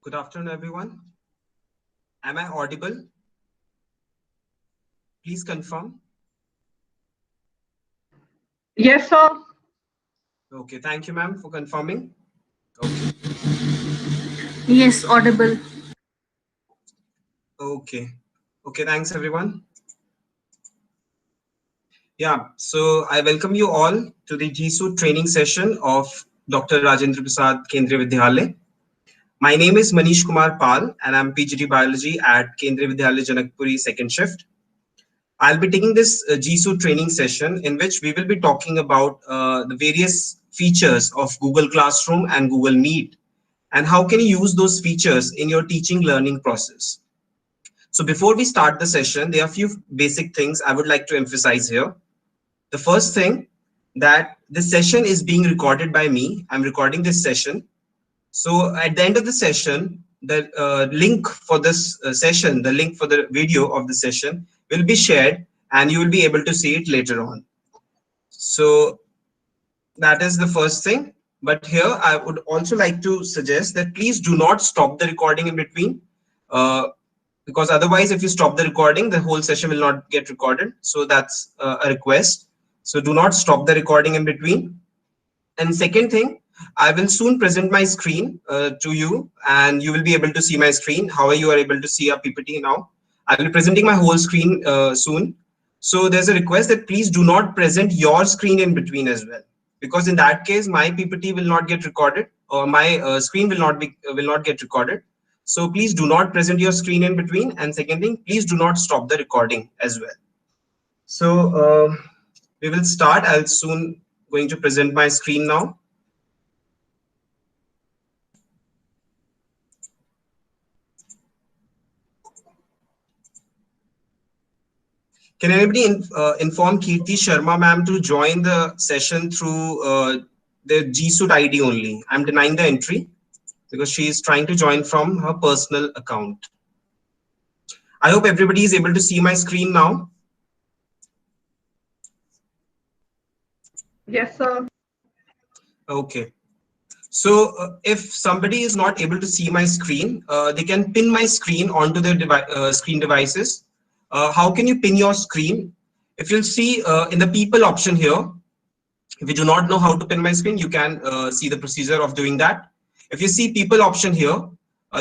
Good afternoon, everyone. Am I audible? Please confirm. Yes, sir. Okay, thank you, ma'am, for confirming. Okay, Yes, audible. okay, okay, thanks, everyone. Yeah, so I welcome you all to the GSU training session of Dr. Rajendra Prasad Kendriya Vidyalaya. My name is Manish Kumar Pal, and I'm PGD Biology at Kendriya Vidyalaya Janakpuri second shift. I'll be taking this GSU training session in which we will be talking about the various features of Google Classroom and Google Meet and how can you use those features in your teaching learning process. So before we start the session, there are a few basic things I would like to emphasize here. The first thing, that this session is being recorded by me. I'm recording this session. So at the end of the session, the link for this session, the link for the video of the session will be shared and you will be able to see it later on. So that is the first thing. But here I would also like to suggest that please do not stop the recording in between, because otherwise if you stop the recording, the whole session will not get recorded. So that's a request. So do not stop the recording in between. And second thing, I will soon present my screen to you and you will be able to see my screen. However, you are able to see a PPT now. I will be presenting my whole screen soon. So there's a request that please do not present your screen in between as well, because in that case my PPT will not get recorded or my screen will not get recorded. So please do not present your screen in between. And second thing, please do not stop the recording as well. So we will start. I'll soon going to present my screen now. Can anybody inform Kirti Sharma ma'am to join the session through the G Suite ID only? I'm denying the entry because she is trying to join from her personal account. I hope everybody is able to see my screen now. Yes, sir. Okay. So if somebody is not able to see my screen, they can pin my screen onto their screen devices. How can you pin your screen? If you'll see in the people option here, if you do not know how to pin my screen, you can see the procedure of doing that. If you see people option here,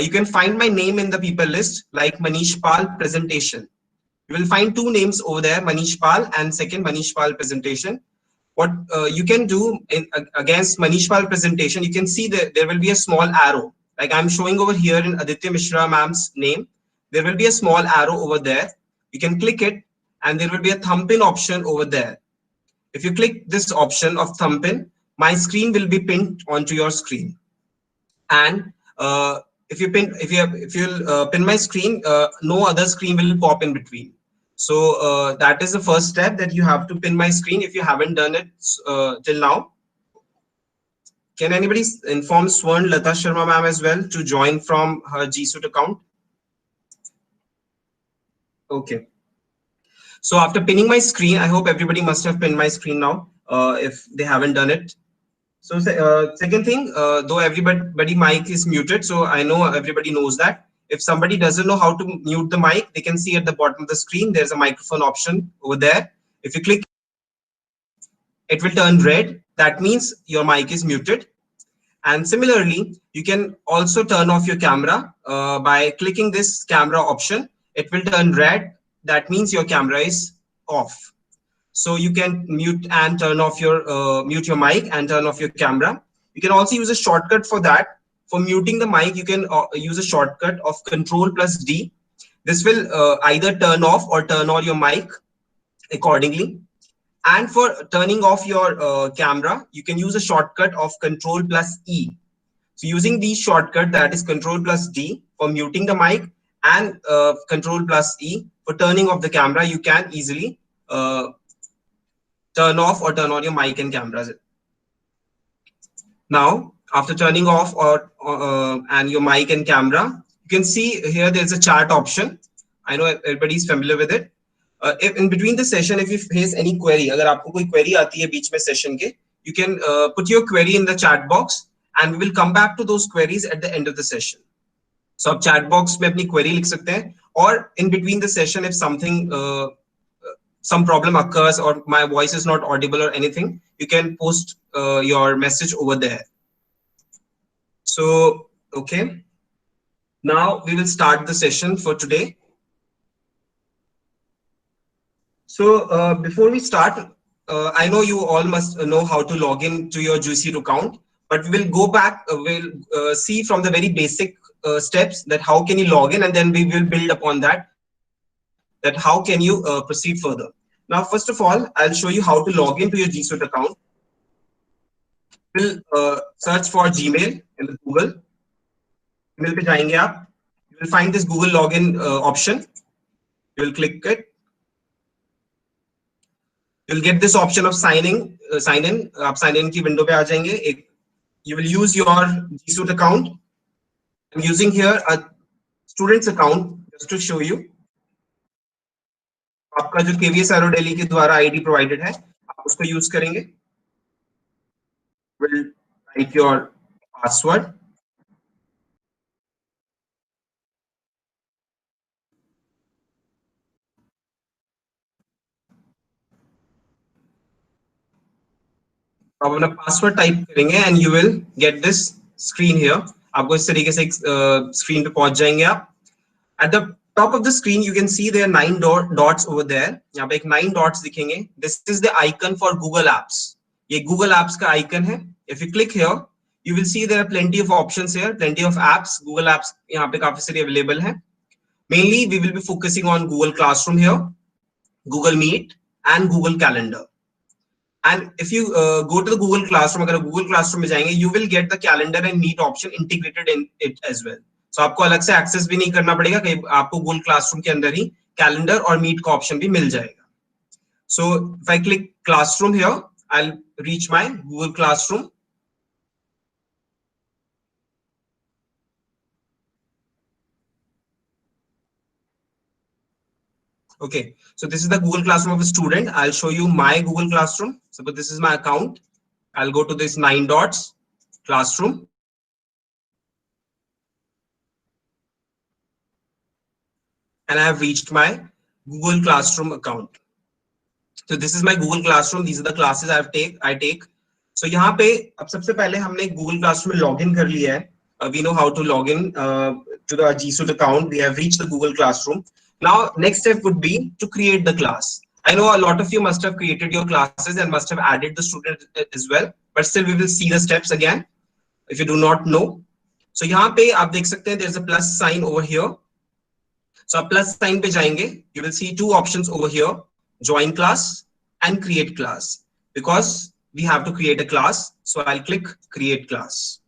you can find my name in the people list like Manish Pal presentation. You will find two names over there, Manish Pal and second Manish Pal presentation. What you can do against Manish Pal presentation, you can see that there will be a small arrow. Like I'm showing over here in Aditya Mishra ma'am's name, there will be a small arrow over there. You can click it and there will be a thumb pin option over there. If you click this option of thumb pin, my screen will be pinned onto your screen. And if you pin my screen, no other screen will pop in between. So that is the first step, that you have to pin my screen if you haven't done it till now. Can anybody inform Swarn Lata Sharma ma'am as well to join from her G Suite account? Okay. So after pinning my screen, I hope everybody must have pinned my screen now if they haven't done it. So second thing, though everybody mic is muted, so I know everybody knows that. If somebody doesn't know how to mute the mic, they can see at the bottom of the screen, there's a microphone option over there. If you click, it will turn red. That means your mic is muted. And similarly, you can also turn off your camera by clicking this camera option. It will turn red. That means your camera is off. So you can mute and turn off your mute your mic and turn off your camera. You can also use a shortcut for that. For muting the mic, you can use a shortcut of Control plus D. This will either turn off or turn on your mic accordingly. And for turning off your camera, you can use a shortcut of Control plus E. So using the shortcut, that is Control plus D for muting the mic and Control plus E for turning off the camera, you can easily turn off or turn on your mic and cameras. Now, after turning off and your mic and camera, you can see here there's a chat option. I know everybody's familiar with it. If in between the session, if you face any query, अगर आपको कोई query आती है बीच में session के, you can put your query in the chat box, and we will come back to those queries at the end of the session. So आप chat box में अपनी query लिख सकते हैं, or in between the session if something some problem occurs or my voice is not audible or anything, you can post your message over there. So okay, now we will start the session for today. So before we start, I know you all must know how to log in to your G Suite account, but we will go back, we'll see from the very basic steps that how can you log in, and then we will build upon that, that how can you proceed further. Now, first of all, I'll show you how to log into your G Suite account. We'll search for Gmail in the Google. Email पे जाएंगे आप, you will find this Google login option. You will click it. You'll get this option of sign in. आप sign in की window पे आ जाएंगे. You will use your G Suite account. I'm using here a student's account just to show you. आपका जो KVS Aero Delhi के द्वारा ID provided है, आप उसको use करेंगे. Will type your password. आप अपना पासवर्ड टाइप करेंगे and you will get this screen here. आपको इस तरीके से स्क्रीन पे पहुंच जाएंगे आप. At the top of the screen you can see there are 9 dots over there. यहाँ पे एक 9 dots दिखेंगे. This is the icon for Google Apps. ये Google Apps का icon है. If you click here, you will see there are plenty of options here, plenty of apps. Google Apps यहाँ पे काफी सारी available है. Mainly we will be focusing on Google Classroom here, Google Meet and Google Calendar. And if you go to the Google Classroom, अगर Google Classroom में जाएंगे, you will get the calendar and meet option integrated in it as well. So आपको अलग से access भी नहीं करना पड़ेगा, कि आपको Google Classroom के अंदर ही calendar और meet का option भी मिल जाएगा. So if I click Classroom here, I'll reach my Google Classroom. Okay, so this is the Google Classroom of a student. I'll show you my Google Classroom. Suppose this is my account. I'll go to this 9 dots, Classroom. And I have reached my Google Classroom account. So this is my Google Classroom. These are the classes I take. So यहाँ पे अब सबसे पहले हमने Google Classroom में login कर लिया है. We know how to log in to the G Suite account. We have reached the Google Classroom. Now, next step would be to create the class. I know a lot of you must have created your classes and must have added the student as well, but still we will see the steps again if you do not know. So यहाँ पे आप देख सकते हैं there's a plus sign over here. So आप plus sign पे जाएंगे, you will see 2 options over here, join class and create class. Because we have to create a class, so I'll click create class.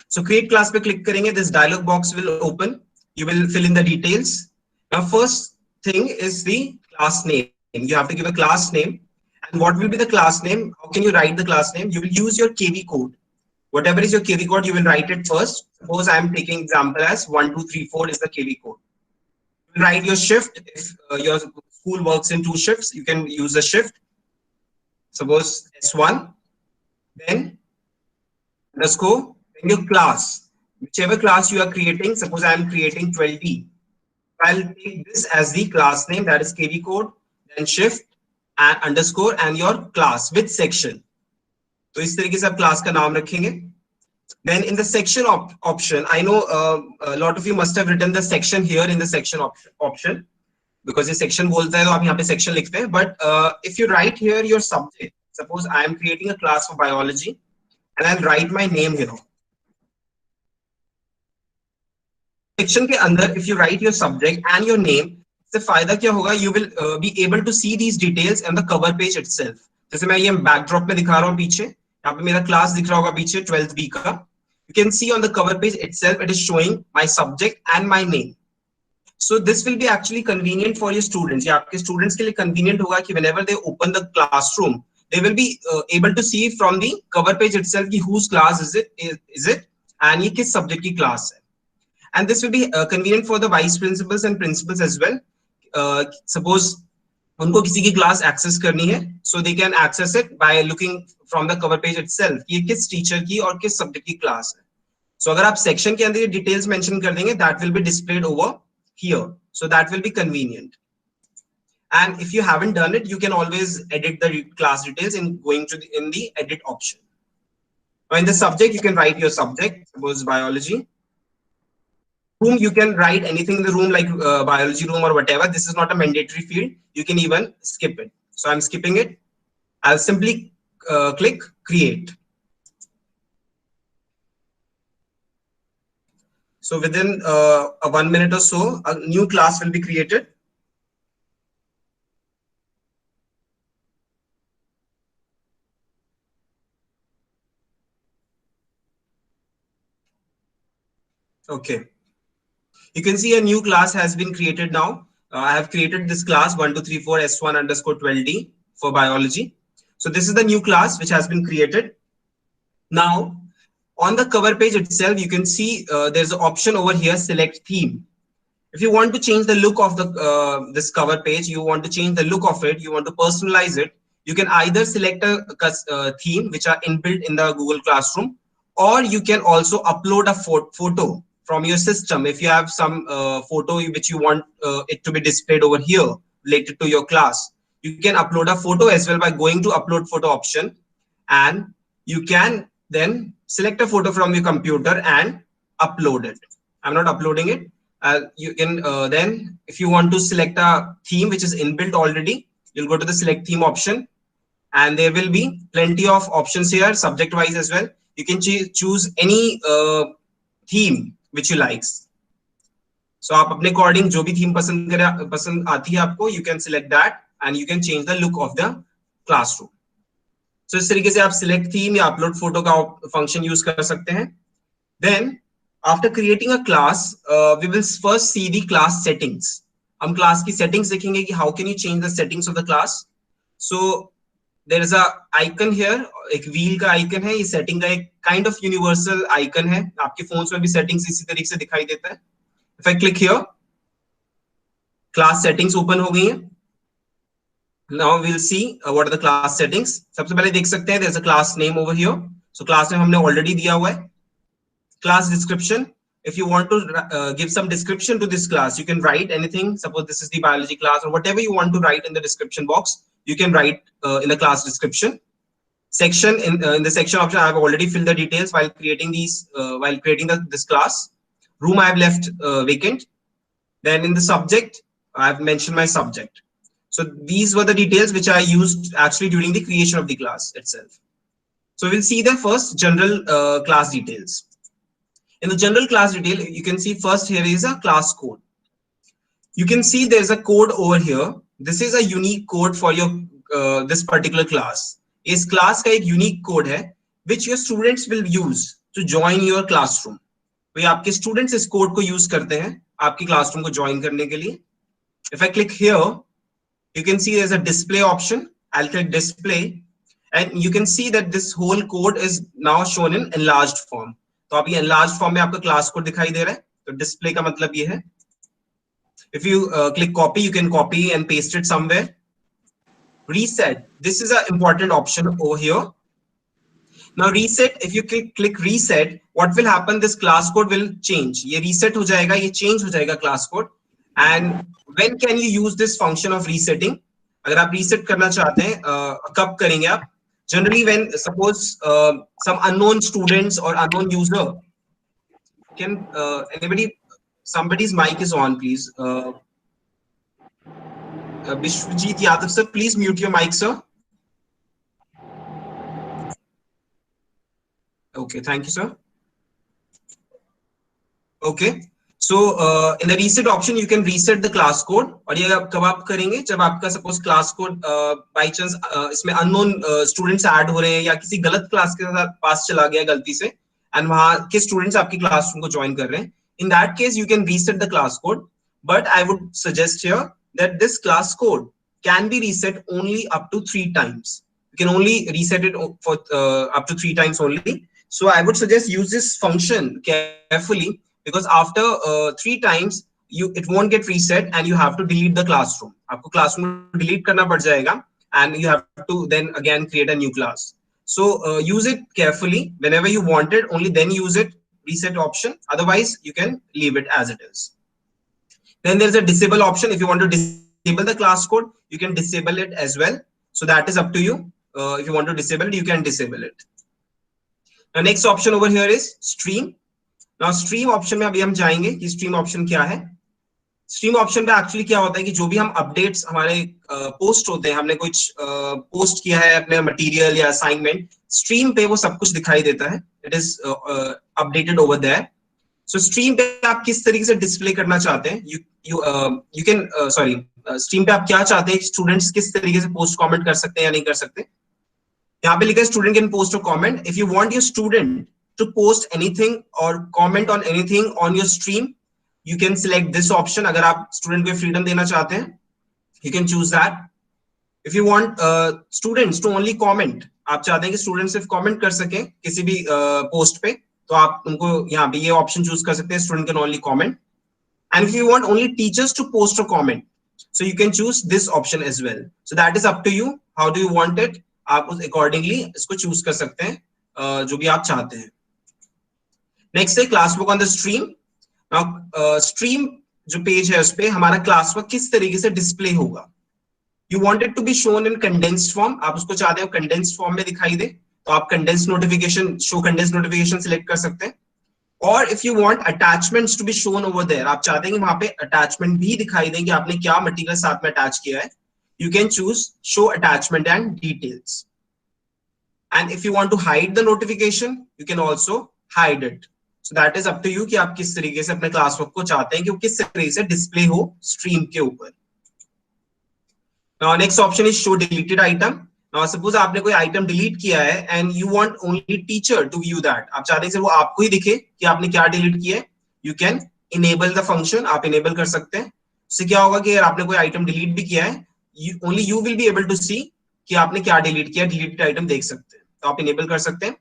So create class पे click करेंगे, this dialog box will open. You will fill in the details. Now first thing is the class name. You have to give a class name. And what will be the class name? How can you write the class name? You will use your KV code. Whatever is your KV code, you will write it first. Suppose I am taking example as 1234 is the KV code. You will write your shift. If your school works in 2 shifts, you can use a shift. Suppose S1, then underscore, then your class. Whichever class you are creating, suppose I am creating 12D. I'll take this as the class name, that is KV code, then shift and underscore and your class with section. तो इस तरीके से आप class का नाम रखेंगे. Then in the section option, I know a lot of you must have written the section here in the section option, because ये section बोलता है तो आप यहाँ पे section लिखते हैं. But if you write here your subject, suppose I am creating a class for biology, and I'll write my name here. Section के अंदर if you write your subject and your name, इससे फायदा क्या होगा? You will be able to see these details on the cover page itself. जैसे मैं ये backdrop में दिखा रहा हूँ पीछे, यहाँ पे मेरा class दिख रहा होगा पीछे 12th B का. You can see on the cover page itself, it is showing my subject and my name. So this will be actually convenient for your students. ये आपके students के लिए convenient होगा कि whenever they open the classroom, they will be able to see from the cover page itself कि whose class is it and ये किस subject की class है. And this will be convenient for the vice principals and principals as well. Suppose उनको किसी की class access करनी है, so they can access it by looking from the cover page itself. ये किस teacher की और किस subject की class है. So अगर आप section के अंदर ये details mention कर देंगे, that will be displayed over here. So that will be convenient. And if you haven't done it, you can always edit the class details in going to in the edit option. Now in the subject, you can write your subject, suppose biology. Room, you can write anything in the room like biology room or whatever. This is not a mandatory field. You can even skip it. So I'm skipping it. I'll simply click create. So within a 1 minute or so, a new class will be created. Okay. You can see a new class has been created now. I have created this class 1234 S1 underscore 12D for biology. So this is the new class which has been created. Now, on the cover page itself, you can see there's an option over here, select theme. If you want to change the look of the this cover page, you want to change the look of it, you want to personalize it, you can either select a theme which are inbuilt in the Google Classroom, or you can also upload a photo from your system. If you have some photo which you want it to be displayed over here related to your class, you can upload a photo as well by going to upload photo option, and you can then select a photo from your computer and upload it. I'm not uploading it. You can then, if you want to select a theme which is inbuilt already, you'll go to the select theme option, and there will be plenty of options here, subject wise as well. You can choose any theme which you likes. So आप अपने according जो भी theme पसंद आती है आपको, you can select that and you can change the look of the classroom. So इस तरीके से आप select theme या upload photo का function use कर सकते हैं. Then after creating a class, we will first see the class settings. हम class की settings देखेंगे कि how can you change the settings of the class. So there is a icon here, एक wheel का icon है, ये setting का एक kind of universal icon है. आपके phones में भी settings इसी तरीके से दिखाई देता है. If I click here, class settings open हो गई हैं. Now we'll see what are the class settings. सबसे पहले देख सकते हैं there's a class name over here. So class name हमने already दिया हुआ है. Class description. If you want to give some description to this class, you can write anything. Suppose this is the biology class or whatever you want to write in the description box, you can write in the class description. Section in the section option, I have already filled the details while creating these while creating this class. Room I have left vacant. Then in the subject, I have mentioned my subject. So these were the details which I used actually during the creation of the class itself. So we'll see the first general class details. In the general class detail, you can see first here is a class code. You can see there's a code over here. This is a unique code for your this particular class. Is class का एक unique code है which your students will use to join your classroom. तो ये आपके students इस code को use करते हैं आपकी classroom को join करने के लिए. If I click here, you can see there's a display option. I'll click display, and you can see that this whole code is now shown in enlarged form. तो आप ये enlarged form में आपका class code दिखाई दे रहा है. तो display का मतलब ये है. If you click copy, you can copy and paste it somewhere. Reset. This is an important option over here. Now reset. If you click reset, what will happen? This class code will change. ये reset हो जाएगा, ये change हो जाएगा class code. And when can you use this function of resetting? अगर आप reset करना चाहते हैं, कब करेंगे आप? Generally, when suppose some unknown students or unknown user can anybody. Somebody's mic is on, please. Bishwajit Yadav sir, please mute your mic, sir. Okay, thank you, sir. Okay, so in the reset option, you can reset the class code. और ये कब आप करेंगे? जब आपका suppose class code by chance इसमें unknown students add हो रहे हैं या किसी गलत class के साथ पास चला गया गलती से, and वहाँ के students आपकी classroom को join कर रहे हैं. In that case, you can reset the class code, but I would suggest here that this class code can be reset only up to 3 times. You can only reset it for up to 3 times only. So I would suggest use this function carefully, because after 3 times, it won't get reset and you have to delete the classroom. आपको classroom delete करना पड़ जाएगा, and you have to then again create a new class. So use it carefully. Whenever you want it, only then use it. reset option. Otherwise, you can leave it as it is. Then there's a disable option. If you want to disable the class code, you can disable it as well. So that is up to you. If you want to disable it, you can disable it. Now next option over here is stream. Now stream option में अभी हम जाएंगे कि stream option क्या है. Stream option पे actually क्या होता है कि जो भी हम अपडेट्स हमारे पोस्ट होते हैं, हमने कुछ पोस्ट किया है अपने मटेरियल या असाइनमेंट, स्ट्रीम पे वो सब कुछ दिखाई देता है. It is updated over there. So stream पे आप किस तरीके से डिस्प्ले करना चाहते हैं, यू कैन सॉरी स्ट्रीम पे आप क्या चाहते हैं, स्टूडेंट्स किस तरीके से पोस्ट कमेंट कर सकते हैं या नहीं कर सकते. यहाँ पे लिखा है student can post a comment. If you want your student to post anything और comment on anything on your stream, you can select this option. अगर आप स्टूडेंट को फ्रीडम देना चाहते हैं, you can choose that. If you want students to only comment, आप चाहते हैं कि स्टूडेंट सिर्फ कमेंट कर सकें किसी भी पोस्ट पे, तो आप उनको यहाँ पे ये ऑप्शन चूज कर सकते हैं, student can only comment. And if you want only teachers to post a comment, so you can choose this option as well. So that is up to you. How do you want it? आप उस accordingly इसको choose कर सकते हैं जो भी आप चाहते हैं. Next है class work on the stream. Now stream जो पेज है उस पे हमारा क्लास वर्क किस तरीके से डिस्प्ले होगा. You want it to be shown in condensed form. आप उसको चाहते हो कंडेंस्ड फॉर्म में दिखाई दे, तो आप condensed notification, show condensed notification select कर सकते हैं. और if you want attachments to be shown over there, आप चाहते हैं कि वहां पे अटैचमेंट भी दिखाई दें कि आपने क्या मटेरियल साथ में अटैच किया है, you can choose show attachment and details. And if you want to hide the notification, you can also hide it. So that is up to you कि आप किस तरीके से अपने क्लास वर्क को चाहते हैं कि वो किस तरीके से डिस्प्ले हो स्ट्रीम के ऊपर. Now next option is show deleted item. Now suppose आपने कोई आइटम डिलीट किया है and you want only teacher to view that. आप चाहते हैं कि वो आपको ही दिखे कि आपने क्या डिलीट किया है. You can enable the function. आप enable कर सकते हैं. उससे क्या होगा कि अगर आपने कोई आइटम डिलीट भी किया है, only you will be able to see कि आपने क्या डिलीट किया, डिलीटेड आइटम देख सकते हैं. तो आप enable कर सकते हैं.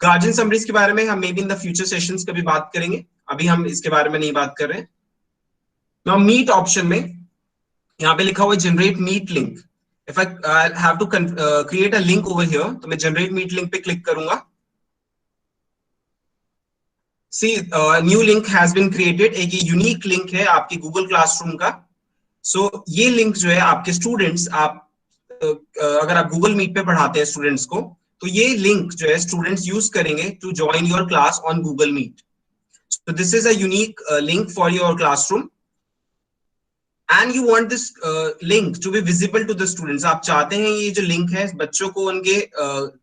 गार्जियन समरीज के बारे में हम may be in the future sessions कभी बात करेंगे, अभी हम इसके बारे में नहीं बात कर रहे हैं. नाउ मीट ऑप्शन में यहाँ पे लिखा हुआ है generate meet link. If I have to create a link over here, तो मैं जनरेट मीट लिंक पे क्लिक करूंगा. See new link has been created. एक यूनिक लिंक है आपकी गूगल क्लासरूम का. सो ये लिंक जो है आपके स्टूडेंट्स, आप अगर आप गूगल मीट पे पढ़ाते हैं स्टूडेंट्स को, तो ये लिंक जो है स्टूडेंट्स यूज करेंगे to join your class on Google Meet. So this is a unique link for your classroom and you want this link to be visible to the students. आप चाहते हैं ये जो लिंक है बच्चों को उनके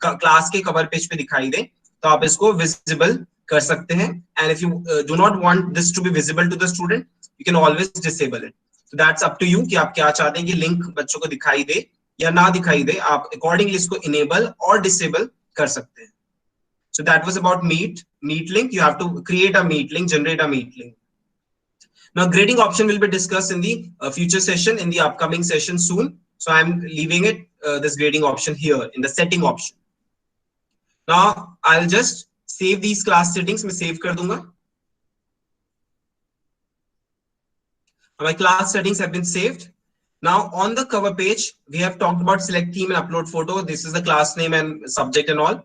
क्लास के कवर पेज पे दिखाई दे, तो आप इसको विजिबल कर सकते हैं. And if you do not want this to be visible to the student, you can always disable it. So that's up to you कि आप क्या चाहते हैं कि लिंक बच्चों को दिखाई दे या ना दिखाई दे. आप अकॉर्डिंगली इसको इनेबल और डिसेबल कर सकते हैं. So that was about Meet link. You have to create a Meet link, generate a Meet link. Now grading option will be discussed in the future session, in the upcoming session soon. So I am leaving it this grading option here in the setting option. Now I will just save these class settings. मैं save कर दूंगा. My class settings have been saved. Now on the cover page, we have talked about select theme and upload photo. This is the class name and subject and all.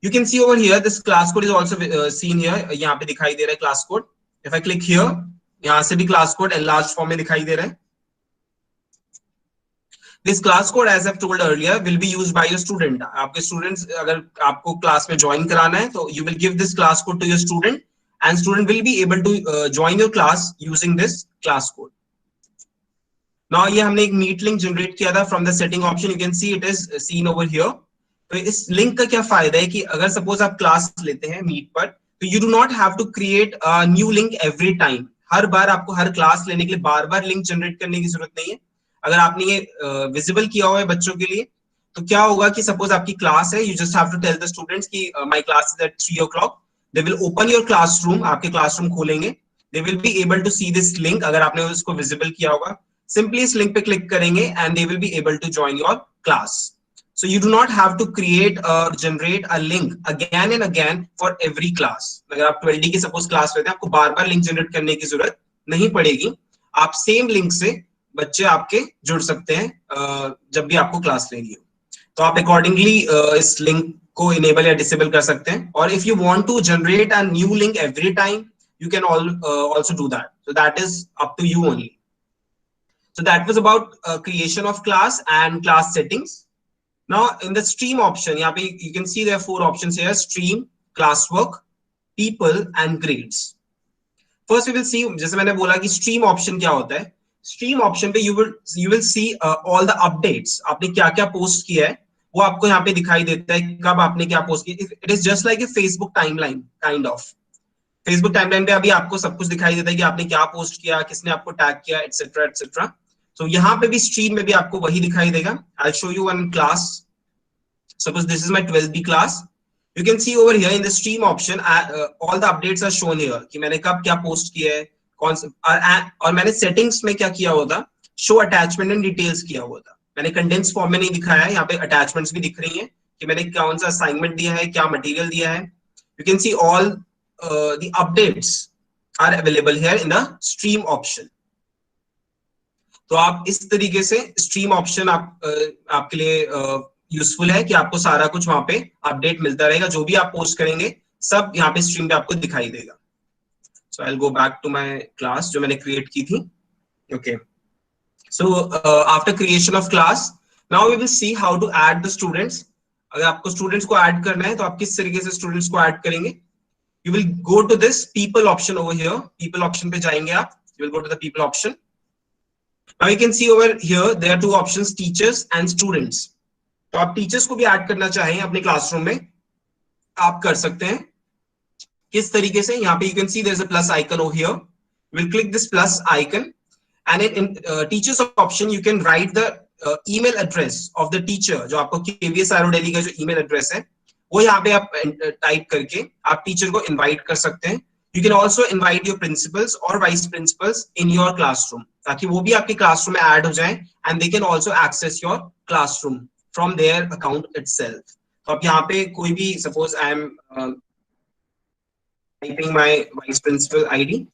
You can see over here, this class code is also seen here. यहाँ पे दिखाई दे रहा है class code. If I click here, यहाँ से भी class code enlarged form में दिखाई दे रहा है. This class code, as I've told earlier, will be used by your student. आपके students अगर आपको class में join कराना है, तो you will give this class code to your student, and student will be able to join your class using this class code. Now ये हमने एक मीट लिंक जनरेट किया था from the setting option. You can see it is seen over here. तो इस link का क्या फायदा है कि अगर सपोज आप क्लास लेते हैं मीट पर, तो you do not have to create a new link every time. हर बार आपको हर क्लास लेने के लिए बार बार लिंक जनरेट करने की जरूरत नहीं है. अगर आपने ये विजिबल किया हुआ है बच्चों के लिए, तो क्या होगा कि सपोज आपकी क्लास है, you just have to tell the students कि my class is at 3 o'clock. They will open your classroom, आपके क्लासरूम खोलेंगे. They will be able to see this link. अगर आपने उसको विजिबल किया होगा, simply इस लिंक पे क्लिक करेंगे and they will be able to join your class. So you do not have to create or generate a link again and again for every class. अगर आप 12D की suppose class लेते हैं, आपको बार बार link generate करने की जरूरत नहीं पड़ेगी. आप सेम लिंक से बच्चे आपके जुड़ सकते हैं जब भी आपको क्लास लेनी हो. तो आप अकॉर्डिंगली इस लिंक को इनेबल या डिसेबल कर सकते हैं, और if you want to generate a new link every time you can also do that. So that is up to you only. So that was about creation of class and class settings. Now in the stream option, yahan pe you can see there are 4 options here: stream, classwork, people and grades. First we will see, जैसे मैंने बोला कि stream option क्या होता है. Stream option पे you will see all the updates. आपने क्या क्या पोस्ट किया है वो आपको यहाँ पे दिखाई देता है, कब आपने क्या पोस्ट किया. It is just like a Facebook timeline kind of. Facebook timeline पे अभी आपको सब कुछ दिखाई देता है कि आपने क्या पोस्ट किया, किसने आपको टैग किया, एटसेट्रा एटसेट्रा. तो यहाँ पे भी स्ट्रीम में भी आपको वही दिखाई देगा. I will show you one class. Suppose this is my 12th class. You can see over here in the stream option all the updates are shown here कि मैंने कब क्या पोस्ट किया है, कौन सा, और मैंने सेटिंग्स में क्या किया हुआ था, शो अटैचमेंट एंड डिटेल्स किया हुआ था. मैंने कंडेंस फॉर्म में नहीं दिखाया है. यहाँ पे अटैचमेंट्स भी दिख रही हैं कि मैंने कौन सा असाइनमेंट दिया है, क्या मटेरियल दिया है. You can see all the updates are available here in the stream option. तो आप इस तरीके से stream option आपके लिए यूजफुल है कि आपको सारा कुछ वहां पे अपडेट मिलता रहेगा. जो भी आप पोस्ट करेंगे सब यहाँ पे स्ट्रीम पे आपको दिखाई देगा. So I'll go back to my class जो मैंने क्रिएट की थी. Okay. So after creation of class, now we will see how to add the students. अगर आपको स्टूडेंट्स को ऐड करना है तो आप किस तरीके से स्टूडेंट्स को ऐड करेंगे. You will go to this people option over here. People option पे जाएंगे आप. You will go to the people option. Now you can see over here there are 2 options, teachers and students. तो आप teachers को भी add करना चाहें अपने क्लासरूम में, आप कर सकते हैं. किस तरीके से, यहाँ पे you can see there is a plus icon over here. You will click this plus icon and in teachers option you can write the email address of the teacher. जो आपको KVS Aero Delhi का जो email address है वो यहाँ पे आप type करके आप टीचर को इनवाइट कर सकते हैं. You can also invite your principals और vice principals in your classroom, ताकि वो भी आपके क्लासरूम में ऐड हो जाएं and they can also access your classroom from their account itself. तो आप यहाँ पे कोई भी, suppose I am typing my vice principal ID.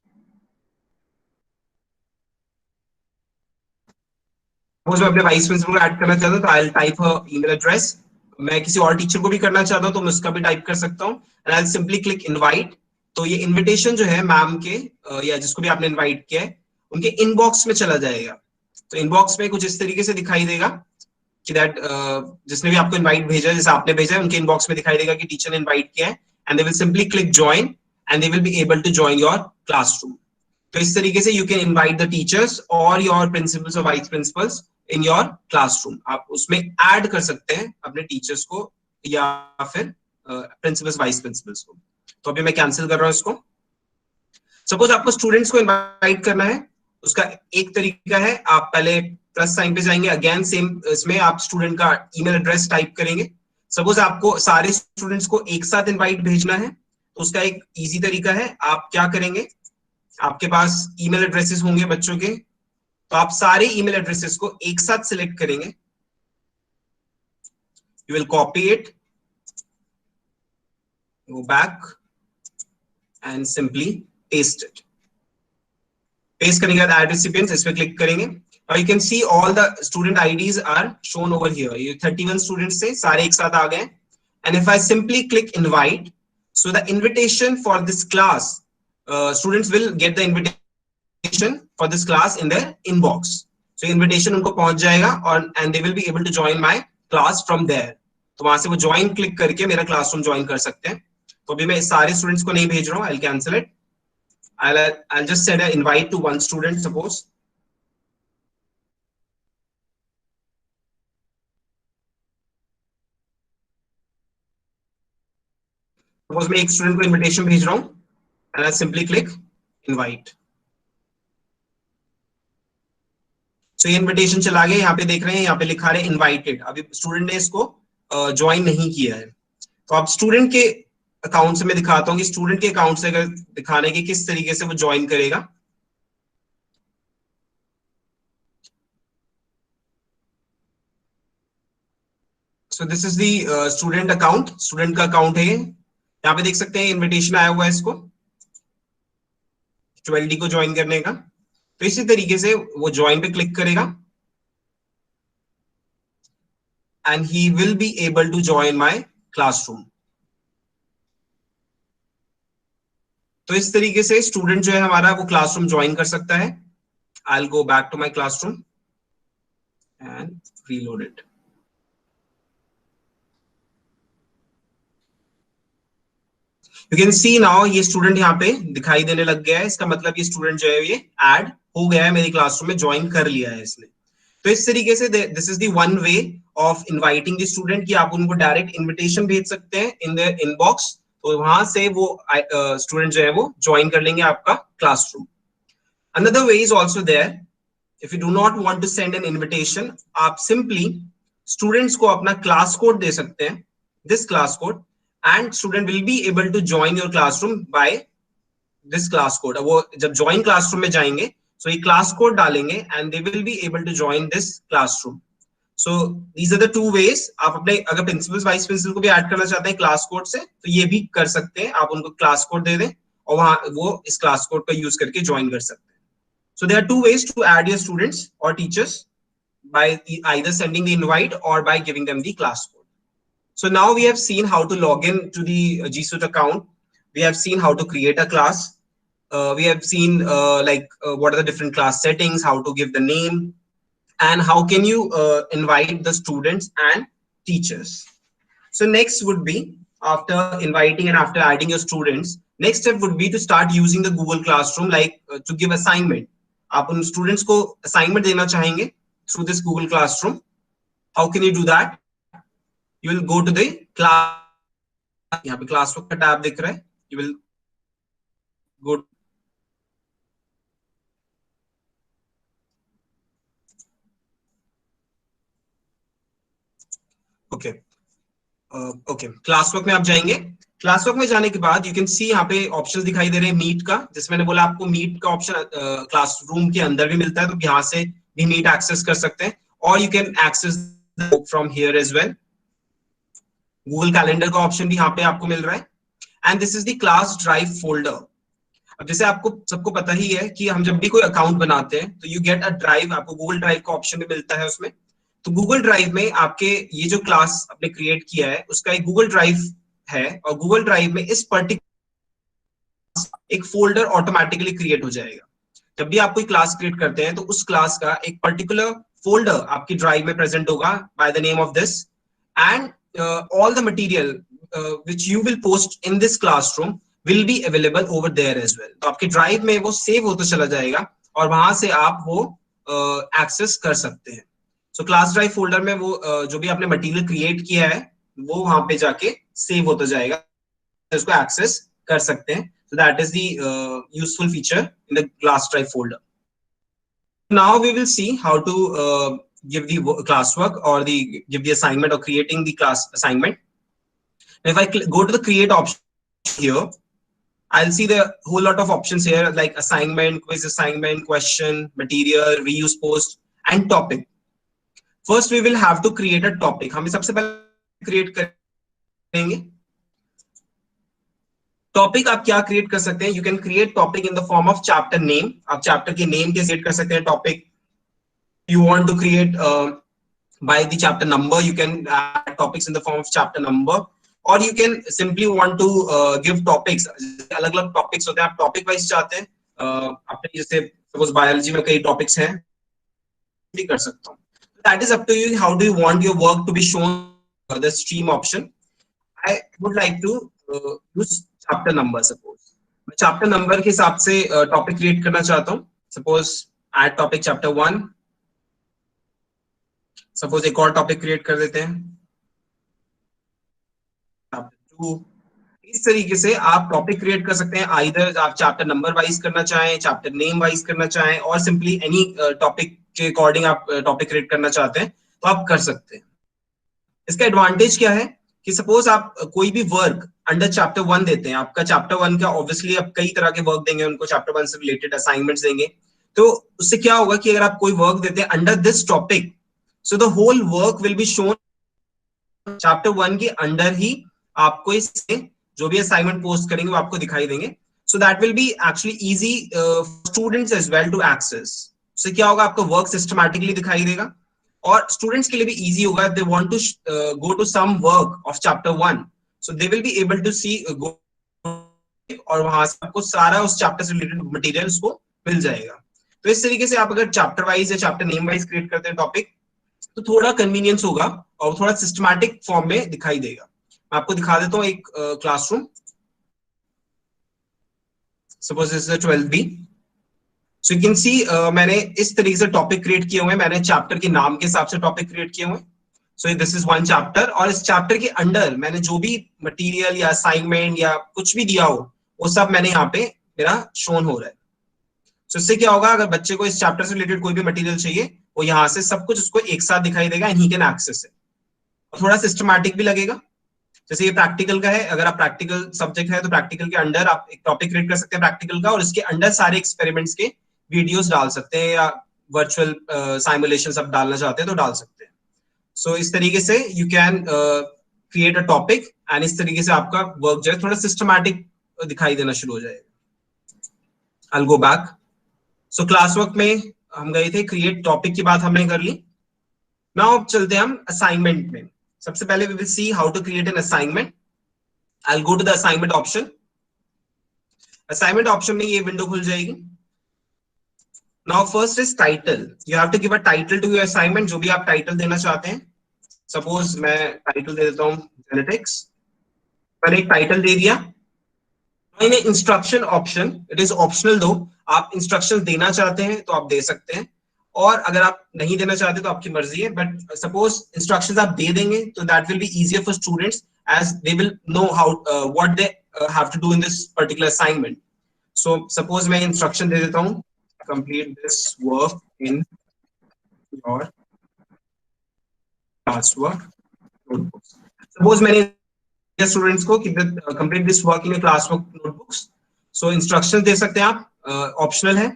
Suppose मैं अपने वाइस प्रिंसिपल को ऐड करना चाहता हूँ तो I will type her email address. मैं किसी और टीचर को भी करना चाहता हूं तो मैं उसका भी टाइप कर सकता हूं. And I will simply click invite. तो ये इनविटेशन जो है मैम के या जिसको भी आपने इनवाइट किया है उनके इनबॉक्स में चला जाएगा. तो इनबॉक्स में कुछ इस तरीके से दिखाई देगा कि दैट जिसने भी आपको इनवाइट भेजा है, जैसे आपने भेजा है, उनके इनबॉक्स में दिखाई देगा कि टीचर ने इनवाइट किया है and they will simply click join and they will be able to join your classroom. तो इस तरीके से you can invite the teachers और योर प्रिंसिपल्स और vice principals in your classroom. आप उसमें ऐड कर सकते हैं अपने टीचर्स को या फिर प्रिंसिपल्स वाइस प्रिंसिपल्स को. तो अभी मैं कैंसिल कर रहा हूं इसको. सपोज आपको स्टूडेंट्स को इनवाइट करना है, उसका एक तरीका है, आप पहले प्लस साइन पे जाएंगे, अगेन सेम इसमें आप स्टूडेंट का ईमेल एड्रेस टाइप करेंगे. सपोज आपको सारे स्टूडेंट्स को एक साथ इनवाइट भेजना है तो उसका एक इजी तरीका है. आप क्या करेंगे, आपके पास ईमेल एड्रेसेस होंगे बच्चों के, तो आप सारे ईमेल एड्रेसेस को एक साथ सिलेक्ट करेंगे. You will copy it, go back and simply paste it. Paste करने के बाद ऐड रेसिपिएंट्स इस पे क्लिक करेंगे. Now you can see all the student IDs are shown over here. ये 31 students थे, सारे एक साथ आ गए. And if I simply click invite, so the invitation for this class, students will get the invitation for this class in their inbox. So invitation उनको पहुंच जाएगा और and they will be able to join my class from there. तो वहां से वो join click करके मेरा क्लासरूम ज्वाइन कर सकते हैं. तो अभी मैं सारे स्टूडेंट्स को नहीं भेज रहा हूँ. I'll cancel it. I'll just send an invite to one student, suppose. Suppose मैं एक स्टूडेंट को इनविटेशन भेज रहा हूँ and I simply click invite. So ये इनविटेशन चला गया. यहाँ पे देख रहे हैं, यहाँ पे लिखा रहे इनवाइटेड. अभी स्टूडेंट ने इसको ज्वाइन नहीं किया है. तो अब स्टूडेंट के अकाउंट से मैं दिखाता हूँ कि स्टूडेंट के अकाउंट से अगर दिखाने की किस तरीके से वो ज्वाइन करेगा. So this is the student account. Student का अकाउंट है ये. यहाँ पे देख सकते हैं इनविटेशन आया हुआ है इसको 12D को ज्वाइन करने का. तो इसी तरीके से वो ज्वाइन पे क्लिक करेगा and he will be able to join my classroom. तो इस तरीके से स्टूडेंट जो है हमारा वो क्लासरूम ज्वाइन कर सकता है। I will go back to my classroom and reload it. You can see now ये स्टूडेंट यहाँ पे दिखाई देने लग गया है। इसका मतलब ये स्टूडेंट जो है ये ऐड हो गया है, मेरी क्लासरूम में ज्वाइन कर लिया है इसने। तो इस तरीके से this is the one way of inviting the student कि आप उनको डायरेक्ट इनविटेशन भेज सकते हैं इन देयर इनबॉक्स, तो वहां से वो स्टूडेंट जो है वो ज्वाइन कर लेंगे आपका classroom. Another way is also there, if you do not want to send an invitation, आप सिंपली स्टूडेंट्स को अपना क्लास कोड दे सकते हैं, this class code, and student will be able to join your classroom by this class code. वो जब join classroom में जाएंगे सो ये क्लास कोड डालेंगे and they will be able to join this classroom. So these are the two ways. आप अपने अगर principal vice principal को भी ऐड करना चाहते हैं क्लास कोड से तो ये भी कर सकते हैं, आप उनको क्लास कोड दे दें और वहां वो इस क्लास कोड का यूज करके ज्वाइन कर सकते हैं। So there are two ways to add your students or teachers, by either sending the invite or by giving them the class code. So now we have seen how to log in to the G Suite account. We have seen how to create a class. We have seen what are the different class settings, how to give the name, and how can you invite the students and teachers. So next would be, after inviting and after adding your students, next step would be to start using the Google Classroom, like to give assignment. आप उन students को assignment देना चाहेंगे through this Google classroom. How can you do that? You will go to the class, यहाँ पे classwork का tab दिख रहा है, you will go okay classwork में आप जाएंगे। क्लासवर्क में जाने के बाद यू कैन सी यहाँ पे ऑप्शंस दिखाई दे रहे हैं मीट का, जिसमें मैंने बोला आपको मीट का ऑप्शन क्लासरूम के अंदर भी मिलता है, तो यहाँ से भी मीट एक्सेस कर सकते हैं, और you can access from here as well. Google calendar का ऑप्शन भी यहाँ पे आपको मिल रहा है, and this is the class drive folder. अब जैसे आपको सबको पता ही है कि हम जब भी कोई अकाउंट बनाते हैं तो यू गेट अ ड्राइव, आपको गूगल ड्राइव का ऑप्शन भी मिलता है उसमें। तो गूगल ड्राइव में आपके ये जो क्लास आपने क्रिएट किया है उसका एक गूगल ड्राइव है, और गूगल ड्राइव में इस पर्टिकुलर एक फोल्डर ऑटोमेटिकली क्रिएट हो जाएगा। जब भी आप कोई क्लास क्रिएट करते हैं तो उस क्लास का एक पर्टिकुलर फोल्डर आपकी ड्राइव में प्रेजेंट होगा by the name of this, and all the material which you will post in this classroom will be available over there as well. तो आपके ड्राइव में वो सेव होता चला जाएगा और वहां से आप वो एक्सेस कर सकते हैं। सो क्लास ड्राइव फोल्डर में वो जो भी आपने मटेरियल क्रिएट किया है वो वहां पे जाके सेव होता जाएगा, उसको एक्सेस कर सकते हैं। So that is the useful feature in the class drive folder. Now we will see how to give the classwork or give the assignment or creating the class assignment. If I go to the create option here, I'll see the whole lot of options here like assignment, quiz assignment, question, material, reuse post, and topic. First, we will have to create a topic. हमें सबसे पहले create करेंगे topic. आप क्या create कर सकते हैं? You can create topic in the form of chapter name. आप चैप्टर के नेम के सेट कर सकते हैं topic. You want to create by the chapter number, you can add topics in the form of chapter number, और you can simply want to give topics. अलग अलग topics होते हैं, आप टॉपिक वाइज चाहते हैं अपने, जैसे सपोज बायोलॉजी में कई टॉपिक्स हैं, भी कर सकता हूँ। That is up to you, how do you want your work to be shown the stream option. I would like to use chapter number. Suppose मैं चैप्टर नंबर के हिसाब से टॉपिक क्रिएट करना चाहता हूँ। Suppose add topic chapter 1। Suppose एक और topic create कर देते हैं चैप्टर 2। इस तरीके से आप टॉपिक क्रिएट कर सकते हैं, आइदर आप चैप्टर नंबर वाइज करना चाहें, चैप्टर नेम वाइज करना चाहें, और सिंपली एनी टॉपिक के अकॉर्डिंग आप टॉपिक क्रिएट करना चाहते हैं तो आप कर सकते हैं। इसका एडवांटेज क्या है कि सपोज आप कोई भी वर्क अंडर चैप्टर 1 देते हैं, आपका चैप्टर 1 का ऑब्वियसली आप कई तरह के वर्क देंगे उनको, चैप्टर 1 से रिलेटेड असाइनमेंट्स देंगे, तो उससे क्या होगा कि अगर आप कोई वर्क देते हैं under this topic, so the whole work will be shown chapter 1 के अंडर ही। आपको इससे जो भी असाइनमेंट पोस्ट करेंगे वो आपको दिखाई देंगे। So that will be actually easy students as well to access. उससे क्या होगा, आपका वर्क सिस्टमैटिकली दिखाई देगा, और स्टूडेंट्स के लिए भी इजी होगा, they want to go to some work of chapter 1, so they will be able to see और वहां से आपको सारा उस चैप्टर से रिलेटेड मटेरियल उसको मिल जाएगा। तो इस तरीके से आप अगर चैप्टर वाइज या चैप्टर नेम वाइज क्रिएट करते हैं टॉपिक, तो थोड़ा कन्वीनियंस होगा और थोड़ा सिस्टमैटिक फॉर्म में दिखाई देगा। मैं आपको दिखा देता हूँ एक classroom. Suppose this is 12 B. So you can see मैंने इस तरीके से टॉपिक क्रिएट किए हुए हैं, मैंने चैप्टर के नाम के हिसाब से टॉपिक क्रिएट किए हुए हैं। So this is one chapter, और इस चैप्टर के अंडर मैंने जो भी मटेरियल या असाइनमेंट या कुछ भी दिया हो वो सब मैंने यहाँ पे मेरा शोन हो रहा है। सो इससे क्या होगा, अगर बच्चे को इस चैप्टर से रिलेटेड कोई भी मटेरियल चाहिए, वो यहाँ से सब कुछ उसको एक साथ दिखाई देगा and he can access it. और थोड़ा सिस्टमैटिक भी लगेगा। जैसे ये प्रैक्टिकल का है, अगर आप प्रैक्टिकल सब्जेक्ट है तो प्रैक्टिकल के अंडर आप एक टॉपिक क्रिएट कर सकते हैं प्रैक्टिकल का, और इसके अंडर सारे एक्सपेरिमेंट्स के वीडियोस डाल सकते हैं, या वर्चुअल साइमुलेशंस आप डालना चाहते हैं तो डाल सकते हैं। सो इस तरीके से you can create a topic, and इस तरीके से आपका वर्क जो है थोड़ा सिस्टमैटिक दिखाई देना शुरू हो जाएगा। I will go back. So class work में हम गए थे, क्रिएट टॉपिक की बात हमने कर ली। नाउ अब चलते हैं हम असाइनमेंट में। सबसे पहले we will see how to create an assignment. I will go to the assignment option. Assignment option में ये विंडो खुल जाएगी। Now first is title. You have to give a title to your assignment, जो भी आप title देना चाहते हैं। सपोज मैं टाइटल दे देता हूं जेनेटिक्स। मैंने एक टाइटल दे दिया। In instruction option, it is optional though, आप इंस्ट्रक्शन देना चाहते हैं तो आप दे सकते हैं, और अगर आप नहीं देना चाहते तो आपकी मर्जी है। बट सपोज इंस्ट्रक्शंस आप दे देंगे तो that will be easier for students, as they will know how what they have to do in this particular assignment. So suppose मैं इंस्ट्रक्शन दे देता हूं, complete this work in your class work notebooks. Suppose मैंने students को complete this work in class work notebooks. So instruction दे सकते हैं आप, ऑप्शनल है।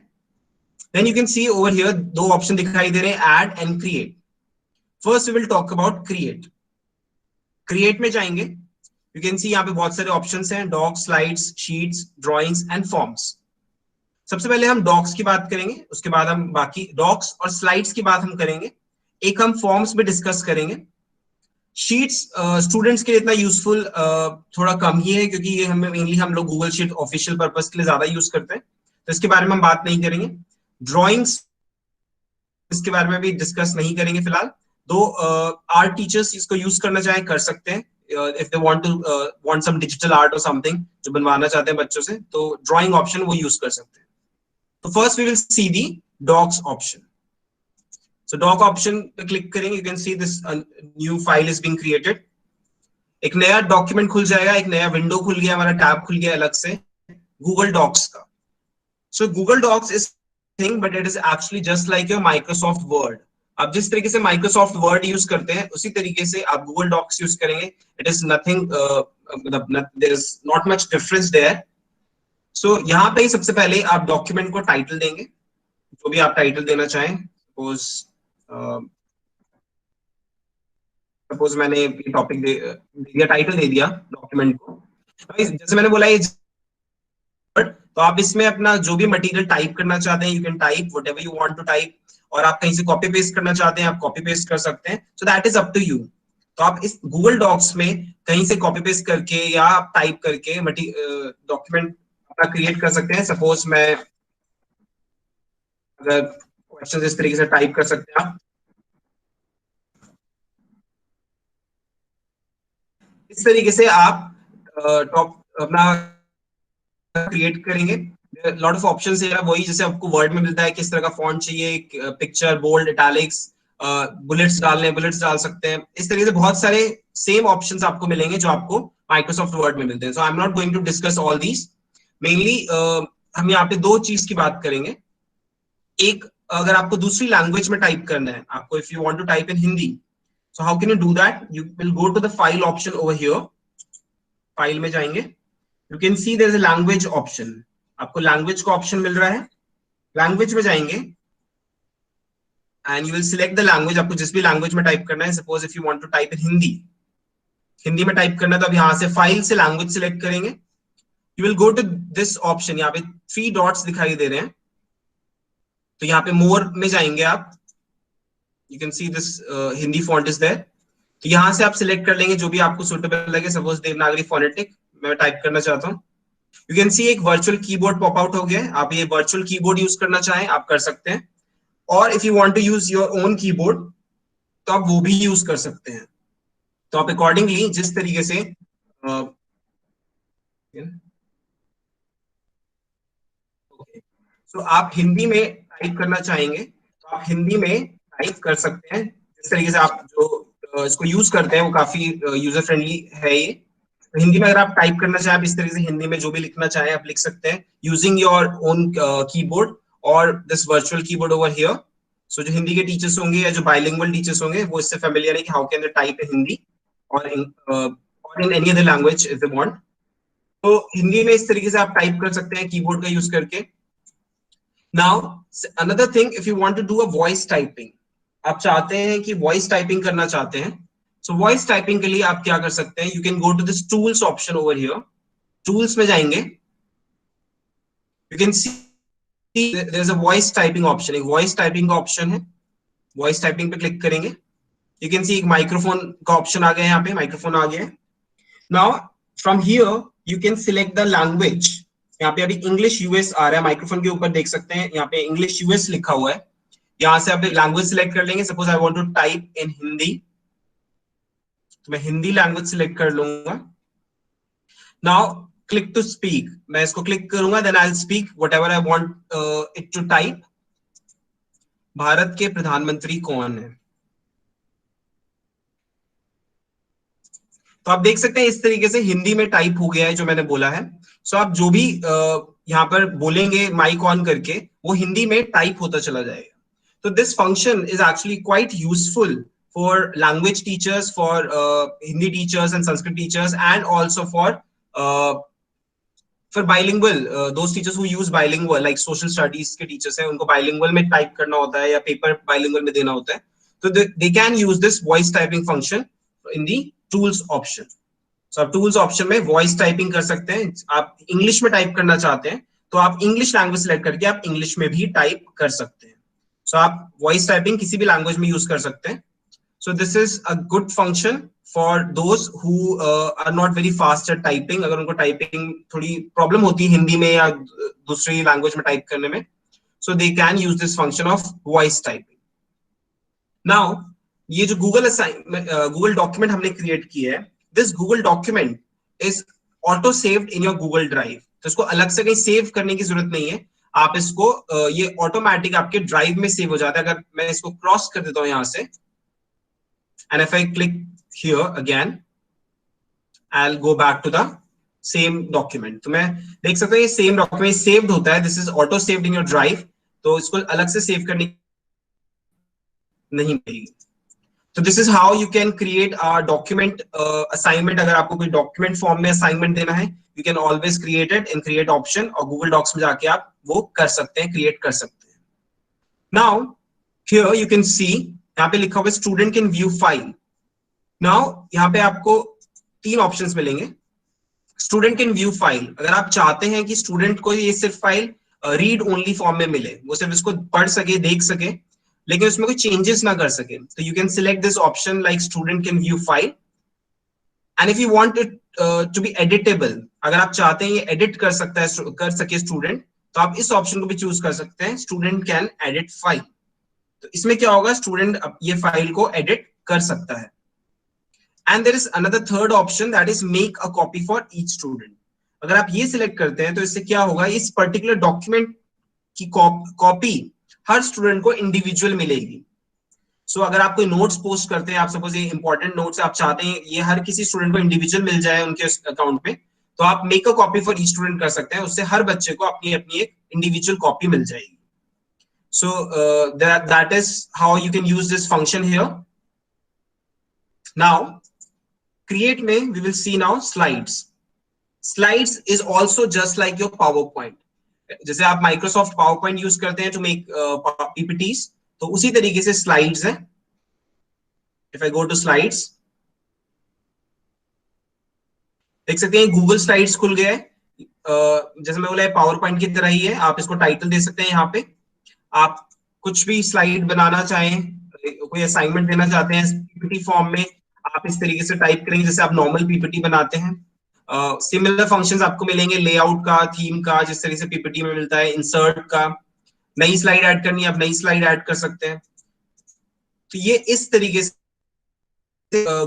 Then you can see over here दो ऑप्शन दिखाई दे रहे हैं, add and create. First we will talk about create. Create में जाएंगे, यू कैन सी यहाँ पे बहुत सारे ऑप्शंस हैं, docs, slides, sheets, drawings and forms. सबसे पहले हम डॉक्स की बात करेंगे, उसके बाद हम बाकी डॉक्स और स्लाइड्स की बात हम करेंगे, एक हम फॉर्म्स में डिस्कस करेंगे। शीट्स स्टूडेंट्स के लिए इतना यूजफुल थोड़ा कम ही है, क्योंकि ये हमें मेनली हम लोग गूगल शीट ऑफिशियल पर्पस के लिए ज्यादा यूज करते हैं, तो इसके बारे में हम बात नहीं करेंगे। ड्राइंग्स, इसके बारे में भी डिस्कस नहीं करेंगे फिलहाल। दो आर्ट टीचर्स इसको यूज करना चाहें कर सकते हैं, if they want some digital art और समथिंग जो बनवाना चाहते हैं बच्चों से, तो ड्राइंग ऑप्शन वो यूज कर सकते हैं। तो first we will see the docs option. So doc option पे क्लिक करेंगे, you can see this new file is being created. एक नया डॉक्यूमेंट खुल जाएगा, एक नया विंडो खुल गया, हमारा टैब खुल गया अलग से गूगल डॉक्स का। So Google Docs is thing, but it is actually just like your Microsoft Word. आप जिस तरीके से Microsoft Word यूज करते हैं उसी तरीके से आप Google Docs यूज करेंगे। It is nothing, there is not much difference there. So यहाँ पे सबसे पहले आप डॉक्यूमेंट को टाइटल देंगे, जो भी आप टाइटल देना चाहें। सपोज मैंने टॉपिक दे दिया, टाइटल दे दिया डॉक्यूमेंट को। जैसे मैंने बोला ये, तो आप इसमें अपना जो भी मटेरियल टाइप करना चाहते हैं, you can type whatever you want to type, और आप कहीं से कॉपी पेस्ट करना चाहते हैं आप कॉपी पेस्ट कर सकते हैं। So that is up to you. तो आप इस गूगल डॉक्स में कहीं से कॉपी पेस्ट करके या आप टाइप करके डॉक्यूमेंट अपना क्रिएट कर सकते हैं। सपोज मैं अगर क्वेश्चन इस तरीके से टाइप कर सकते हैं आप, इस तरीके से आप टॉप अपना क्रिएट करेंगे। लॉट ऑफ ऑप्शंस है, वही जैसे आपको वर्ड में मिलता है किस तरह का फॉन्ट चाहिए, पिक्चर, बोल्ड, इटैलिक्स, बुलेट्स डालने, बुलेट्स डाल सकते हैं। इस तरीके से बहुत सारे सेम ऑप्शंस आपको मिलेंगे जो आपको माइक्रोसॉफ्ट वर्ड में मिलते हैं। So I am not going to discuss all these. Mainly हम यहाँ पे दो चीज की बात करेंगे। एक, अगर आपको दूसरी लैंग्वेज में टाइप करना है, आपको if you want to type in Hindi, so how can you do that? You will go to the file option over here. File में जाएंगे, you can see there is a language option. आपको language का option मिल रहा है। Language में जाएंगे and you will select the language, आपको जिस भी लैंग्वेज में टाइप करना है। Suppose if you want to type in Hindi, Hindi में टाइप करना है तो अब यहाँ से फाइल से लैंग्वेज सिलेक्ट करेंगे। You will go to this option, यहाँ पे 3 डॉट्स दिखाई दे रहे हैं, तो यहाँ पे मोर में जाएंगे आप। You can see this Hindi font is there. तो यहाँ से आप सिलेक्ट कर लेंगे जो भी आपको सुटेबल लगे। सपोज देवनागरी फोनेटिक मैं टाइप करना चाहता हूँ। यू कैन सी एक वर्चुअल कीबोर्ड पॉप आउट हो गया है। आप ये वर्चुअल कीबोर्ड यूज करना चाहें आप कर सकते हैं, और if you want to use your own keyboard तो आप वो भी यूज कर सकते हैं। तो आप अकॉर्डिंगली जिस तरीके से तो आप हिंदी में टाइप करना चाहेंगे तो आप हिंदी में टाइप कर सकते हैं। जिस तरीके से आप जो इसको यूज करते हैं वो काफी यूजर फ्रेंडली है ये। तो हिंदी में अगर आप टाइप करना चाहें, आप इस तरीके से हिंदी में जो भी लिखना चाहें आप लिख सकते हैं यूजिंग योर ओन कीबोर्ड और this virtual keyboard over here. So जो हिंदी के टीचर्स होंगे या जो बाइलिंगुअल टीचर्स होंगे वो इससे फेमिलियर है कि how can they type in Hindi और in any other language if they want. तो हिंदी में इस तरीके से आप टाइप कर सकते हैं कीबोर्ड का यूज करके। Now another thing, if you want to do a voice typing, आप चाहते हैं कि वॉइस टाइपिंग करना चाहते हैं, सो वॉइस टाइपिंग के लिए आप क्या कर सकते हैं, you can go to this tools option over here. Tools में जाएंगे, you can see there is a voice typing option. एक वॉइस टाइपिंग का ऑप्शन है, वॉइस टाइपिंग पे क्लिक करेंगे। यू कैन सी एक माइक्रोफोन का ऑप्शन आ गया है, यहाँ पे माइक्रोफोन आ गया है। Now from here you can select the language. यहाँ पे अभी इंग्लिश यूएस आ रहा है, माइक्रोफोन के ऊपर देख सकते हैं यहाँ पे इंग्लिश यूएस लिखा हुआ है। यहाँ से आप लैंग्वेज सिलेक्ट कर लेंगे। Suppose I want to type in Hindi, तो मैं हिंदी लैंग्वेज सिलेक्ट कर लूंगा। नाउ क्लिक टू स्पीक, मैं इसको क्लिक करूंगा, then I will speak whatever I want it to type. Bharat के प्रधानमंत्री कौन है? तो आप देख सकते हैं इस तरीके से हिंदी में टाइप हो गया है जो मैंने बोला है। सो आप जो भी यहाँ पर बोलेंगे माइक ऑन करके वो हिंदी में टाइप होता चला जाएगा। तो this function is actually quite useful for language teachers, for Hindi teachers and Sanskrit teachers, and also for bilingual those teachers who use bilingual, like social studies के टीचर्स हैं, उनको बाइलिंगुअल में टाइप करना होता है या पेपर बाइलिंगुअल में देना होता है, तो they can use this voice typing function in the tools option. So आप टूल्स ऑप्शन में वॉइस टाइपिंग कर सकते हैं। आप इंग्लिश में टाइप करना चाहते हैं तो आप इंग्लिश लैंग्वेज सेलेक्ट करके आप इंग्लिश में भी टाइप कर सकते हैं। सो आप वॉइस टाइपिंग किसी भी लैंग्वेज में यूज कर सकते हैं। So this is a good function for those who are not very fast at typing. अगर उनको टाइपिंग थोड़ी प्रॉब्लम होती है हिंदी में या दूसरी लैंग्वेज में टाइप करने में, so they can use this function of voice typing. Now ये जो गूगल डॉक्यूमेंट हमने क्रिएट किया है, this Google document is auto saved in your Google drive. तो इसको अलग से कहीं सेव करने की जरूरत नहीं है, आप इसको ये ऑटोमेटिक आपके ड्राइव में सेव हो जाता है। अगर मैं इसको क्रॉस कर देता हूं यहां से, and if I click here again, I will go back to the same document. तो मैं देख सकता हूं ये सेम डॉक्यूमेंट सेव्ड होता है, this is auto saved in your drive. तो इसको अलग से सेव करने नहीं मिलेगी। तो this is how you can create a document assignment. अगर आपको कोई डॉक्यूमेंट फॉर्म में असाइनमेंट देना है, you can always create it in create option, और गूगल डॉक्स में जाके आप वो कर सकते हैं, क्रिएट कर सकते हैं। Now here you can see, यहाँ पे लिखा हुआ है student can view file. Now यहाँ पे आपको तीन ऑप्शंस मिलेंगे। स्टूडेंट कैन व्यू फाइल, अगर आप चाहते हैं कि स्टूडेंट को ये सिर्फ फाइल रीड ओनली फॉर्म में मिले, वो सिर्फ इसको पढ़ सके, देख सके, लेकिन उसमें कोई चेंजेस ना कर सके, तो you can select this option like student can view file. And if you want it to be editable, अगर आप चाहते हैं ये एडिट कर सकता है, कर सके स्टूडेंट, तो आप इस ऑप्शन को भी चूज कर सकते हैं, स्टूडेंट कैन एडिट फाइल। तो इसमें क्या होगा, स्टूडेंट ये फाइल को एडिट कर सकता है। And there is another third option that is make a copy for each student. अगर आप ये सिलेक्ट करते हैं तो इससे क्या होगा, इस पर्टिकुलर डॉक्यूमेंट की कॉपी हर स्टूडेंट को इंडिविजुअल मिलेगी। सो अगर आप कोई नोट्स पोस्ट करते हैं, आप सपोज ये इंपॉर्टेंट नोट्स आप चाहते हैं ये हर किसी स्टूडेंट को इंडिविजुअल मिल जाए उनके अकाउंट में, तो आप make a copy for each student कर सकते हैं, उससे हर बच्चे को अपनी अपनी एक इंडिविजुअल कॉपी मिल जाएगी। So that is how you can use this function here. Now create में we will see now slides. Slides is also just like your PowerPoint. जैसे आप माइक्रोसॉफ्ट पावर पॉइंट यूज करते हैं to make PPTs, तो उसी तरीके से slides है। If I go to slides, देख सकते हैं गूगल स्लाइड्स खुल गया है। जैसे मैं बोला पावर पॉइंट की तरह ही है, आप इसको टाइटल दे सकते हैं। यहाँ पे आप कुछ भी स्लाइड बनाना चाहें, कोई असाइनमेंट देना चाहते हैं पीपीटी फॉर्म में, आप इस तरीके से टाइप करेंगे जैसे आप नॉर्मल पीपीटी बनाते हैं। सिमिलर फंक्शंस आपको मिलेंगे लेआउट का, थीम का, जिस तरीके से पीपीटी में मिलता है, इंसर्ट का, नई स्लाइड ऐड करनी है आप नई स्लाइड ऐड कर सकते हैं। तो ये इस तरीके से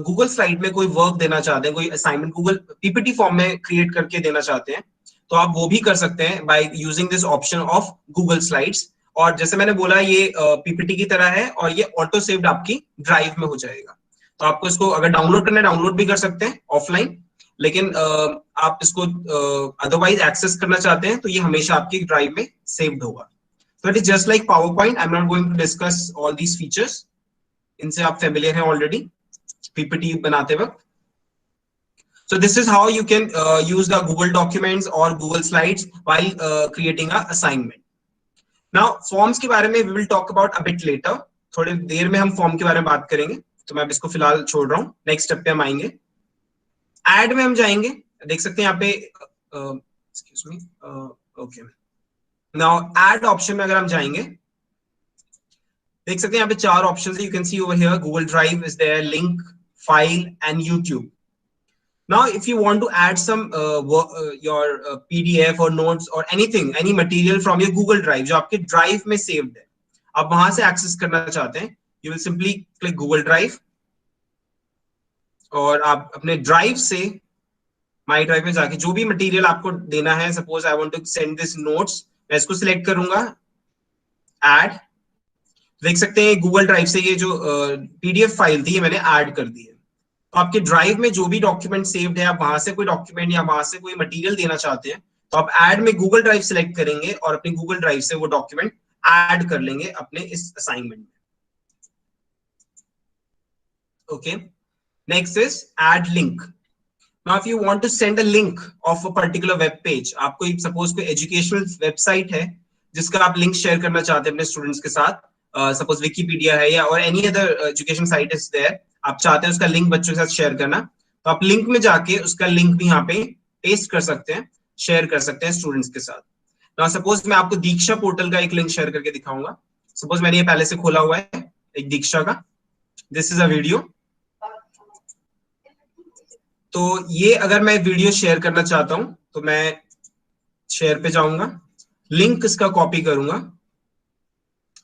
गूगल स्लाइड में कोई वर्क देना चाहते हैं, कोई असाइनमेंट गूगल पीपीटी फॉर्म में क्रिएट करके देना चाहते हैं, तो आप वो भी कर सकते हैं by using this option of Google slides. और जैसे मैंने बोला ये पीपीटी की तरह है और ये ऑटो सेव्ड आपकी ड्राइव में हो जाएगा। तो आपको इसको अगर डाउनलोड करना है डाउनलोड भी कर सकते हैं ऑफलाइन, लेकिन आप इसको अदरवाइज एक्सेस करना चाहते हैं तो ये हमेशा आपकी ड्राइव में सेव्ड होगा। तो it is just like PowerPoint. I am not going to discuss all these features, इनसे आप फेमिलियर हैं ऑलरेडी पीपीटी बनाते वक्त। So this is how you can use the Google Documents or Google Slides while creating a assignment. Now forms के बारे में we will talk about a bit later. थोड़ी देर में हम फॉर्म के बारे में बात करेंगे, तो मैं अब इसको फिलहाल छोड़ रहा हूँ। नेक्स्ट स्टेप पे हम आएंगे, एड में हम जाएंगे। देख सकते हैं यहाँ पे excuse me, okay, now add option में अगर हम जाएंगे, देख सकते हैं यहाँ पे 4 ऑप्शंस है। You can see over here Google drive is there, link, file and YouTube. Now, if you want to add some your PDF or notes or anything, any material from your Google Drive, जो आपके drive में saved है, आप वहां से access करना चाहते हैं, you will simply click Google Drive और आप अपने ड्राइव से माई ड्राइव में जाके जो भी मटेरियल आपको देना है, suppose I want to send this notes, मैं इसको सिलेक्ट करूंगा, ऐड। देख सकते हैं गूगल ड्राइव से ये जो PDF फाइल थी ये मैंने ऐड कर दी है। तो आपके ड्राइव में जो भी डॉक्यूमेंट सेव्ड है, आप वहां से कोई डॉक्यूमेंट या वहां से कोई मटेरियल देना चाहते हैं, तो आप ऐड में गूगल ड्राइव सिलेक्ट करेंगे और अपनी गूगल ड्राइव से वो डॉक्यूमेंट ऐड कर लेंगे अपने इस असाइनमेंट में। Okay, next is add link. Now if you want to send a link of a particular web page, आपको सपोज कोई एजुकेशनल वेबसाइट है जिसका आप लिंक शेयर करना चाहते हैं अपने स्टूडेंट्स के साथ, सपोज विकिपीडिया है या और any other education site is there, आप चाहते हैं उसका लिंक बच्चों के साथ शेयर करना, तो आप लिंक में जाके उसका लिंक भी यहाँ पे पेस्ट कर सकते हैं, शेयर कर सकते हैं स्टूडेंट्स के साथ। नाउ सपोज मैं आपको दीक्षा पोर्टल का एक लिंक शेयर करके दिखाऊंगा। सपोज मैंने ये पहले से खोला हुआ है एक दीक्षा का, दिस इज अ वीडियो। तो ये अगर मैं वीडियो शेयर करना चाहता हूं तो मैं शेयर पे जाऊंगा, लिंक इसका कॉपी करूंगा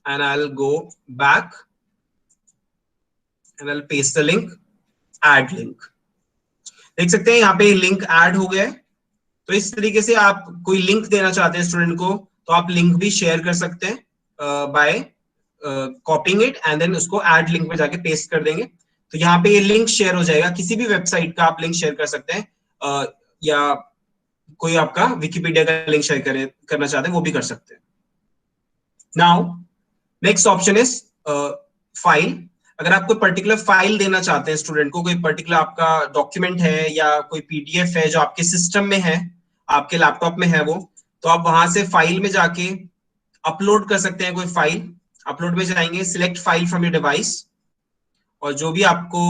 and I will go back and I'll paste the link, add link। देख सकते हैं यहाँ पे लिंक ऐड हो गया है। तो इस तरीके से आप कोई लिंक देना चाहते हैं स्टूडेंट को, तो आप लिंक भी शेयर कर सकते हैं by copying it and then उसको ऐड लिंक में जाके पेस्ट कर देंगे। तो यहाँ पे ये लिंक शेयर हो जाएगा, किसी भी वेबसाइट का आप लिंक शेयर कर सकते हैं, या कोई आपका विकिपीडिया का लिंक शेयर करना चाहते हैं वो भी कर सकते हैं। Now next option is file. अगर आप कोई पर्टिकुलर फाइल देना चाहते हैं स्टूडेंट को, कोई पर्टिकुलर आपका डॉक्यूमेंट है या कोई PDF है जो आपके सिस्टम में है, आपके लैपटॉप में है वो, तो आप वहां से फाइल में जाके अपलोड कर सकते हैं कोई फाइल। अपलोड में जाएंगे, select file from your device, और जो भी आपको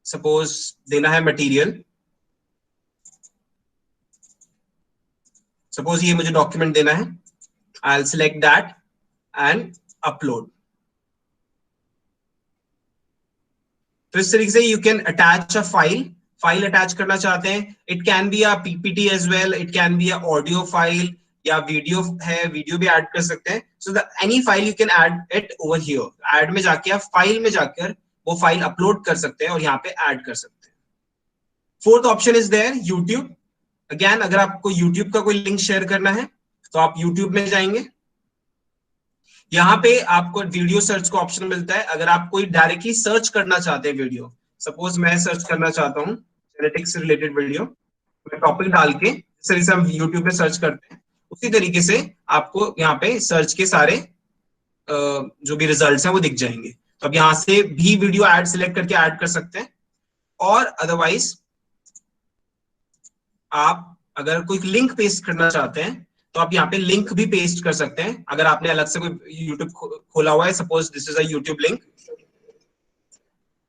सपोज देना है मटेरियल, सपोज ये मुझे डॉक्यूमेंट देना है, I will select that and upload. तो इस तरीके से you can attach a file attach करना चाहते हैं, it can be a PPT as well, it can be a audio file या वीडियो है, वीडियो भी ऐड कर सकते हैं। So any file you can add it over here. Add में जाके आप फाइल में जाकर वो फाइल अपलोड कर सकते हैं और यहाँ पे ऐड कर सकते हैं। Fourth option is there YouTube. Again अगर आपको यूट्यूब का कोई लिंक शेयर करना है तो आप यूट्यूब में जाएंगे, यहाँ पे आपको वीडियो सर्च का ऑप्शन मिलता है। अगर आप कोई डायरेक्टली सर्च करना चाहते हैं वीडियो, सपोज मैं सर्च करना चाहता हूँ जेनेटिक्स से रिलेटेड वीडियो, मैं टॉपिक डाल के जिस तरीके से हम यूट्यूब पे सर्च करते हैं उसी तरीके से आपको यहाँ पे सर्च के सारे जो भी रिजल्ट्स हैं वो दिख जाएंगे। तो अब यहाँ से भी वीडियो ऐड सिलेक्ट करके ऐड कर सकते हैं, और अदरवाइज आप अगर कोई लिंक पेस्ट करना चाहते हैं तो आप यहाँ पे लिंक भी पेस्ट कर सकते हैं। अगर आपने अलग से कोई यूट्यूब खोला हुआ है, suppose this is a YouTube link,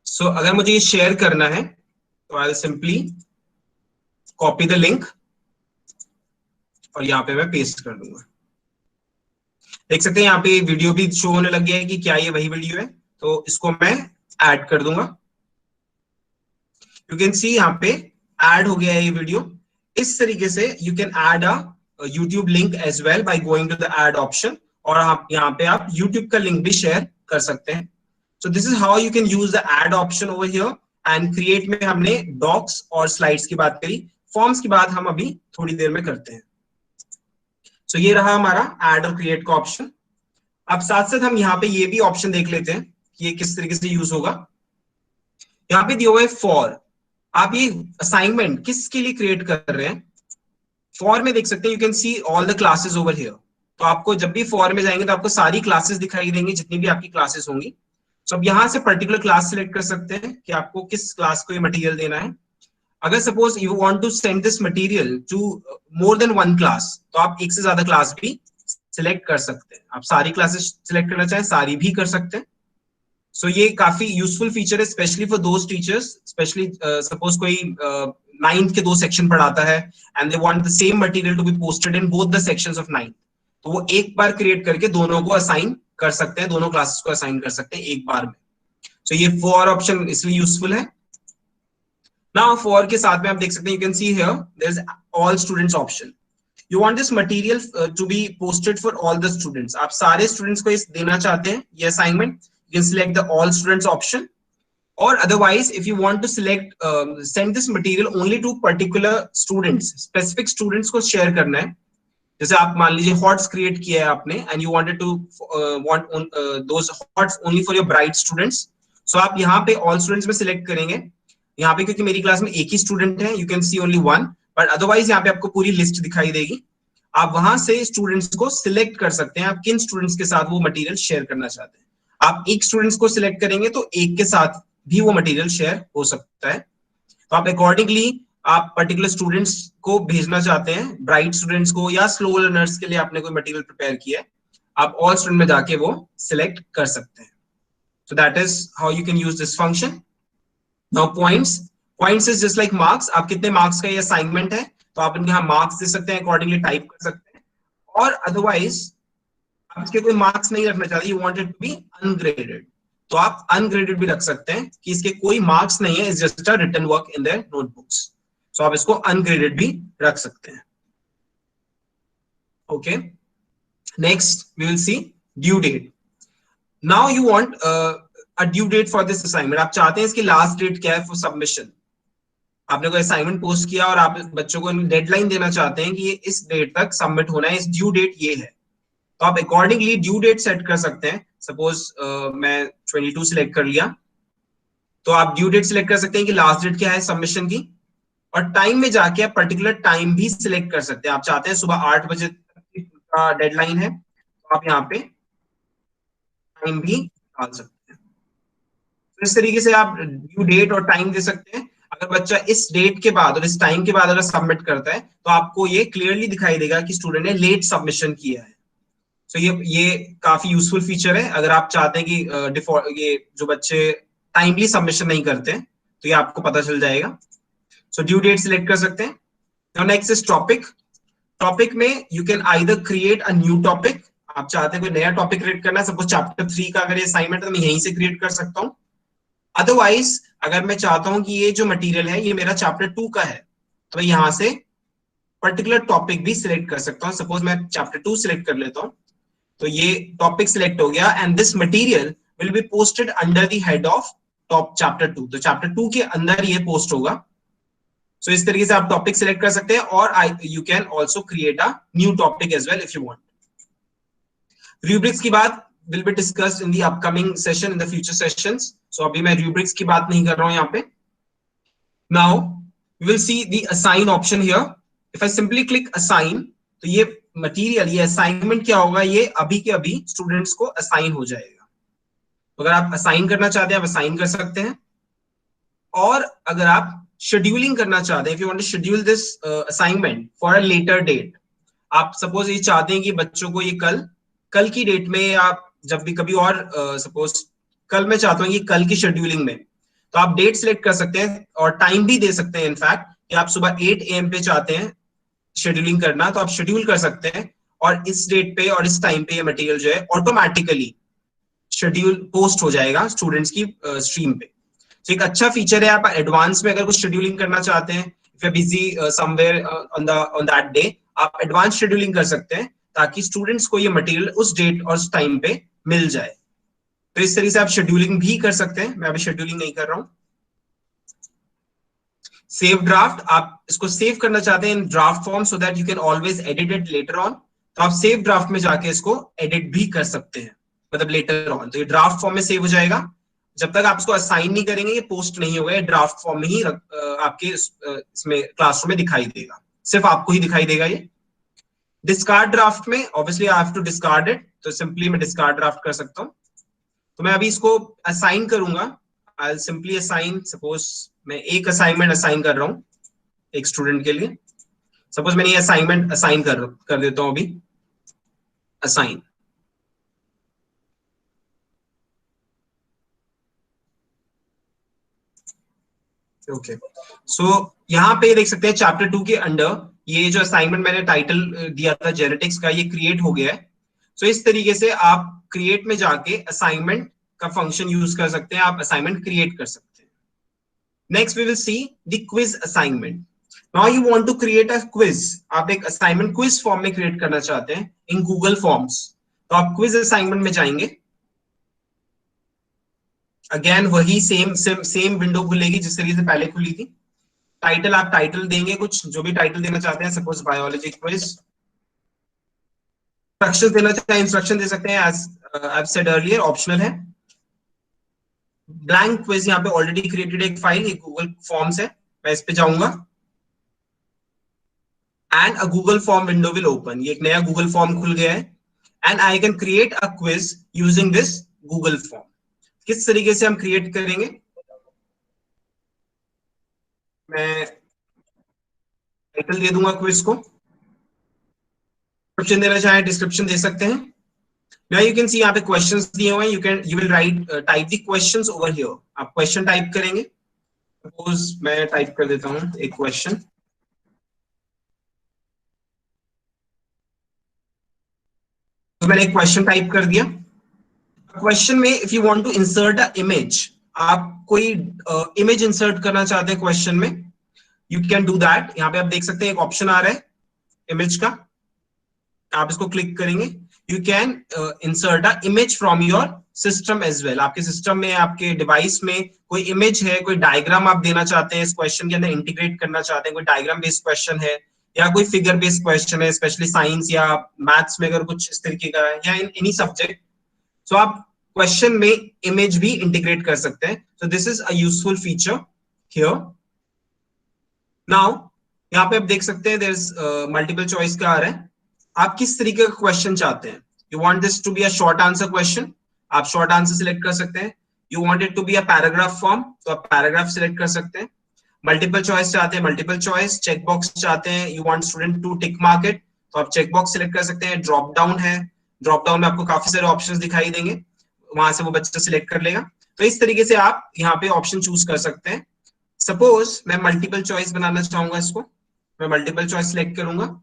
so अगर मुझे ये शेयर करना है तो I will simply copy the link और यहाँ पे मैं पेस्ट कर दूंगा। देख सकते हैं यहाँ पे वीडियो भी शो होने लग गया है कि क्या ये वही वीडियो है। तो इसको मैं ऐड कर दूंगा। यू कैन सी यहाँ पे ऐड हो गया है ये वीडियो। इस तरीके से you can add a YouTube link as well by going to the add option, और आप यहाँ पे आप YouTube का लिंक भी शेयर कर सकते हैं। So this is how you can use the add option over here. And create में हमने डॉक्स और स्लाइड्स की बात करी, फॉर्म्स की बात हम अभी थोड़ी देर में करते हैं। सो ये रहा हमारा ऐड और क्रिएट का ऑप्शन। अब साथ साथ हम यहाँ पे ये भी ऑप्शन देख लेते हैं कि ये किस तरीके से यूज होगा। यहाँ पे दिया हुआ है फॉर। आप ये असाइनमेंट किसके लिए क्रिएट कर रहे हैं, फॉर में देख सकते हैं। You can see all the classes over here. तो आपको जब भी फॉर में जाएंगे तो आपको सारी क्लासेस दिखाई देंगी, जितनी भी आपकी क्लासेस होंगी। तो अब यहाँ से पर्टिकुलर क्लास सिलेक्ट कर सकते हैं कि आपको किस क्लास को ये मटेरियल देना है। अगर suppose you want to send this material to more than one class, तो आप एक से ज्यादा क्लास भी सिलेक्ट कर सकते हैं। आप सारी क्लासेस सिलेक्ट करना चाहें सारी भी कर सकते हैं। सो ये काफी यूजफुल फीचर है, specially for those teachers, specially suppose कोई नाइन्थ के 2 सेक्शन पढ़ाता है and they want the same material to be posted in both the sections of 9th, तो वो एक बार क्रिएट करके दोनों को असाइन कर सकते हैं, दोनों क्लासेस को असाइन कर सकते हैं एक बार में। सो ये फॉर ऑप्शन इसलिए यूजफुल है। नाउ फॉर के साथ में आप देख सकते हैं, you can see here there is all students option. You want this material to be posted for all the students. आप सारे स्टूडेंट्स को इस देना चाहते हैं ये assignment, you can select the all students option, or otherwise if you want to select send this material only to particular students, specific students को share करना है। जैसे आप मान लीजिए हॉट्स क्रिएट किया है आपने and you wanted to want those hot's only for your bright students, so आप यहाँ पे all students में select करेंगे। यहाँ पे क्योंकि मेरी क्लास में एक ही स्टूडेंट है, you can see only one, but otherwise यहाँ पे आपको पूरी लिस्ट दिखाई देगी। आप वहां से स्टूडेंट्स को सिलेक्ट कर सकते हैं, आप किन स्टूडेंट्स के साथ वो मटेरियल शेयर करना चाहते हैं। आप एक स्टूडेंट्स को सिलेक्ट करेंगे तो एक के साथ भी वो मटेरियल शेयर हो सकता है। तो आप अकॉर्डिंगली आप पर्टिकुलर स्टूडेंट्स को भेजना चाहते हैं, ब्राइट स्टूडेंट्स को या स्लो लर्नर्स के लिए आपने कोई मटेरियल प्रिपेयर किया है, आप ऑल स्टूडेंट में जाके वो सिलेक्ट कर सकते हैं। So that is how you can use this function. Now points is just like marks. आप कितने मार्क्स का ये असाइनमेंट है तो आप यहाँ मार्क्स दे सकते हैं, अकॉर्डिंगली टाइप कर सकते हैं। और अदरवाइज आप इसके कोई मार्क्स नहीं रखना चाहते, you want it to be ungraded, तो आप अनग्रेडेड भी रख सकते हैं कि इसके कोई मार्क्स नहीं है, it's just a written work in their notebooks. So आप इसको अनग्रेडेड भी रख सकते हैं। Okay, next we will see due date. Now you want a due date for this assignment. आप चाहते हैं इसकी लास्ट डेट क्या है फॉर सबमिशन। आपने कोई असाइनमेंट पोस्ट किया और आप बच्चों को डेडलाइन देना चाहते हैं कि ये इस डेट तक सबमिट होना है, इस ड्यू डेट ये है, तो आप अकॉर्डिंगली ड्यू डेट सेट कर सकते हैं। सपोज मैं 22 सिलेक्ट कर लिया, तो आप ड्यू डेट सिलेक्ट कर सकते हैं कि लास्ट डेट क्या है सबमिशन की, और टाइम में जाके आप पर्टिकुलर टाइम भी सिलेक्ट कर सकते हैं। आप चाहते हैं सुबह 8 बजे का डेडलाइन है, तो आप यहाँ पे टाइम भी डाल सकते हैं। तो इस तरीके से आप ड्यू डेट और टाइम दे सकते हैं। अगर बच्चा इस डेट के बाद और इस टाइम के बाद अगर सबमिट करता है तो आपको ये क्लियरली दिखाई देगा कि स्टूडेंट ने लेट सबमिशन किया है। तो ये काफी यूजफुल फीचर है। अगर आप चाहते हैं कि डिफॉल्ट ये जो बच्चे टाइमली सबमिशन नहीं करते हैं तो ये आपको पता चल जाएगा। सो ड्यू डेट सिलेक्ट कर सकते हैं। Now next is topic. Topic में you can either create a new topic. आप चाहते हैं कोई नया टॉपिक क्रिएट करना है, सपोज चैप्टर 3 का अगर ये असाइनमेंट है तो मैं यहीं से क्रिएट कर सकता हूँ। अदरवाइज अगर मैं चाहता हूं कि ये जो मटेरियल है ये मेरा चैप्टर 2 का है, तो यहां से पर्टिकुलर टॉपिक भी सिलेक्ट कर सकता हूं। सपोज मैं चैप्टर 2 सिलेक्ट कर लेता हूं, तो ये टॉपिक सिलेक्ट हो गया and this material will be posted under the head of top chapter 2। तो चैप्टर 2 के अंदर ये पोस्ट होगा। सो इस तरीके से आप टॉपिक सिलेक्ट कर सकते हैं, और you can also create a new topic as well if you want. Rubrics की बात will be discussed in the upcoming session, in the future sessions. So अभी मैं rubrics की बात नहीं कर रहा हूं यहाँ पे। Now we will see the assign option here. If I simply click assign, तो ये material, ये assignment क्या होगा, ये अभी के अभी students को assign हो जाएगा। तो अगर आप assign करना चाहते हैं आप assign कर सकते हैं, और अगर आप scheduling करना चाहते हैं, if you want to schedule this assignment for a later date, आप suppose ये चाहते हैं कि बच्चों को ये कल की डेट में या जब भी कभी और सपोज कल मैं चाहता हूँ ये कल की शेड्यूलिंग में, तो आप डेट सिलेक्ट कर सकते हैं और टाइम भी दे सकते हैं। इनफैक्ट कि आप सुबह 8 AM पे चाहते हैं शेड्यूलिंग करना, तो आप शेड्यूल कर सकते हैं, और इस डेट पे और इस टाइम पे ये मटेरियल जो है ऑटोमेटिकली शेड्यूल पोस्ट हो जाएगा स्टूडेंट्स की स्ट्रीम पे। तो एक अच्छा फीचर है, आप एडवांस में अगर कुछ शेड्यूलिंग करना चाहते हैं, if you busy somewhere on that day, आप एडवांस शेड्यूलिंग कर सकते हैं ताकि स्टूडेंट्स को ये मटेरियल उस डेट और उस टाइम पे मिल जाए। तो इस तरीके से आप शेड्यूलिंग भी कर सकते हैं। मैं अभी शेड्यूलिंग नहीं कर रहा हूं। सेव ड्राफ्ट, आप इसको सेव करना चाहते हैं in draft form so that you can always edit it later on. तो आप सेव ड्राफ्ट में जाके इसको एडिट भी कर सकते हैं, मतलब लेटर ऑन। तो ये ड्राफ्ट फॉर्म में सेव हो जाएगा। जब तक आप इसको असाइन नहीं करेंगे ये पोस्ट नहीं होगा, ये ड्राफ्ट फॉर्म में ही आपके इसमें क्लासरूम में दिखाई देगा, सिर्फ आपको ही दिखाई देगा ये। डिस्कार्ड ड्राफ्ट में obviously I have to discard it, तो सिंपली मैं डिस्कार्ड ड्राफ्ट कर सकता हूँ। तो मैं अभी इसको असाइन करूंगा। आई सिंपली असाइन, सपोज मैं एक असाइनमेंट असाइन कर रहा हूं एक स्टूडेंट के लिए। सपोज मैंने ये असाइनमेंट असाइन कर देता हूं अभी, असाइन। ओके, सो यहाँ पे देख सकते हैं चैप्टर 2 के अंडर ये जो असाइनमेंट मैंने टाइटल दिया था जेनेटिक्स का, ये क्रिएट हो गया है। सो इस तरीके से आप क्रिएट में जाके असाइनमेंट का फंक्शन यूज कर सकते हैं, आप असाइनमेंट क्रिएट कर सकते हैं। Next we will see the quiz assignment. Now you want to create a quiz, आप एक असाइनमेंट क्विज फॉर्म में क्रिएट करना चाहते हैं इन गूगल फॉर्म्स। तो आप क्विज असाइनमेंट में जाएंगे, अगेन वही सेम विंडो खुलेगी जिस तरीके से पहले खुली थी। टाइटल, आप टाइटल देंगे कुछ, जो भी टाइटल देना चाहते हैं, सपोज बायोलॉजी क्विज। इंस्ट्रक्शन देना चाहते हैं, इंस्ट्रक्शन दे सकते हैं, as I said earlier optional है। ब्लैंक क्विज, यहाँ पे ऑलरेडी क्रिएटेड एक फाइल, एक गूगल फॉर्म्स है, मैं इस पे जाऊंगा and a Google form window will open. ये एक नया गूगल फॉर्म खुल गया है and I can create a quiz using this Google form. किस तरीके से हम क्रिएट करेंगे, मैं टाइटल दे दूंगा क्विज को, डिस्क्रिप्शन देना चाहे डिस्क्रिप्शन दे सकते हैं। Now you can see यहाँ पे क्वेश्चंस दिए हुए हैं, you will write type the questions over here। आप क्वेश्चन टाइप करेंगे, सपोज मैं टाइप कर देता हूँ एक क्वेश्चन। तो मैंने एक क्वेश्चन टाइप कर दिया। क्वेश्चन में if you want to insert a image, आप कोई इमेज इंसर्ट करना चाहते हैं क्वेश्चन में, यू कैन डू दैट। यहाँ पे आप देख सकते हैं एक ऑप्शन आ रहा है इमेज का, आप इसको क्लिक करेंगे, you can insert a image from your system as well. आपके सिस्टम में, आपके डिवाइस में कोई इमेज है, कोई डायग्राम आप देना चाहते हैं इस क्वेश्चन के अंदर, इंटीग्रेट करना चाहते हैं, कोई डायग्राम बेस्ड क्वेश्चन है या कोई फिगर बेस्ड क्वेश्चन है, स्पेशली साइंस या मैथ्स में अगर कुछ इस तरीके का है, या इन एनी सब्जेक्ट, सो आप क्वेश्चन में इमेज भी इंटीग्रेट कर सकते हैं। So this is a useful feature here. Now यहाँ पे आप देख सकते हैं देयर इज मल्टीपल चॉइस का आ रहा है, आप किस तरीके का क्वेश्चन चाहते हैं। You want this to be a short answer question, आप शॉर्ट आंसर सिलेक्ट कर सकते हैं। You want it to be a paragraph form, तो आप पैराग्राफ सिलेक्ट कर सकते हैं। मल्टीपल चॉइस चाहते हैं, मल्टीपल चॉइस। चेक बॉक्स चाहते हैं, you want student to tick mark it, तो आप चेक बॉक्स सिलेक्ट कर सकते हैं। ड्रॉप डाउन है, ड्रॉप डाउन में आपको काफी सारे ऑप्शंस दिखाई देंगे, वहां से वो बच्चा सिलेक्ट कर लेगा। तो इस तरीके से आप यहाँ पे ऑप्शन चूज कर सकते हैं। सपोज मैं मल्टीपल चॉइस बनाना चाहूंगा इसको, मैं मल्टीपल चॉइस सिलेक्ट करूंगा।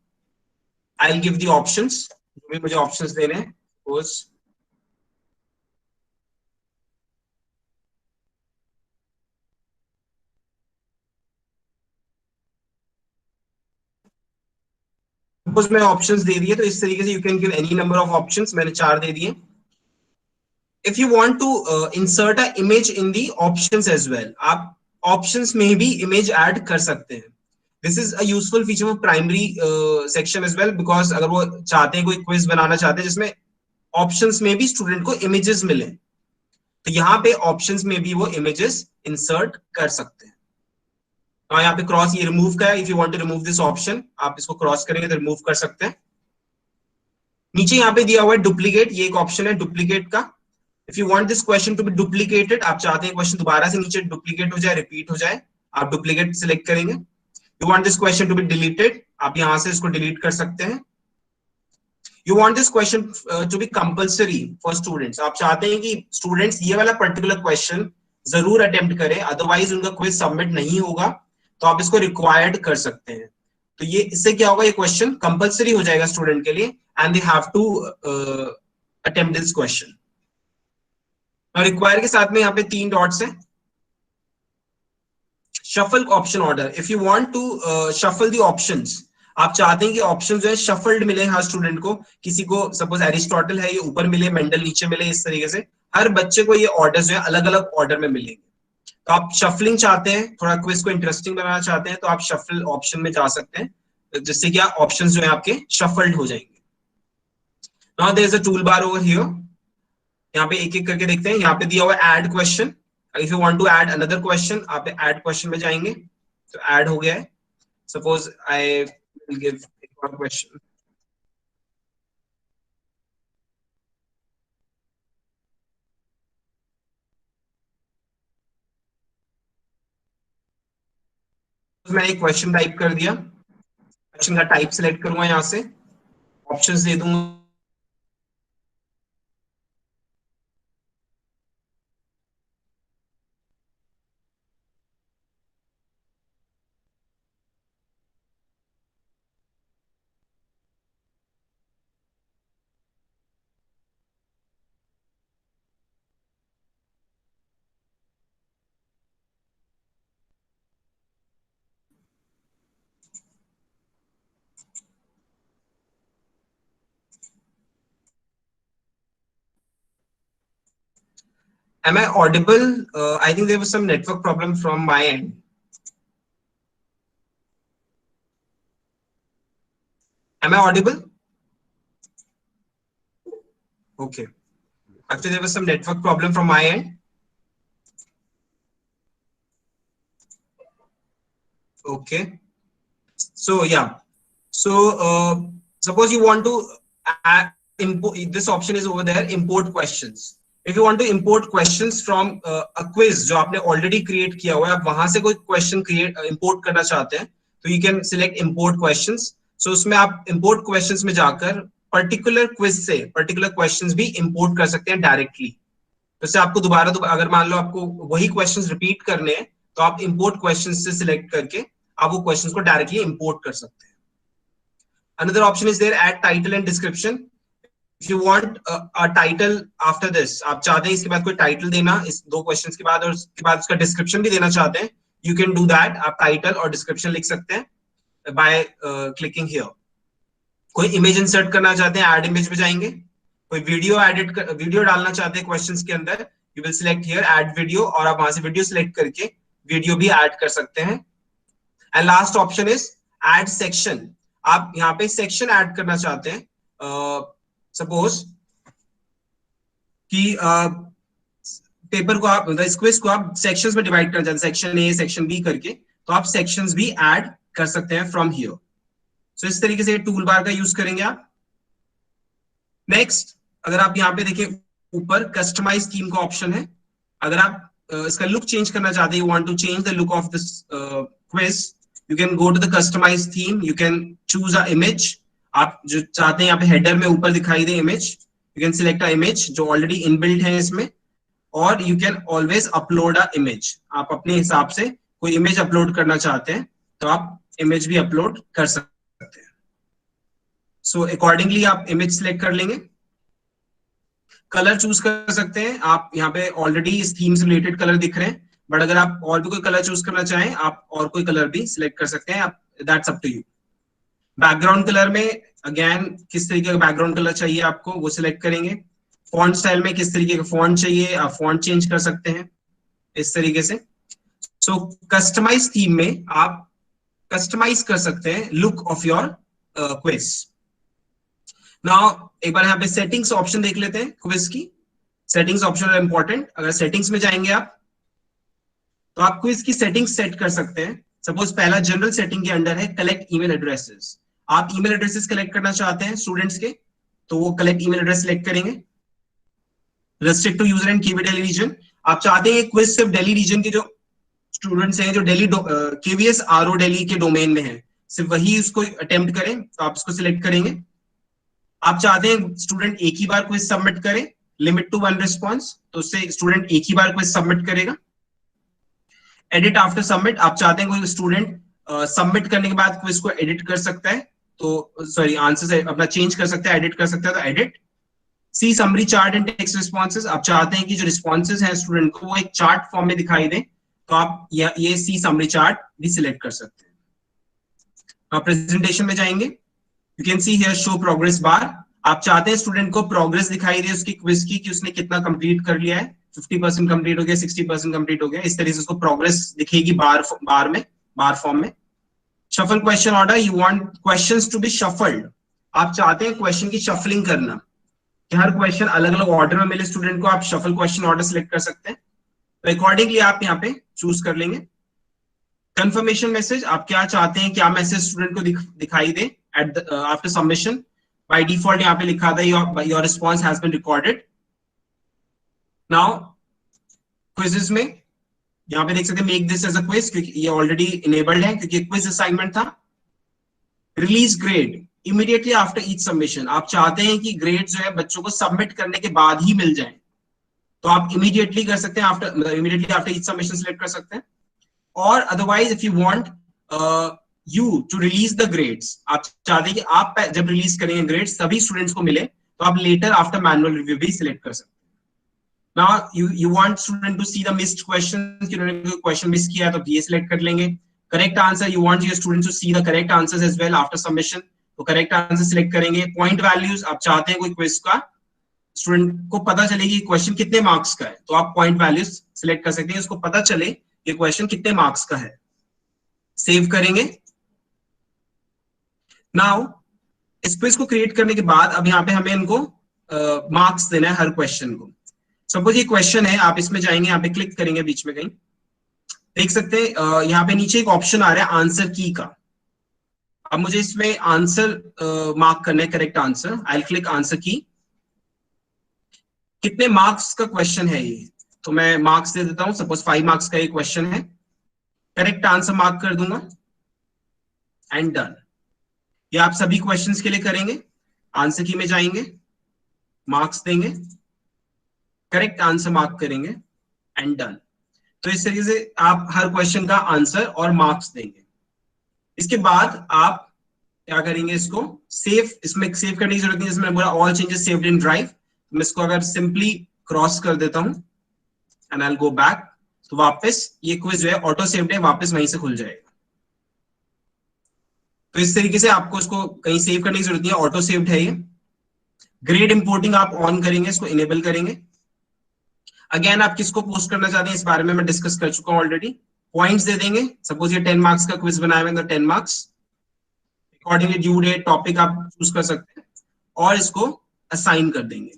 I will give the options, जो भी मुझे ऑप्शंस देने हैं। सपोज सपोज मैं ऑप्शंस दे दिए, तो इस तरीके से you can give any number of options, मैंने 4 दे दिए। If you want to insert a image in the options as well, आप ऑप्शंस में भी इमेज ऐड कर सकते हैं। This is a useful feature for primary section as well, because अगर वो चाहते हैं, कोई क्विज बनाना चाहते हैं जिसमें ऑप्शंस में भी स्टूडेंट को इमेजेस मिले, तो यहाँ पे ऑप्शंस में भी वो इमेजेस इंसर्ट कर सकते हैं। तो यहाँ पे क्रॉस, ये रिमूव का है, if you want to remove this option, आप इसको क्रॉस करेंगे तो रिमूव कर सकते हैं। नीचे यहाँ पे दिया हुआ है डुप्लीकेट, ये एक ऑप्शन है डुप्लीकेट का। If you want this question to be duplicated, आप चाहते हैं क्वेश्चन दोबारा से नीचे डुप्लीकेट हो जाए, रिपीट हो जाए, आप डुप्लीकेट सिलेक्ट करेंगे। You want this question to be deleted, आप यहां से इसको डिलीट कर सकते हैं। You want this question to be compulsory for students, आप चाहते हैं कि स्टूडेंट्स ये वाला पर्टिकुलर क्वेश्चन जरूर अटेम्प्ट करें, अदरवाइज उनका क्विज सबमिट नहीं होगा, तो आप इसको रिक्वायर्ड कर सकते हैं। तो ये इससे क्या होगा, ये क्वेश्चन कंपल्सरी हो जाएगा स्टूडेंट के लिए and they have to attempt this question. और रिक्वायर के साथ में यहाँ पे 3 डॉट्स हैं. Shuffle option order. If you want to shuffle the options, आप चाहते हैं कि ऑप्शन जो है शफल्ड मिले हर स्टूडेंट को. किसी को सपोज एरिस्टोटल है, ये ऊपर मिले, मेंडल नीचे मिले, इस तरीके से हर बच्चे को ये ऑर्डर जो है अलग अलग ऑर्डर में मिलेंगे. तो आप शफलिंग चाहते हैं, थोड़ा क्विज को इंटरेस्टिंग बनाना चाहते हैं, तो आप शफल ऑप्शन में जा सकते हैं, जिससे कि ऑप्शंस जो है आपके शफल्ड हो जाएंगे. Now there is a tool bar over here. यहाँ पे एक एक करके देखते हैं. यहाँ पे दिया हुआ add question. If you want to add another question, आप ऐड क्वेश्चन में जाएंगे तो ऐड हो गया है. सपोज आई विल गिव एक और क्वेश्चन. मैंने एक क्वेश्चन टाइप कर दिया. क्वेश्चन का टाइप सिलेक्ट करूंगा, यहाँ से ऑप्शंस दे दूंगा. Am I audible? I think there was some network problem from my end. Am I audible? Okay. Actually, there was some network problem from my end. Okay. So yeah. So suppose you want to add, import. This option is over there. Import questions. If you want to import questions from a quiz जो आपने already create किया हुआ है, आप वहां से कोई question create import करना चाहते हैं, तो you can select import questions. So उसमें आप import questions में जाकर particular quiz से particular questions भी import कर सकते हैं directly. तो इससे आपको दोबारा अगर मान लो आपको वही questions repeat करने हैं, तो आप import questions से select करके आप वो questions को directly import कर सकते हैं. Another option is there, add title and description. If you want a title after this, आप चाहते हैं इसके बाद कोई टाइटल देना इस 2 क्वेश्चंस के बाद, और उसके बाद उसका डिस्क्रिप्शन भी देना चाहते हैं, you can do that. आप टाइटल और डिस्क्रिप्शन लिख सकते हैं by clicking here. कोई इमेज इंसर्ट करना चाहते हैं, ऐड इमेज में जाएंगे. कोई वीडियो डालना चाहते हैं क्वेश्चंस के अंदर, you will select here add video, और आप वहां से वीडियो सिलेक्ट करके वीडियो भी ऐड कर सकते हैं. And last option is add section. आप यहाँ पे सेक्शन ऐड करना चाहते हैं. सपोज कि पेपर को आप इस क्विज को आप सेक्शंस में डिवाइड करना चाहते हैं, सेक्शन ए सेक्शन बी करके, तो आप सेक्शंस भी ऐड कर सकते हैं फ्रॉम हियर. सो इस तरीके से टूल बार का यूज करेंगे आप. नेक्स्ट, अगर आप यहाँ पे देखिए ऊपर कस्टमाइज थीम का ऑप्शन है. अगर आप इसका लुक चेंज करना चाहते हैं, you want to change the look of this quiz, you can go to the customized theme. You can choose a image. आप जो चाहते हैं यहाँ पे हेडर में ऊपर दिखाई दे image, you can select a image जो ऑलरेडी इनबिल्ट है इसमें, और you can always upload a image. आप अपने हिसाब से कोई इमेज अपलोड करना चाहते हैं तो आप इमेज भी अपलोड कर सकते हैं. सो अकॉर्डिंगली आप इमेज सिलेक्ट कर लेंगे. कलर चूज कर सकते हैं आप. यहाँ पे ऑलरेडी इस थीम से रिलेटेड कलर दिख रहे हैं, बट अगर आप और भी कोई कलर चूज करना चाहें, आप और कोई कलर भी सिलेक्ट कर सकते हैं. आप that's up to you. Background colour में अगेन किस तरीके का बैकग्राउंड कलर चाहिए आपको, वो सिलेक्ट करेंगे. फॉन्ट स्टाइल में किस तरीके का फॉन्ट चाहिए, आप फॉन्ट चेंज कर सकते हैं इस तरीके से. सो कस्टमाइज थीम में आप कस्टमाइज कर सकते हैं look of your quiz. Now एक बार यहाँ पे सेटिंग्स ऑप्शन देख लेते हैं. क्विज की सेटिंग्स ऑप्शन है इंपॉर्टेंट. अगर सेटिंग्स में जाएंगे आप, तो आप क्विज की सेटिंग्स सेट कर सकते हैं. सपोज पहला जनरल सेटिंग के अंडर है कलेक्ट ईमेल एड्रेसेस. आप ईमेल एड्रेसेस कलेक्ट करना चाहते हैं स्टूडेंट्स के, तो वो कलेक्ट ईमेल एड्रेस सिलेक्ट करेंगे. Restrict to user and KV Delhi region. आप चाहते हैं क्विज सिर्फ दिल्ली रीजन के जो स्टूडेंट्स हैं, जो दिल्ली केवीएस आरओ दिल्ली के डोमेन में है, सिर्फ वही उसको अटेम्प्ट करें, तो आप उसको सिलेक्ट करेंगे. आप चाहते हैं स्टूडेंट एक ही बार क्विज सबमिट करें, लिमिट टू 1 रिस्पॉन्स, तो उससे स्टूडेंट एक ही बार क्विज सबमिट करेगा. Edit after submit. आप चाहते हैं कोई स्टूडेंट सबमिट करने के बाद क्विज को एडिट कर सकता है, तो सॉरी आंसर से अपना चेंज कर सकता है, एडिट कर सकता है, तो edit. See summary chart and text responses, आप चाहते हैं कि जो रिस्पॉन्सेज हैं स्टूडेंट को वो एक चार्ट फॉर्म में दिखाई दे, तो आप ये सी समरी चार्ट भी सिलेक्ट कर सकते हैं। आप प्रेजेंटेशन में जाएंगे, you can see here show progress bar. आप चाहते हैं स्टूडेंट को प्रोग्रेस दिखाई दे उसकी क्विज की, कि उसने कितना कंप्लीट कर लिया है, 50% कंप्लीट हो गया, 60% कंप्लीट हो गया, इस तरीके से उसको प्रोग्रेस दिखेगी बार फॉर्म में। Shuffle question order, you want questions to be shuffled, आप चाहते हैं क्वेश्चन की शफलिंग करना, कि हर क्वेश्चन अलग अलग ऑर्डर में मिले स्टूडेंट को, आप शफल क्वेश्चन ऑर्डर सिलेक्ट कर सकते हैं, तो अकॉर्डिंगली आप यहाँ पे चूज कर लेंगे। कंफर्मेशन मैसेज, आप क्या चाहते हैं, क्या मैसेज स्टूडेंट को दिखाई दे at after submission. By default यहाँ पे लिखा था your response has been recorded. Now quizzes में यहाँ पे देख सकते हैं make this as a quiz, क्योंकि ये ऑलरेडी इनेबल्ड है, क्योंकि क्विज असाइनमेंट था। Release grade immediately after each submission, आप चाहते हैं कि ग्रेड जो है बच्चों को सबमिट करने के बाद ही मिल जाए, तो आप इमीडिएटली कर सकते हैं, immediately after each submission select कर सकते हैं। और otherwise if you want you to release the grades, आप चाहते हैं कि आप जब रिलीज करेंगे ग्रेड्स तभी स्टूडेंट्स को मिले, तो आप लेटर आफ्टर मैनुअल रिव्यू भी सिलेक्ट कर सकते हैं। Now you want student to see the missed questions, कि उन्होंने क्वेश्चन मिस किया तो ये सिलेक्ट कर लेंगे। Correct answer, you want your students to see the correct answers as well after submission, तो करेक्ट आंसर सिलेक्ट करेंगे। पॉइंट वैल्यूज, आप चाहते हैं कोई क्विज का स्टूडेंट को पता चले कि क्वेश्चन कितने मार्क्स का है, तो आप पॉइंट वैल्यूज सिलेक्ट कर सकते हैं, उसको पता चले कि क्वेश्चन कितने मार्क्स का है। सेव करेंगे। नाउ इस क्विज को क्रिएट करने के बाद अब यहाँ पे हमें इनको मार्क्स देना है हर क्वेश्चन को। सपोज ये क्वेश्चन है, आप इसमें जाएंगे, यहाँ पे क्लिक करेंगे बीच में कहीं, देख सकते हैं यहाँ पे नीचे एक ऑप्शन आ रहा है आंसर की का। अब मुझे इसमें आंसर मार्क करना है, correct answer, I click answer की। कितने मार्क्स का क्वेश्चन है ये, तो मैं मार्क्स दे देता हूं, सपोज 5 मार्क्स का ये क्वेश्चन है, करेक्ट आंसर मार्क कर दूंगा एंड डन। ये आप सभी क्वेश्चंस के लिए करेंगे, आंसर की में जाएंगे, मार्क्स देंगे, करेक्ट आंसर मार्क करेंगे एंड डन। तो इस तरीके से आप हर क्वेश्चन का आंसर और मार्क्स देंगे। इसके बाद आप क्या करेंगे, इसको सेव, इसमें सेव करने की जरूरत नहीं, इसमें बोला all changes saved in drive, मैं इसको अगर सिंपली क्रॉस कर देता हूं and I will go back, तो वापस ये क्विज जो है ऑटो सेव्ड है, वापस वहीं से खुल जाएगा। तो इस तरीके से आपको इसको कहीं सेव करने की जरूरत नहीं है, ऑटो सेव्ड है ये। ग्रेड इंपोर्टिंग आप ऑन करेंगे, इसको इनेबल करेंगे। अगेन आप किसको पोस्ट करना चाहते हैं इस बारे में मैं डिस्कस कर चुका हूं ऑलरेडी। पॉइंट्स दे देंगे, सपोज ये 10 मार्क्स का क्विज बनाया हुआ है तो 10 marks, accordingly due date topic आप चूज कर सकते हैं और इसको असाइन कर देंगे।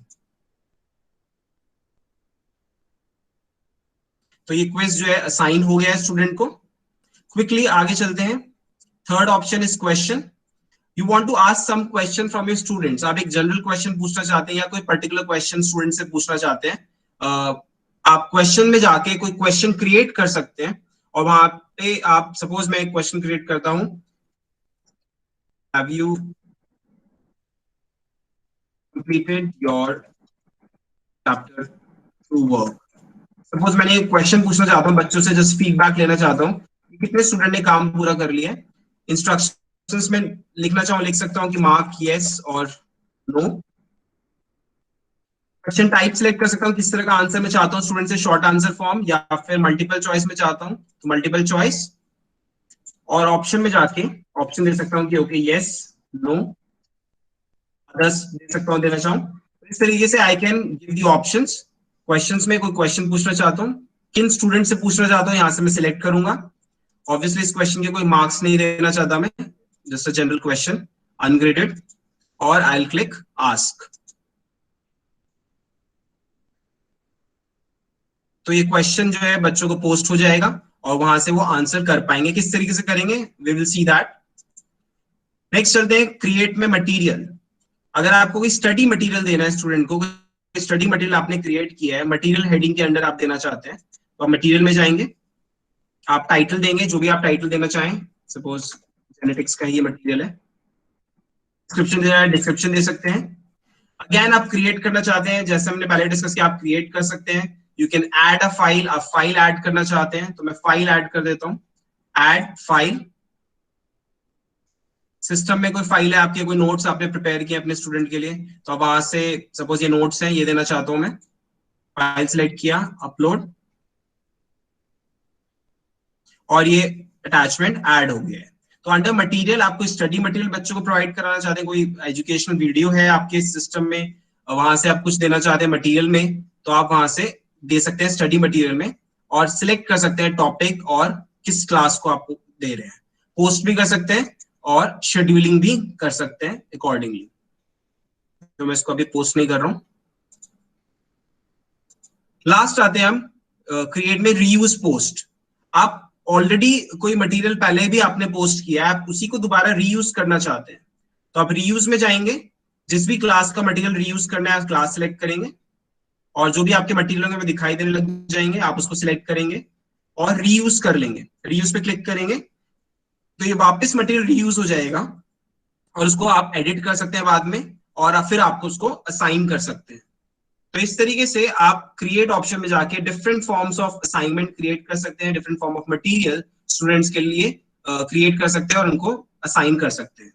तो ये क्विज जो है असाइन हो गया है स्टूडेंट को। क्विकली आगे चलते हैं। Third option is question. You want to ask some question from your students, आप एक जनरल क्वेश्चन पूछना चाहते हैं या कोई पर्टिकुलर क्वेश्चन स्टूडेंट से पूछना चाहते हैं, आप क्वेश्चन में जाके कोई क्वेश्चन क्रिएट कर सकते हैं और वहां पे आप, सपोज मैं एक क्वेश्चन क्रिएट करता हूं, have you completed your chapter through work. Suppose मैंने एक क्वेश्चन पूछना चाहता हूं बच्चों से, जस्ट फीडबैक लेना चाहता हूं कि कितने स्टूडेंट ने काम पूरा कर लिया है। इंस्ट्रक्शंस में लिखना चाहूं, लिख सकता हूं कि मार्क यस और नो। क्वेश्चन टाइप सिलेक्ट कर सकता हूं, किस तरह का आंसर मैं चाहता हूं स्टूडेंट से, शॉर्ट आंसर फॉर्म या फिर मल्टीपल चॉइस में चाहता हूं तो मल्टीपल चॉइस। और ऑप्शन में जाके ऑप्शन दे सकता हूं कि ओके यस नो, अदर्स दे सकता हूं, देना चाहूं। इस तरीके से I can give the options. Questions में कोई क्वेश्चन पूछना चाहता हूं, किन स्टूडेंट से पूछना चाहता हूं, यहां से मैं सिलेक्ट करूंगा। ऑब्वियसली इस क्वेश्चन के कोई मार्क्स नहीं देना चाहता मैं, just a general question, ungraded, और आई विल क्लिक आस्क। तो ये क्वेश्चन जो है बच्चों को पोस्ट हो जाएगा और वहां से वो आंसर कर पाएंगे। किस तरीके से करेंगे, we will see that. Next चलते हैं क्रिएट में मटेरियल। अगर आपको कोई स्टडी मटेरियल देना है स्टूडेंट को, स्टडी मटेरियल आपने क्रिएट किया है, मटेरियल हेडिंग के अंडर आप देना चाहते हैं, तो आप मटेरियल में जाएंगे, आप टाइटल देंगे, जो भी आप टाइटल देना चाहें, सपोज जेनेटिक्स का ही मटेरियल है। डिस्क्रिप्शन देना है, डिस्क्रिप्शन दे सकते हैं। अगेन आप क्रिएट करना चाहते हैं, जैसे हमने पहले डिस्कस किया, आप क्रिएट कर सकते हैं। You can add a file, आप फाइल ऐड करना चाहते हैं तो मैं फाइल ऐड कर देता हूं, ऐड फाइल, सिस्टम में कोई फाइल है आपके, कोई नोट्स आपने प्रिपेयर किए अपने स्टूडेंट के लिए, तो अब वहां से सपोज ये नोट्स हैं, ये देना चाहता हूं मैं, फाइल सिलेक्ट किया, अपलोड, और ये अटैचमेंट ऐड हो गया है। तो अंडर मटेरियल आपको स्टडी मटेरियल बच्चों को प्रोवाइड कराना चाहते हैं, कोई एजुकेशनल वीडियो है आपके सिस्टम में, वहां से आप कुछ देना चाहते हैं मटेरियल में, तो आप वहां से दे सकते हैं स्टडी मटेरियल में, और सिलेक्ट कर सकते हैं टॉपिक और किस क्लास को आप दे रहे हैं। पोस्ट भी कर सकते हैं और शेड्यूलिंग भी कर सकते हैं अकॉर्डिंगली। तो मैं इसको अभी पोस्ट नहीं कर रहा हूं। लास्ट आते हैं हम क्रिएट में रीयूज पोस्ट। आप ऑलरेडी कोई मटेरियल पहले भी आपने पोस्ट किया है, आप उसी को दोबारा रीयूज करना चाहते हैं, तो आप रीयूज में जाएंगे, जिस भी क्लास का मटेरियल रीयूज करना है क्लास सिलेक्ट करेंगे, और जो भी आपके मटेरियल में दिखाई देने लग जाएंगे आप उसको सिलेक्ट करेंगे और रीयूज कर लेंगे। रीयूज पे क्लिक करेंगे तो ये वापस मटेरियल रीयूज हो जाएगा, और उसको आप एडिट कर सकते हैं बाद में, और फिर आपको उसको असाइन कर सकते हैं। तो इस तरीके से आप क्रिएट ऑप्शन में जाके different forms of assignment create कर सकते हैं, different form of material students के लिए क्रिएट कर सकते हैं और उनको असाइन कर सकते हैं।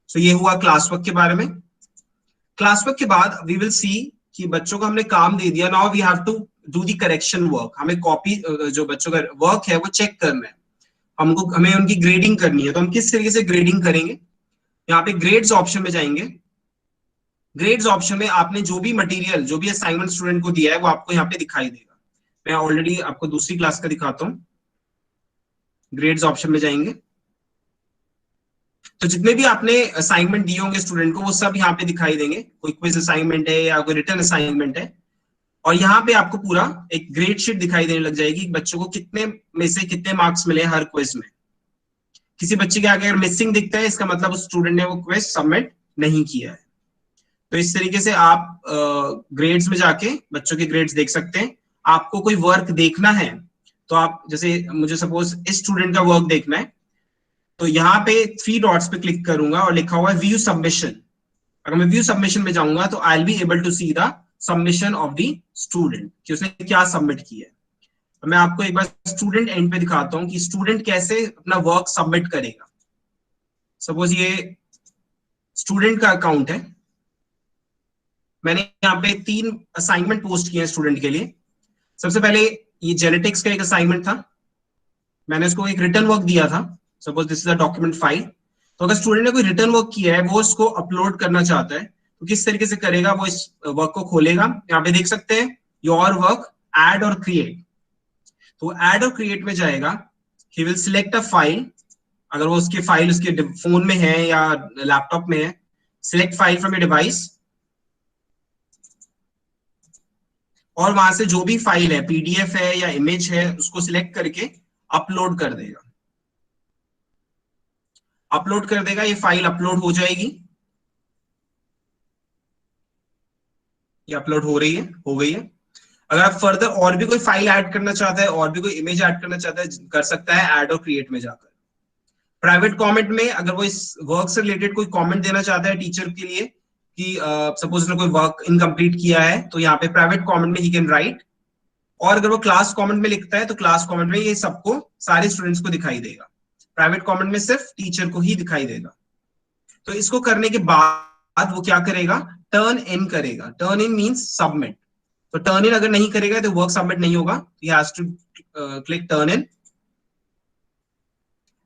सो ये हुआ क्लास वर्क के बारे में। क्लास वर्क के बाद वी विल सी कि बच्चों को हमने काम दे दिया, now we have to do the correction work. हमें कॉपी जो बच्चों का वर्क है वो चेक करना है, हमें उनकी ग्रेडिंग करनी है। तो हम किस तरीके से ग्रेडिंग करेंगे, यहाँ पे ग्रेड्स ऑप्शन में जाएंगे। ग्रेड्स ऑप्शन में आपने जो भी मटेरियल, जो भी असाइनमेंट स्टूडेंट को दिया है वो आपको यहाँ पे दिखाई देगा। मैं ऑलरेडी आपको दूसरी क्लास का दिखाता हूँ। ग्रेड्स ऑप्शन में जाएंगे तो जितने भी आपने असाइनमेंट दिए होंगे स्टूडेंट को वो सब यहाँ पे दिखाई देंगे। कोई क्विज असाइनमेंट है या कोई रिटन असाइनमेंट है, और यहाँ पे आपको पूरा एक ग्रेड शीट दिखाई देने लग जाएगी, बच्चों को कितने में से कितने मार्क्स मिले हर क्विज में। किसी बच्चे के आगे अगर मिसिंग दिखता है, इसका मतलब उस स्टूडेंट ने वो क्विज सबमिट नहीं किया है। तो इस तरीके से आप ग्रेड्स में जाके बच्चों के ग्रेड्स देख सकते हैं। आपको कोई वर्क देखना है तो आप, जैसे मुझे सपोज इस स्टूडेंट का वर्क देखना है, तो यहाँ पे 3 डॉट्स पे क्लिक करूंगा और लिखा हुआ है व्यू सबमिशन। अगर मैं व्यू सबमिशन में जाऊंगा तो I will be able to see the submission of the student, कि उसने क्या सबमिट किया है। तो मैं आपको एक बार स्टूडेंट एंड पे दिखाता हूँ कि स्टूडेंट कैसे अपना वर्क सबमिट करेगा। सपोज ये स्टूडेंट का अकाउंट है, मैंने यहाँ पे 3 असाइनमेंट पोस्ट किए हैं स्टूडेंट के लिए। सबसे पहले ये जेनेटिक्स का एक असाइनमेंट था, मैंने उसको एक रिटर्न वर्क दिया था। Suppose this is a document file. तो अगर स्टूडेंट ने कोई रिटर्न वर्क किया है, वो उसको अपलोड करना चाहता है, तो किस तरीके से करेगा, वो इस वर्क को खोलेगा। यहाँ पे देख सकते हैं योर वर्क, ऐड और क्रिएट। तो ऐड और क्रिएट में जाएगा, he will select a file. अगर वो उसकी फाइल उसके फोन में है या लैपटॉप में है, select file from a device, और वहां से जो भी फाइल है, पीडीएफ है या इमेज है, उसको सिलेक्ट करके अपलोड कर देगा। अपलोड कर देगा, ये फाइल अपलोड हो जाएगी। ये अपलोड हो रही है, हो गई है। अगर आप फर्दर और भी कोई फाइल ऐड करना चाहता है, और भी कोई इमेज ऐड करना चाहता है, कर सकता है ऐड और क्रिएट में जाकर। प्राइवेट कमेंट में अगर वो इस वर्क से रिलेटेड कोई कमेंट देना चाहता है टीचर के लिए कि सपोज उसने कोई वर्क इनकम्प्लीट किया है, तो यहाँ पे प्राइवेट कमेंट में ही कैन राइट। और अगर वो क्लास कमेंट में लिखता है तो क्लास कमेंट में ये सबको, सारे स्टूडेंट्स को दिखाई देगा। प्राइवेट कमेंट में सिर्फ टीचर को ही दिखाई देगा। तो इसको करने के बाद वो क्या करेगा, टर्न इन करेगा। Turn in means submit. तो टर्न इन अगर नहीं करेगा तो वर्क सबमिट नहीं होगा। He has to click turn in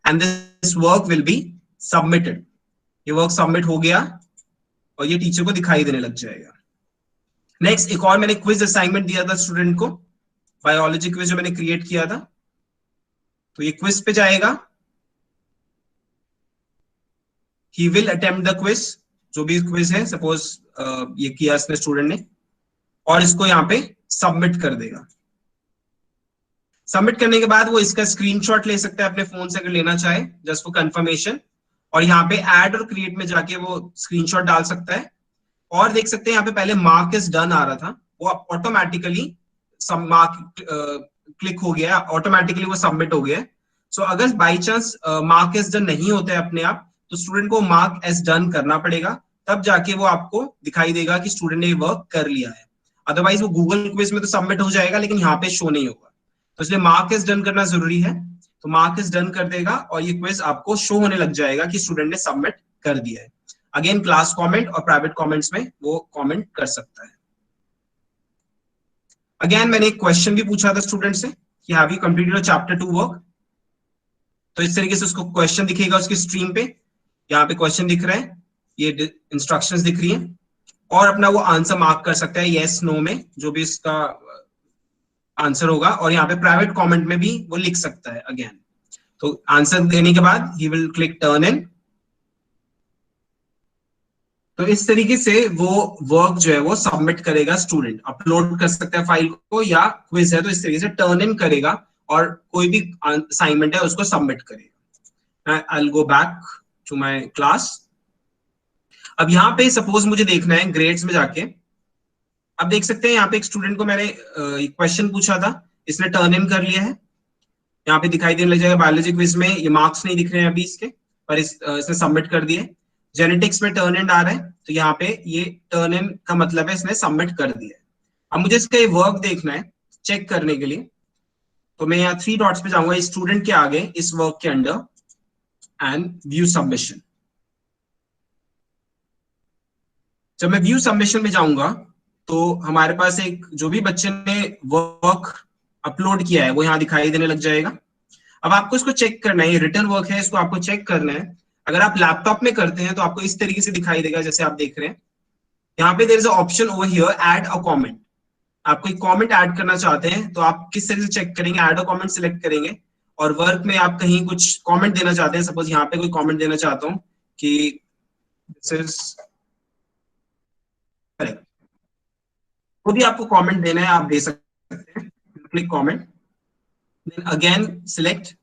and this work will be submitted. ये वर्क सबमिट हो गया और ये टीचर को दिखाई देने लग जाएगा। नेक्स्ट, एक और मैंने क्विज असाइनमेंट दिया था स्टूडेंट को, बायोलॉजी क्विज जो मैंने क्रिएट किया था। तो ये क्विज पे जाएगा, he will attempt the quiz, जो भी क्विज है, सपोज ये किया इसने स्टूडेंट ने, और इसको यहाँ पे सबमिट कर देगा। सबमिट करने के बाद वो इसका स्क्रीनशॉट ले सकता है अपने फोन से अगर लेना चाहे, जस्ट फॉर कंफर्मेशन। और यहाँ पे ऐड और क्रिएट में जाके वो स्क्रीनशॉट डाल सकता है। और देख सकते हैं यहाँ पे पहले मार्क इज डन आ रहा था, वो ऑटोमेटिकली मार्क क्लिक हो गया, ऑटोमेटिकली वो सबमिट हो गया। सो अगर by chance mark is done नहीं होता है अपने आप, तो स्टूडेंट को मार्क एज डन करना पड़ेगा, तब जाके वो आपको दिखाई देगा कि स्टूडेंट ने वर्क कर लिया है। अदरवाइज वो गूगल क्विज में तो सबमिट हो जाएगा, लेकिन यहाँ पे शो नहीं होगा। तो इसलिए मार्क इज डन करना जरूरी है। तो मार्क इज डन कर देगा और ये क्विज आपको शो होने लग जाएगा कि स्टूडेंट ने सबमिट कर दिया है। अगेन क्लास कमेंट और प्राइवेट कमेंट्स में वो कमेंट कर सकता है। अगेन मैंने एक क्वेश्चन भी पूछा था स्टूडेंट से कि have you completed your chapter 2 work. तो इस तरीके से उसको क्वेश्चन दिखेगा उसकी स्क्रीन पे, यहाँ पे क्वेश्चन दिख रहा है, ये इंस्ट्रक्शंस दिख रही हैं, और अपना वो आंसर मार्क कर सकता है यस नो में, जो भी इसका आंसर होगा, और यहाँ पे प्राइवेट कमेंट में भी वो लिख सकता है अगेन। तो आंसर देने के बाद ही विल क्लिक टर्न इन। तो इस तरीके से वो वर्क जो है वो सबमिट करेगा स्टूडेंट, अपलोड कर सकता है फाइल को, या क्विज है तो इस तरीके से टर्न इन करेगा और कोई भी असाइनमेंट है उसको सबमिट करेगा। I will go back to my class. अब यहाँ पे सपोज मुझे देखना है ग्रेड्स में जाके, अब देख सकते हैं यहाँ पे एक स्टूडेंट को मैंने क्वेश्चन पूछा था, इसने टर्न इन कर लिया है, यहाँ पे दिखाई देने लग जाएगा। बायोलॉजी क्विज में ये मार्क्स नहीं दिख रहे हैं अभी इसके, पर इसने सबमिट कर दिए। जेनेटिक्स में टर्न इन आ रहा है, तो यहाँ पे ये टर्न इन का मतलब है इसने सबमिट कर दिया है। अब मुझे इसका ये वर्क देखना है चेक करने के लिए, तो मैं यहाँ 3 डॉट्स पे जाऊंगा स्टूडेंट के आगे इस वर्क के अंडर एंड व्यू सबमिशन। जब मैं व्यू सबमिशन में जाऊंगा तो हमारे पास एक जो भी बच्चे ने वर्क अपलोड किया है वो यहाँ दिखाई देने लग जाएगा। अब आपको इसको चेक करना है, ये रिटर्न वर्क है, इसको आपको चेक करना है। अगर आप लैपटॉप में करते हैं तो आपको इस तरीके से दिखाई देगा जैसे आप देख रहे हैं। यहाँ पे there is a option over here add a comment. आप कोई कमेंट ऐड करना चाहते हैं तो आप किस तरीके से चेक करेंगे, ऐड अ कमेंट सिलेक्ट करेंगे, और वर्क में आप कहीं कुछ कमेंट देना चाहते हैं, सपोज यहाँ पे कोई कमेंट देना चाहता हूँ कि दिस इज करेक्ट, तो भी आपको कमेंट देना है, आप दे सकते हैं। Click comment, then again select,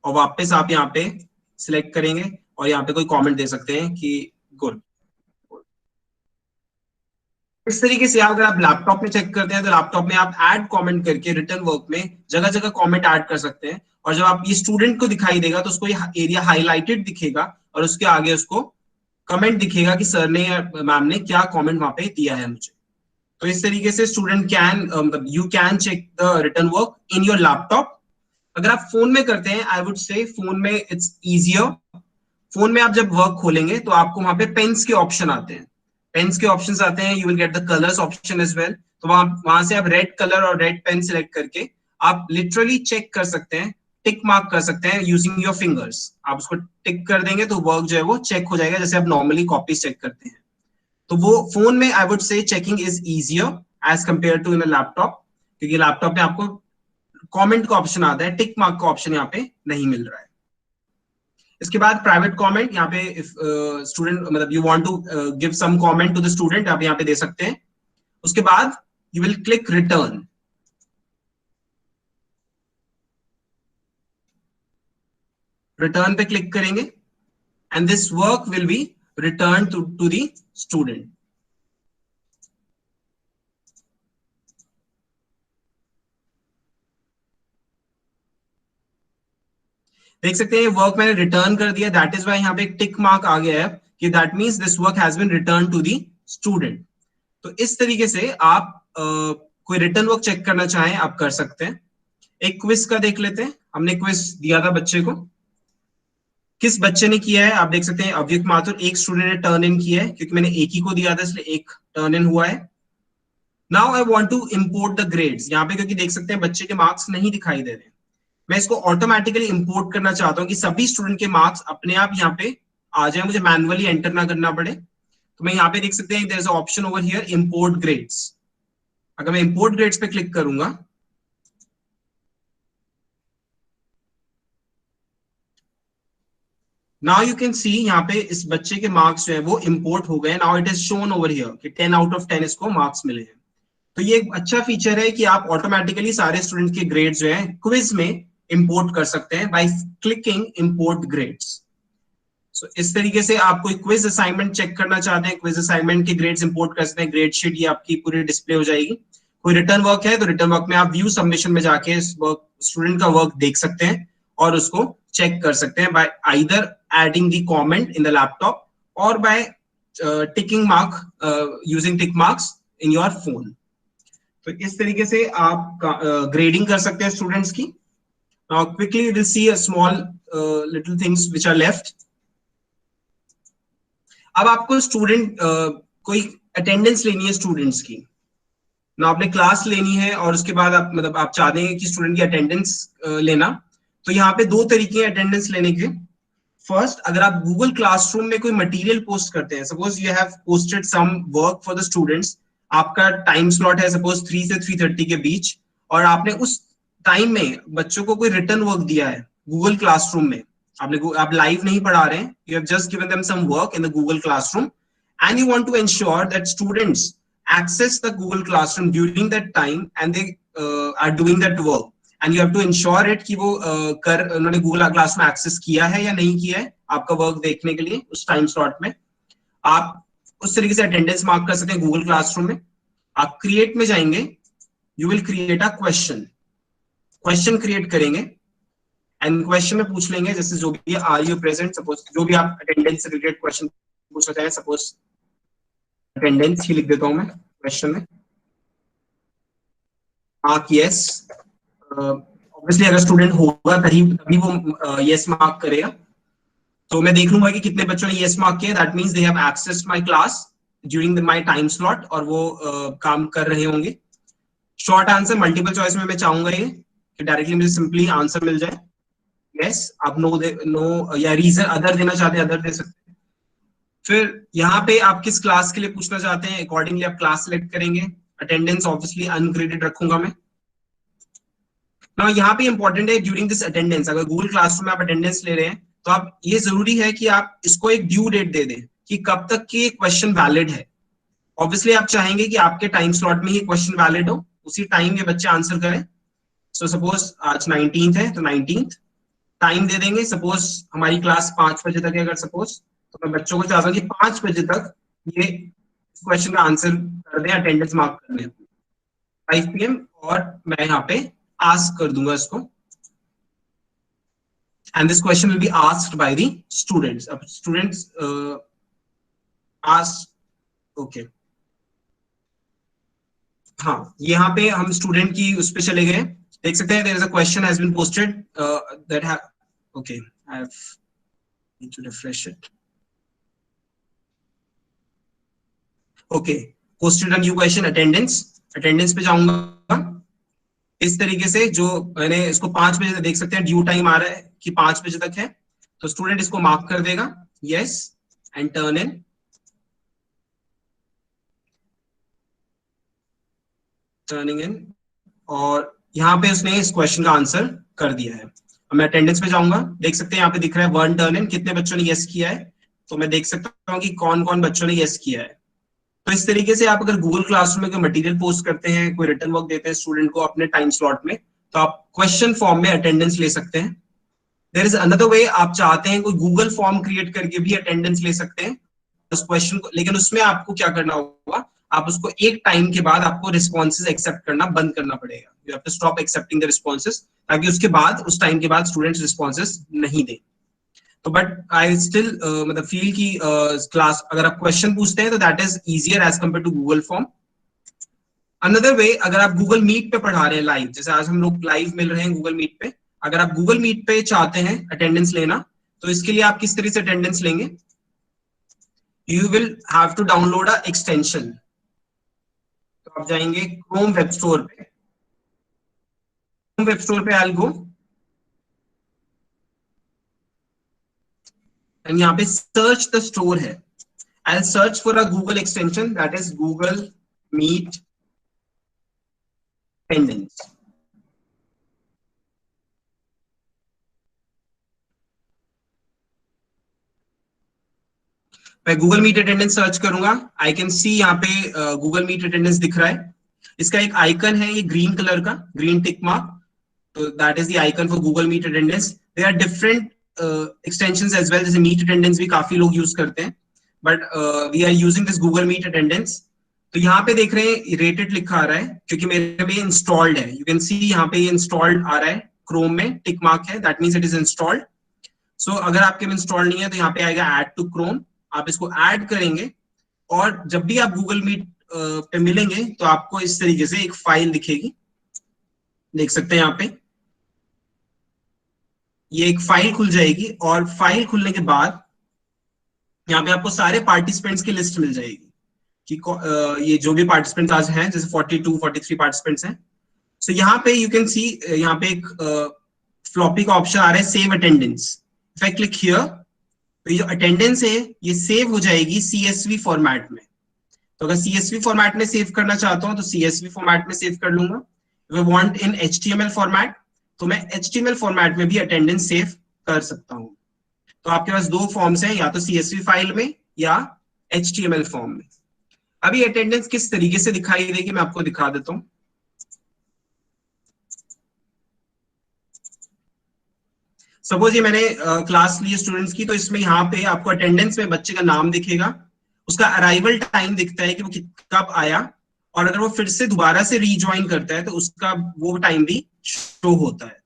और वापस आप यहाँ पे सिलेक्ट करेंगे और यहाँ पे कोई कमेंट दे सकते हैं कि गुड। इस तरीके से अगर आप लैपटॉप में चेक करते हैं तो लैपटॉप में आप ऐड कमेंट करके रिटर्न वर्क में जगह जगह कमेंट ऐड कर सकते हैं, और जब आप ये स्टूडेंट को दिखाई देगा तो उसको ये एरिया हाईलाइटेड दिखेगा और उसके आगे उसको कमेंट दिखेगा कि सर ने या मैम ने क्या कमेंट वहां पे दिया है मुझे। तो इस तरीके से student can you can check the return work in your laptop. अगर आप फोन में करते हैं, आई वुड से फोन में इट्स इजियर। फोन में आप जब वर्क खोलेंगे तो आपको वहां पे पेन्स के ऑप्शन आते हैं, पेन्स के ऑप्शंस आते हैं, you will get the colours option as well. तो वहां से आप रेड कलर और रेड पेन सिलेक्ट करके आप लिटरली चेक कर सकते हैं, टिक मार्क कर सकते हैं यूजिंग योर फिंगर्स। आप उसको टिक कर देंगे तो वर्क जो है वो चेक हो जाएगा जैसे आप नॉर्मली कॉपी चेक करते हैं। तो वो फोन में I would say checking is easier as compare to in a laptop, क्योंकि लैपटॉप में आपको कमेंट का ऑप्शन आता है, टिक मार्क का ऑप्शन यहाँ पे नहीं मिल रहा है। इसके बाद प्राइवेट कमेंट, यहाँ पे इफ स्टूडेंट मतलब you want to give some comment to the student, आप यहाँ पे दे सकते हैं। उसके बाद you will click return. Return पे क्लिक करेंगे and this work will be return to the student. देख सकते हैं वर्क मैंने रिटर्न कर दिया, दैट इज वाई यहाँ पे एक टिक मार्क आ गया है कि that means this work has been return to the student. तो इस तरीके से आप कोई रिटर्न वर्क चेक करना चाहें आप कर सकते हैं। एक क्विज का देख लेते हैं, हमने क्विज दिया था बच्चे को, किस बच्चे ने किया है आप देख सकते हैं अव्यक्त माथुर, एक स्टूडेंट ने टर्न इन किया है, क्योंकि मैंने एक ही को दिया था इसलिए एक टर्न इन हुआ है। Now I want to import the grades, यहाँ पे क्योंकि देख सकते हैं बच्चे के मार्क्स नहीं दिखाई दे रहे, मैं इसको ऑटोमेटिकली इंपोर्ट करना चाहता हूँ कि सभी स्टूडेंट के मार्क्स अपने आप यहाँ पे आ जाए, मुझे मैनुअली एंटर ना करना पड़े। तो मैं यहाँ पे देख सकते हैं there is option over here import grades. अगर मैं इंपोर्ट ग्रेड्स पे क्लिक करूंगा, नाउ यू कैन सी यहाँ पे इस बच्चे के मार्क्स जो है वो इंपोर्ट हो गए। Now it is shown over here कि 10 आउट ऑफ 10 इसको मार्क्स मिले हैं। तो ये एक अच्छा फीचर है कि आप ऑटोमेटिकली सारे स्टूडेंट के ग्रेड्स जो है क्विज में इंपोर्ट कर सकते हैं बाय क्लिकिंग इंपोर्ट ग्रेड्स। सो इस तरीके से आप कोई क्विज असाइनमेंट चेक करना चाहते हैं, क्विज असाइनमेंट के ग्रेड्स इंपोर्ट कर सकते हैं, ग्रेड शीट ये आपकी पूरी डिस्प्ले हो जाएगी। कोई रिटर्न वर्क है तो रिटर्न वर्क में आप व्यू सबमिशन में जाके स्टूडेंट का वर्क देख सकते हैं और उसको चेक कर सकते हैं by either adding the comment in the laptop और by ticking mark using tick marks in your phone. तो इस तरीके से आप ग्रेडिंग कर सकते हैं स्टूडेंट्स की। Now quickly you will see a small little things which are left. अब आपको स्टूडेंट कोई अटेंडेंस लेनी है स्टूडेंट्स की ना, आपने क्लास लेनी है और उसके बाद आप मतलब आप चाहते हैं कि स्टूडेंट की अटेंडेंस लेना। तो यहाँ पे दो तरीके हैं अटेंडेंस लेने के। फर्स्ट, अगर आप गूगल क्लासरूम में कोई मटेरियल पोस्ट करते हैं, suppose you have posted some work for the students, आपका टाइम स्लॉट है सपोज 3 से 3:30 के बीच, और आपने उस टाइम में बच्चों को कोई रिटर्न वर्क दिया है गूगल क्लासरूम में, आप लाइव नहीं पढ़ा रहे हैं, you have just given them some work in the Google classroom and you want to ensure that students access the Google Classroom during that time and they are doing that work, and you have to ensure it कि वो उन्होंने Google Class में access किया है या नहीं किया है आपका वर्क देखने के लिए उस टाइम स्लॉट में। आप उस तरीके से अटेंडेंस मार्क कर सकते हैं Google Classroom में। आप क्रिएट में जाएंगे, you will create a question create करेंगे एंड क्वेश्चन में पूछ लेंगे जैसे जो भी आर यू प्रेजेंट, सपोज जो भी आप अटेंडेंस से रिलेटेड क्वेश्चन पूछना चाहें, सपोज अटेंडेंस ही लिख देता हूं मैं क्वेश्चन में, मार्क यस। ऑब्वियसली अगर स्टूडेंट होगा तभी वो यस मार्क करेगा। तो मैं देख लूंगा कि कितने बच्चों ने यस मार्क किया, that means they have accessed my class during my time slot, और वो काम कर रहे होंगे। शॉर्ट आंसर मल्टीपल चॉइस में मैं चाहूंगा ये कि डायरेक्टली मुझे सिंपली आंसर मिल जाए। यस, आप नो या रीजन अदर देना चाहते हैं अदर दे सकते हैं। फिर यहाँ पे आप किस क्लास के लिए पूछना चाहते हैं, अकॉर्डिंगली आप क्लास सिलेक्ट करेंगे। अटेंडेंस ऑब्वियसली अनग्रेडेड रखूंगा मैं। ना यहाँ पे इंपॉर्टेंट है ड्यूरिंग दिस अटेंडेंस, अगर गूगल क्लासरूम में आप अटेंडेंस ले रहे हैं तो आप ये जरूरी है कि आप इसको एक ड्यू डेट दे दें कि कब तक के क्वेश्चन वैलिड है। ऑब्वियसली आप चाहेंगे कि आपके टाइम स्लॉट में ही क्वेश्चन वैलिड हो, उसी टाइम ये बच्चे आंसर करें। सो सपोज आज 19th है तो 19th टाइम दे देंगे। सपोज हमारी क्लास 5 बजे तक है, अगर सपोज, तो मैं बच्चों को चाहता हूँ कि 5 बजे तक ये क्वेश्चन का आंसर कर दें, अटेंडेंस मार्क कर दें 5 PM, और मैं यहाँ पे आस्क कर दूंगा इसको, and this question will be asked by the students. अब स्टूडेंट्स आस्क, ओके, हाँ यहाँ पे हम स्टूडेंट की उस पे चले गए, देख सकते हैं there is a question has been posted that have, okay, I have need to refresh it. Okay, posted a new question, attendance पे जाऊंगा। इस तरीके से जो मैंने इसको 5 बजे तक, देख सकते हैं ड्यू टाइम आ रहा है कि 5 बजे तक है, तो स्टूडेंट इसको मार्क कर देगा यस एंड टर्निंग इन, और यहाँ पे उसने इस क्वेश्चन का आंसर कर दिया है। अब मैं अटेंडेंस पे जाऊंगा, देख सकते हैं यहाँ पे दिख रहा है 1 टर्न इन, कितने बच्चों ने यस किया है, तो मैं देख सकता हूँ कि कौन कौन बच्चों ने यस किया है। तो इस तरीके से आप अगर गूगल क्लासरूम में कोई मटेरियल पोस्ट करते हैं, कोई रिटर्न वर्क देते हैं स्टूडेंट को अपने टाइम स्लॉट में, तो आप क्वेश्चन फॉर्म में अटेंडेंस ले सकते हैं। देयर इज अनदर वे, आप चाहते हैं कोई गूगल फॉर्म क्रिएट करके भी अटेंडेंस ले सकते हैं उस क्वेश्चन को, लेकिन उसमें आपको क्या करना होगा, आप उसको एक टाइम के बाद आपको रिस्पॉन्सेज एक्सेप्ट करना बंद करना पड़ेगा। You have to stop excepting the responses, ताकि उसके बाद उस टाइम के बाद स्टूडेंट्स रिस्पॉन्सेज नहीं दें। तो बट आई स्टिल मतलब फील की क्लास अगर आप क्वेश्चन पूछते हैं तो that is easier as compare to Google form. Another way, अगर आप गूगल मीट पे पढ़ा रहे हैं लाइव, जैसे आज हम लोग लाइव मिल रहे हैं गूगल मीट पे, अगर आप गूगल मीट पे चाहते हैं अटेंडेंस लेना, तो इसके लिए आप किस तरह से अटेंडेंस लेंगे, you will have to download a extension. तो आप जाएंगे क्रोम वेब स्टोर पे, क्रोम वेब स्टोर पे आई विल गो, एंड यहाँ पे सर्च द स्टोर है, I'll search for a Google extension that is Google Meet Attendance. मैं Google Meet Attendance search करूंगा, आई कैन सी यहाँ पे Google Meet Attendance दिख रहा है। इसका एक आइकन है ये ग्रीन कलर का, ग्रीन टिक मार्क, तो that is the icon for Google Meet Attendance। There are different extensions as well, जैसे Meet Attendance भी काफी लोग यूज करते हैं, but we are using this Google Meet Attendance। तो यहाँ पे देख रहे हैं रेटेड लिखा आ रहा है क्योंकि मेरे में इंस्टॉल्ड है, यू कैन सी यहाँ पे इंस्टॉल्ड आ रहा है, क्रोम में टिक मार्क है, that means it is installed. So अगर आपके में इंस्टॉल नहीं है तो यहाँ पे आएगा ऐड टू क्रोम, आप इसको ऐड करेंगे, और जब भी आप गूगल मीट पे मिलेंगे तो आपको इस तरीके से एक फाइल दिखेगी, देख सकते हैं यहाँ पे ये एक फाइल खुल जाएगी, और फाइल खुलने के बाद यहाँ पे आपको सारे पार्टिसिपेंट्स की लिस्ट मिल जाएगी कि ये जो भी पार्टिसिपेंट्स आज हैं, जैसे 42 43 पार्टिसिपेंट्स हैं। सो यहाँ पे यू कैन सी, यहाँ पे एक फ्लॉपी का ऑप्शन आ रहा है save attendance. If I click here, तो ये जो अटेंडेंस है ये सेव हो जाएगी CSV फॉर्मेट में। तो अगर CSV फॉर्मेट में सेव करना चाहता हूँ तो CSV फॉर्मेट में सेव कर लूंगा। If I want in HTML format, तो मैं HTML फॉर्मेट में भी अटेंडेंस सेव कर सकता हूँ। तो आपके पास दो फॉर्म्स हैं, या तो CSV फाइल में या HTML फॉर्म में। अभी अटेंडेंस किस तरीके से दिखाई देगी मैं आपको दिखा देता हूं। सपोज ये मैंने क्लास ली स्टूडेंट्स की, तो इसमें यहाँ पे आपको अटेंडेंस में बच्चे का नाम दिखेगा, उसका अराइवल टाइम दिखता है कि वो कब आया, और अगर वो फिर से दोबारा से रीज्वाइन करता है तो उसका वो टाइम भी शो होता है।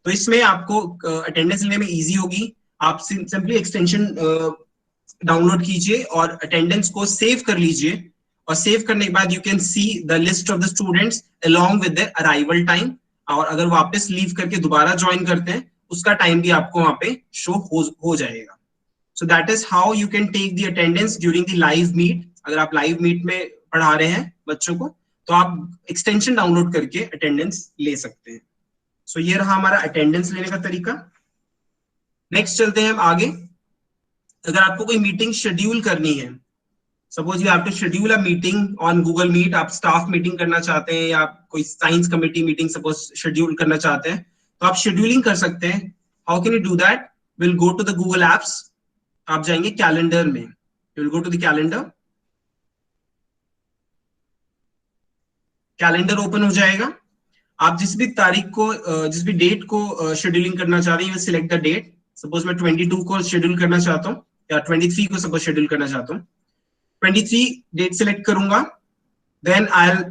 तो इसमें आपको अटेंडेंस लेने में इजी होगी। आप सिंपली एक्सटेंशन डाउनलोड कीजिए और अटेंडेंस को सेव कर लीजिए, और सेव करने के बाद you can see the list of the students along with their arrival time, और अगर वापस लीव करके दोबारा ज्वाइन करते हैं उसका टाइम भी आपको वहां पे शो हो जाएगा। So that is how you can take the attendance during the live meet. अगर आप लाइव मीट में पढ़ा रहे हैं बच्चों को, तो आप एक्सटेंशन डाउनलोड करके अटेंडेंस ले सकते हैं। सो ये रहा हमारा अटेंडेंस लेने का तरीका। नेक्स्ट चलते हैं हम आगे। अगर आपको कोई मीटिंग शेड्यूल करनी है, suppose you have to schedule a meeting on Google Meet, आप स्टाफ मीटिंग करना चाहते हैं या कोई science committee meeting suppose schedule करना चाहते हैं, तो आप शेड्यूलिंग कर सकते हैं। How can you do that? Will go to the Google apps, आप जाएंगे कैलेंडर में, will go to the calendar, calendar open हो जाएगा। आप जिस भी तारीख को, जिस भी डेट को शेड्यूलिंग करना चाह रहे हैं, सिलेक्ट द डेट। सपोज मैं 22 को शेड्यूल करना चाहता हूँ, या 23 को सपोज शेड्यूल करना चाहता हूँ। 23 डेट सिलेक्ट करूंगा, then I will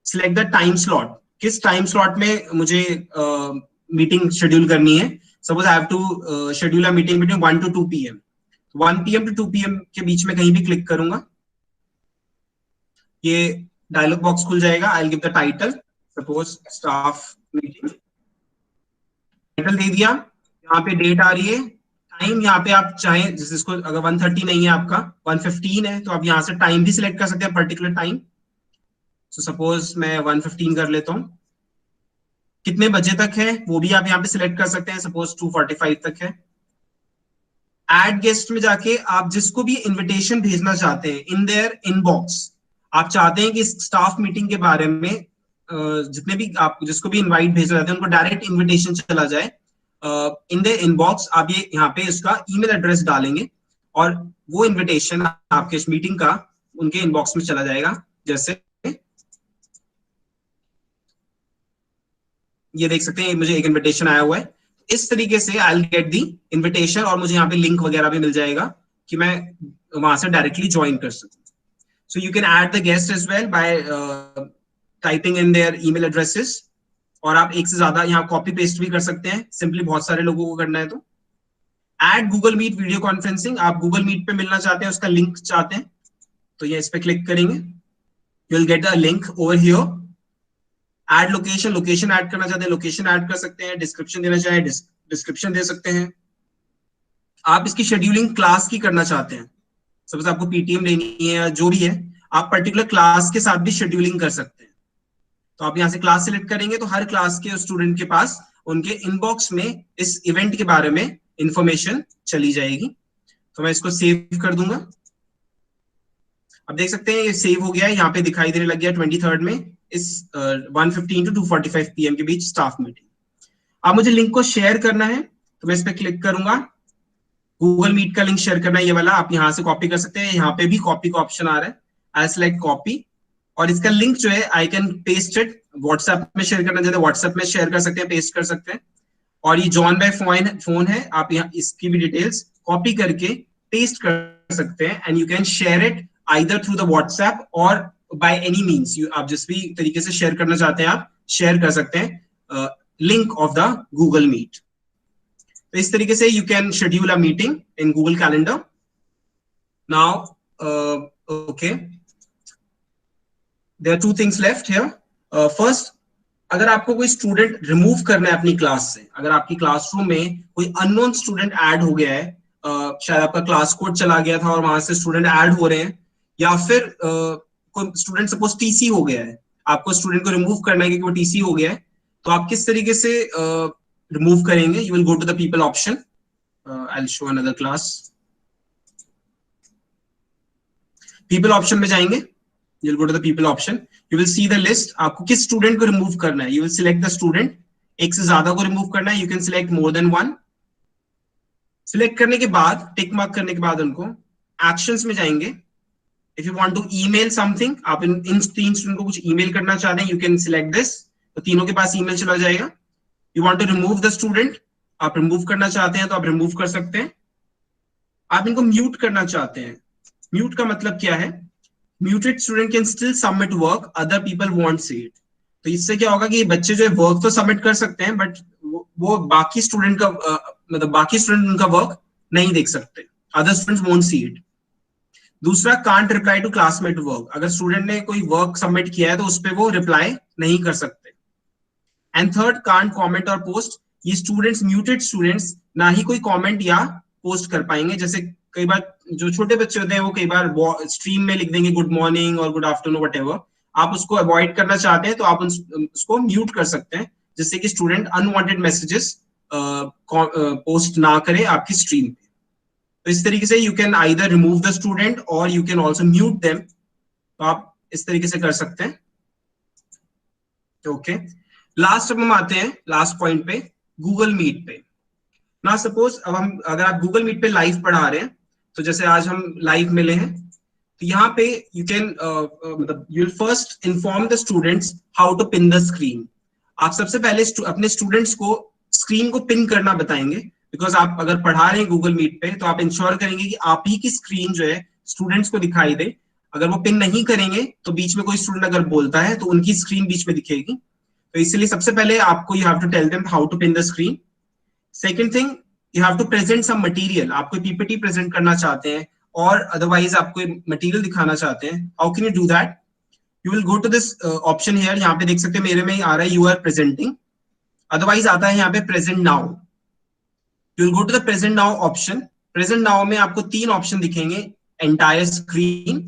select the time slot, किस टाइम स्लॉट में मुझे मीटिंग शेड्यूल करनी है। Suppose I have to schedule a meeting between 1 to 2 PM, 1 PM to 2 PM के बीच में कहीं भी क्लिक करूंगा, ये डायलॉग बॉक्स खुल जाएगा। I will give the title, suppose staff meeting, title दे दिया। यहाँ पे डेट आ रही है, टाइम यहाँ पे आप चाहें, जैसे इसको अगर 1:30 नहीं है आपका, 1:15 है, तो आप यहाँ से टाइम भी सिलेक्ट कर सकते हैं, पर्टिकुलर टाइम। सो सपोज मैं 1:15 कर लेता हूँ। कितने बजे तक है वो भी आप यहाँ पे सिलेक्ट कर सकते हैं, सपोज 2:45 तक है। एड गेस्ट में जाके आप जिसको भी इनविटेशन भेजना चाहते हैं इन देयर इनबॉक्स, आप चाहते हैं कि स्टाफ मीटिंग के बारे में जितने भी आप जिसको भी इनवाइट भेजना चाहते हैं उनको डायरेक्ट इनविटेशन चला जाए इन द इनबॉक्स, आप ये यहाँ पे इसका ईमेल एड्रेस डालेंगे और वो इनविटेशन आपके इस मीटिंग का उनके इनबॉक्स में चला जाएगा। जैसे ये देख सकते हैं, मुझे एक इनविटेशन आया हुआ है। इस तरीके से I will get the invitation, और मुझे यहाँ पे लिंक वगैरह भी मिल जाएगा कि मैं वहां से डायरेक्टली ज्वाइन कर सकूं। So you can add the guest as well by typing in their email addresses, और आप एक से ज्यादा यहाँ कॉपी पेस्ट भी कर सकते हैं, सिंपली बहुत सारे लोगों को करना है तो। Add Google Meet video conferencing, आप गूगल मीट पे मिलना चाहते हैं, उसका लिंक चाहते हैं, तो ये इस पे क्लिक करेंगे, you will get the link over here. Add location, location add करना चाहते हैं लोकेशन ऐड कर सकते हैं, डिस्क्रिप्शन देना चाहे डिस्क्रिप्शन दे सकते हैं। आप इसकी शेड्यूलिंग क्लास की करना चाहते हैं, सपोज आपको पीटीएम लेनी है या जो भी है, आप पर्टिकुलर क्लास के साथ भी शेड्यूलिंग कर सकते हैं। तो आप यहाँ से क्लास सिलेक्ट करेंगे तो हर क्लास के स्टूडेंट के पास उनके इनबॉक्स में इस इवेंट के बारे में इंफॉर्मेशन चली जाएगी। तो मैं इसको सेव कर दूंगा। अब देख सकते हैं ये सेव हो गया है, यहाँ पे दिखाई देने लग गया 23rd में इस 1:15 to 2:45 PM के बीच स्टाफ मीटिंग। अब मुझे लिंक को शेयर करना है, तो मैं इस पर क्लिक करूंगा। गूगल मीट का लिंक शेयर करना है ये वाला, आप यहाँ से कॉपी कर सकते हैं, यहाँ पे भी कॉपी का ऑप्शन आ रहा है, आई सिलेक्ट कॉपी, और इसका लिंक जो है I can paste it. WhatsApp में शेयर करना चाहते हैं व्हाट्सएप में शेयर कर सकते हैं, पेस्ट कर सकते हैं। और ये जॉन बाय फोन है, आप यहाँ इसकी भी डिटेल्स कॉपी करके पेस्ट कर सकते हैं, and you can share it either through the WhatsApp और बाय एनी मीन्स। आप जिस भी तरीके से शेयर करना चाहते हैं आप शेयर कर सकते हैं link of the Google Meet. तो इस तरीके से you can schedule a meeting in Google Calendar. Now okay, there are 2 things left here. First, अगर आपको कोई स्टूडेंट रिमूव करना है अपनी क्लास से, अगर आपकी क्लासरूम में कोई अननोन स्टूडेंट ऐड हो गया है शायद आपका क्लास कोड चला गया था और वहां से स्टूडेंट ऐड हो रहे हैं, या फिर कोई स्टूडेंट सपोज टीसी हो गया है, आपको स्टूडेंट को रिमूव करना है क्योंकि वो टीसी हो गया है, तो आप किस तरीके से रिमूव करेंगे? You will go to the people option. I will show another class. People option में जाएंगे, you will go to the people option, you will see the list. आपको किस स्टूडेंट को रिमूव करना है, you will select the student. एक से ज्यादा को रिमूव करना है, you can select more than one. Select करने के बाद, टिक मार्क करने के बाद उनको एक्शंस में जाएंगे. If you want to email something, आप इन तीन स्टूडेंट को कुछ ईमेल करना चाहते हैं, यू कैन सिलेक्ट दिस, तो तीनों के पास ईमेल चला जाएगा. You want to remove the student, आप रिमूव करना चाहते हैं तो आप रिमूव कर सकते हैं. आप इनको म्यूट करना चाहते हैं. म्यूट का मतलब क्या है? Muted student can still submit work, other people won't see it. तो इससे क्या होगा कि बच्चे जो है वर्क तो सबमिट कर सकते हैं, बट वो बाकी स्टूडेंट का मतलब बाकी स्टूडेंट उनका वर्क नहीं देख सकते, other students won't see it. दूसरा, can't reply to classmate work. अगर स्टूडेंट ने कोई वर्क सबमिट किया है तो उस पर वो रिप्लाई नहीं कर सकते. एंड थर्ड, कांट कमेंट और पोस्ट. ये स्टूडेंट्स, म्यूटेड स्टूडेंट्स, ना ही कोई कमेंट या पोस्ट कर पाएंगे. जैसे कई बार जो छोटे बच्चे होते हैं वो कई बार स्ट्रीम में लिख देंगे गुड मॉर्निंग और गुड आफ्टरनून व्हाटएवर. आप उसको अवॉइड करना चाहते हैं तो आप उसको म्यूट कर सकते हैं, जिससे कि स्टूडेंट अनवांटेड मैसेजेस पोस्ट ना करे आपकी स्ट्रीम पे. तो इस तरीके से you can either remove the student और you can also mute them. तो आप इस तरीके से कर सकते हैं. ओके, लास्ट अब हम आते हैं लास्ट पॉइंट पे, गूगल मीट पे. ना सपोज अब हम, अगर आप गूगल मीट पे लाइव पढ़ा रहे हैं, तो जैसे आज हम लाइव मिले हैं, तो यहाँ पे यू कैन मतलब you will first inform the students how to pin the screen. आप सबसे पहले अपने स्टूडेंट्स को स्क्रीन को पिन करना बताएंगे, बिकॉज आप अगर पढ़ा रहे हैं गूगल मीट पे तो आप इंश्योर करेंगे कि आप ही की स्क्रीन जो है स्टूडेंट्स को दिखाई दे. अगर वो पिन नहीं करेंगे तो बीच में कोई स्टूडेंट अगर बोलता है तो उनकी स्क्रीन बीच में दिखेगी. तो इसलिए सबसे पहले आपको you have to tell them how to pin the screen. Second thing, you have to present some material. आप कोई पीपीटी प्रेजेंट करना चाहते हैं और अदरवाइज आप कोई मटेरियल दिखाना चाहते हैं, how can you do that? You will go to this option here. यहाँ पे देख सकते हैं मेरे में आ रहा है यू आर प्रेजेंटिंग, अदरवाइज आता है यहाँ पे present now. You will go to the present now option. Present now में आपको तीन ऑप्शन दिखेंगे. Entire screen.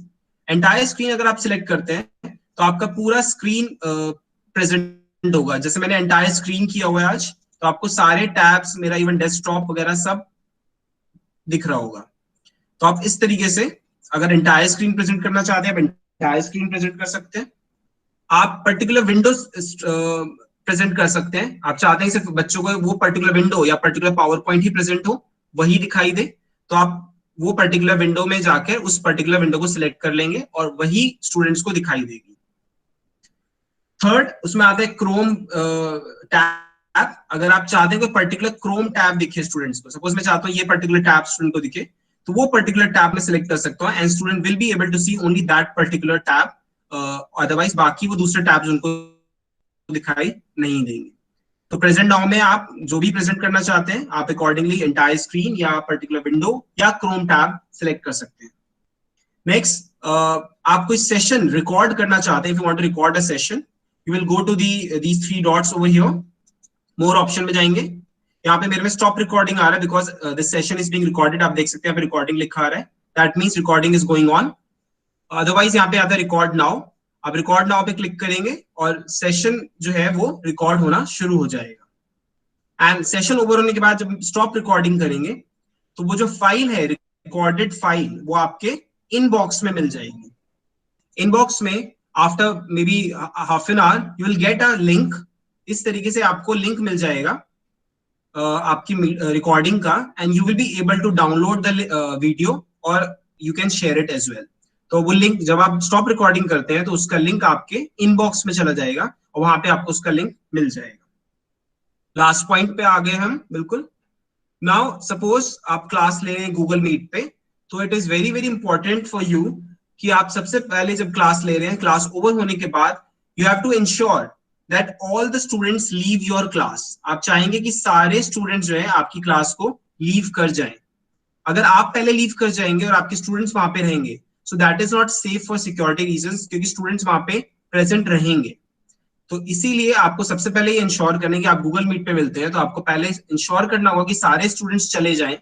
एंटायर स्क्रीन अगर आप सिलेक्ट करते हैं तो आपका पूरा स्क्रीन प्रेजेंट होगा. जैसे मैंने एंटायर स्क्रीन किया हुआ है आज, तो आपको सारे टैब्स, मेरा इवन डेस्कटॉप वगैरह सब दिख रहा होगा. तो आप इस तरीके से अगर एंटायर स्क्रीन प्रेजेंट करना चाहते हैं, आप एंटायर स्क्रीन प्रेजेंट कर सकते हैं. आप पर्टिकुलर विंडोज प्रेजेंट कर सकते हैं. आप चाहते हैं सिर्फ बच्चों को वो पर्टिकुलर विंडो या पर्टिकुलर पावर पॉइंट ही प्रेजेंट हो, वही दिखाई दे, तो आप वो पर्टिकुलर विंडो में जाकर उस पर्टिकुलर विंडो को सिलेक्ट कर लेंगे और वही स्टूडेंट्स को दिखाई देगी. थर्ड, उसमें आता है क्रोम टैब. अगर आप चाहते हैं कोई पर्टिकुलर क्रोम टैब दिखे स्टूडेंट्स को, सपोज मैं चाहता हूँ ये पर्टिकुलर टैब स्टूडेंट को दिखे, तो वो पर्टिकुलर टैब में सिलेक्ट कर सकता हूँ and student will be able to see only that particular tab. Otherwise बाकी वो दूसरे टैब्स उनको दिखाई नहीं देंगे. तो प्रेजेंट नाउ में आप जो भी प्रेजेंट करना चाहते हैं, आप अकॉर्डिंगली एंटायर स्क्रीन या पर्टिकुलर विंडो या क्रोम टैब सिलेक्ट कर सकते हैं. नेक्स्ट, आप कोई सेशन रिकॉर्ड करना चाहते हैं, if you want to record a session, you will go to these three dots over here. More option में जाएंगे. यहाँ पे मेरे में स्टॉप रिकॉर्डिंग आ रहा है because this session is being recorded. आप देख सकते हैं यहाँ पे रिकॉर्डिंग लिखा आ रहा है, that means recording is going on. Otherwise यहाँ पे आता है रिकॉर्ड नाउ. आप रिकॉर्ड नाउ पे क्लिक करेंगे और सेशन जो है वो रिकॉर्ड होना शुरू हो जाएगा. एंड सेशन ओवर होने के बाद जब स्टॉप रिकॉर्डिंग करेंगे तो वो जो फाइल है, रिकॉर्डेड फाइल, वो आपके इनबॉक्स में मिल जाएगी. इनबॉक्स में after may be half an hour you will get a link. इस तरीके से आपको लिंक मिल जाएगा आपकी रिकॉर्डिंग का, and you will be able to download the video और you can share it as well. तो वो लिंक जब आप स्टॉप रिकॉर्डिंग करते हैं तो उसका लिंक आपके इनबॉक्स में चला जाएगा और वहां पे आपको उसका लिंक मिल जाएगा. लास्ट पॉइंट पे आ गए हम बिल्कुल. नाउ सपोज आप क्लास ले रहे हैं गूगल मीट पे, तो it is very very important for you कि आप सबसे पहले जब क्लास ले रहे हैं, क्लास ओवर होने के बाद you have to ensure that all the students leave your class. आप चाहेंगे कि सारे स्टूडेंट्स जो है आपकी क्लास को लीव कर जाएं. अगर आप पहले लीव कर जाएंगे और आपके स्टूडेंट्स वहां पे रहेंगे, सो that is not safe for security reasons, क्योंकि स्टूडेंट्स वहां पे प्रेजेंट रहेंगे. तो इसीलिए आपको सबसे पहले ये इंश्योर करना है कि आप गूगल मीट पे मिलते हैं तो आपको पहले इंश्योर करना होगा कि सारे स्टूडेंट्स चले जाएं.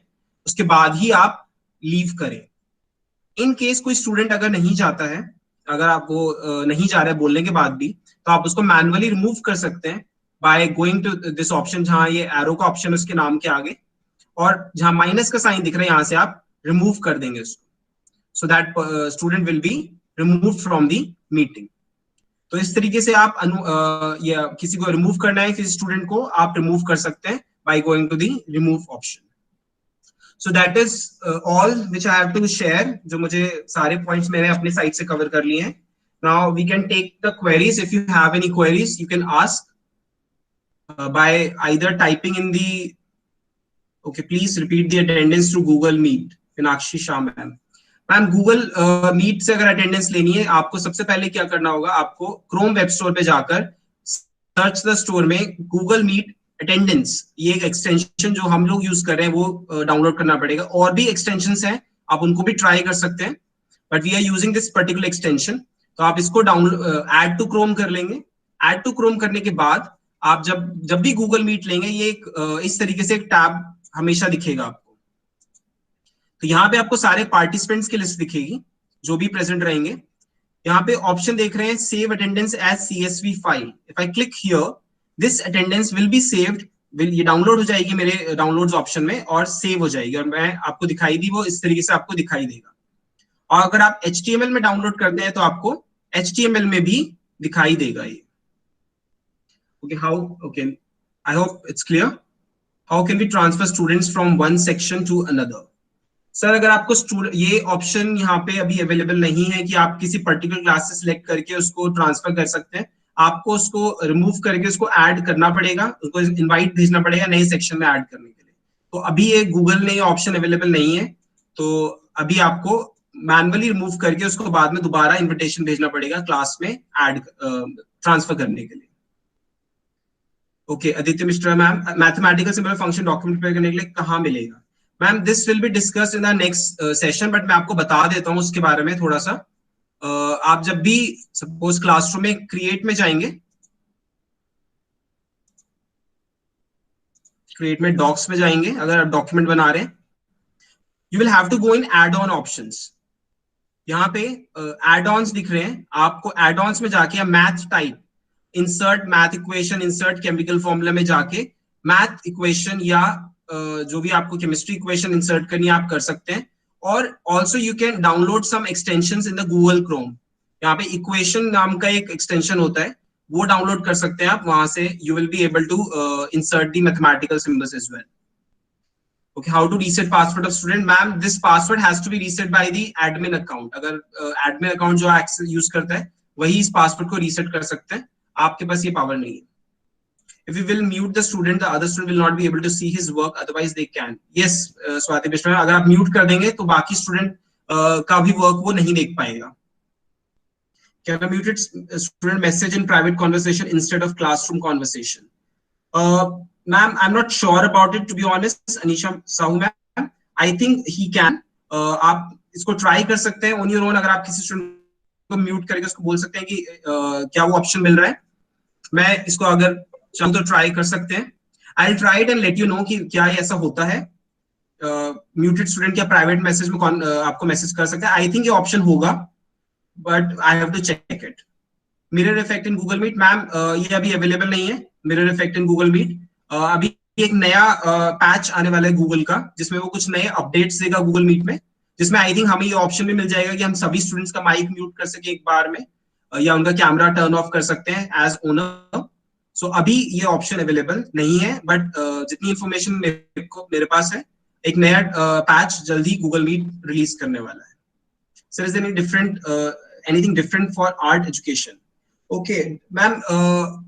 उसके बाद ही आप लीव करें। इन केस कोई स्टूडेंट अगर नहीं जाता है, अगर आप वो नहीं जा रहे हैं बोलने के बाद भी, तो आप उसको मैनुअली रिमूव कर सकते हैं by going to this option, जहां ये एरो का ऑप्शन है उसके नाम के आगे, और जहां माइनस का साइन दिख रहा है यहां से आप रिमूव कर देंगे उसको, so that student will be remove from the meeting. तो इस तरीके से आप या किसी को रिमूव करना है, किसी स्टूडेंट को आप रिमूव कर सकते हैं by going to the remove option. So that is all which I have to share. जो मुझे सारे पॉइंट्स मैंने अपने साइड से कवर कर लिए हैं। Now we can take the queries. If you have any queries you can ask by either typing in the, okay, please repeat the attendance through Google Meet. Meenakshi Shah ma'am, ma'am Google Meet से अगर attendance लेनी है आपको सबसे पहले क्या करना होगा, आपको क्रोम वेब स्टोर पे जाकर सर्च द स्टोर में गूगल मीट अटेंडेंस, ये एक एक्सटेंशन जो हम लोग यूज कर रहे हैं वो डाउनलोड करना पड़ेगा। और भी एक्सटेंशंस हैं, आप उनको भी ट्राई कर सकते हैं, but we are using this particular extension. तो आप इसको डाउनलोड ऐड टू क्रोम कर लेंगे। ऐड टू क्रोम करने के बाद आप जब भी गूगल मीट लेंगे, ये इस तरीके से एक टैब हमेशा दिखेगा आपको। तो यहाँ पे आपको सारे पार्टिसिपेंट्स की लिस्ट दिखेगी जो भी प्रेजेंट रहेंगे। यहाँ पे ऑप्शन देख रहे हैं save attendance as CSV file. If I click here, this attendance will be saved, ये डाउनलोड हो जाएगी मेरे डाउनलोड्स ऑप्शन में और सेव हो जाएगी, और मैं आपको दिखाई दी वो इस तरीके से आपको दिखाई देगा। और अगर आप HTML में डाउनलोड करते हैं तो आपको HTML में भी दिखाई देगा ये। Okay, okay, I hope it's clear. How can we transfer students from one section to another? Sir अगर आपको ये ऑप्शन यहाँ पे अभी अवेलेबल नहीं है कि आप किसी पर्टिकुलर क्लास से सिलेक्ट करके उसको ट्रांसफर कर सकते हैं, आपको उसको रिमूव करके उसको ऐड करना पड़ेगा, उसको इनवाइट भेजना पड़ेगा नए सेक्शन में ऐड करने के लिए। तो अभी ये गूगल ने ये ऑप्शन अवेलेबल नहीं है, तो अभी आपको मैनुअली रिमूव करके उसको बाद में दोबारा इन्विटेशन भेजना पड़ेगा क्लास में ऐड ट्रांसफर करने के लिए। Okay, Aditya Mishra ma'am, mathematical symbol function document prepare करने के लिए कहाँ मिलेगा? Ma'am this will be discussed in the next session, but मैं आपको बता देता हूँ उसके बारे में थोड़ा सा। आप जब भी सपोज क्लासरूम में क्रिएट में जाएंगे, क्रिएट में डॉक्स में जाएंगे, अगर आप डॉक्यूमेंट बना रहे हैं, you will have to go in add on options. यहाँ पे एड ऑन्स दिख रहे हैं, आपको एड ऑन्स में जाके math type, insert math equation, insert chemical formula में जाके मैथ इक्वेशन या जो भी आपको केमिस्ट्री इक्वेशन इंसर्ट करनी है आप कर सकते हैं। और also you can download some extensions in the Google Chrome. यहाँ पे इक्वेशन नाम का एक एक्सटेंशन होता है, वो डाउनलोड कर सकते हैं आप, वहां से you will be able to insert the mathematical symbols as well. Okay, how to reset password of student? Ma'am, this password has to be reset by the admin account. अगर admin account जो access use करता है वही इस password को reset कर सकते हैं, आपके पास ये power नहीं है। If we will mute the student, the other student will not be able to see his work. Otherwise, they can. Yes, Swati Bishnoi, अगर आप mute कर देंगे तो बाकी student का भी work वो नहीं देख पाएगा। Can a muted student message in private conversation instead of classroom conversation? Ma'am, I'm not sure about it to be honest. Anisha Sahu ma'am, I think he can. आप इसको ट्राई कर सकते हैं ऑन योर ओन। अगर आप किसी student को mute करके उसको बोल सकते हैं कि क्या वो ऑप्शन मिल रहा है, मैं इसको अगर चाहूँ तो ट्राई कर सकते हैं। I will try it and let you know कि क्या ऐसा होता है। म्यूटेड स्टूडेंट क्या प्राइवेट मैसेज में आपको मैसेज कर सकते हैं, आई थिंक ये ऑप्शन होगा, but I have to check it. Mirror effect in Google Meet, ma'am ये अभी अवेलेबल नहीं है mirror effect in Google Meet. अभी एक नया पैच आने वाला है गूगल का, जिसमें वो कुछ नए अपडेट्स देगा गूगल मीट में, जिसमें आई थिंक हमें ये ऑप्शन भी मिल जाएगा कि हम सभी स्टूडेंट्स का माइक म्यूट कर सके एक बार में, या उनका कैमरा टर्न ऑफ कर सकते हैं एज ओनर। सो अभी ये ऑप्शन अवेलेबल नहीं है, बट जितनी इंफॉर्मेशन मेरे पास है, एक नया पैच जल्दी गूगल मीट रिलीज करने वाला है। Sir, is anything different for art education? Okay ma'am,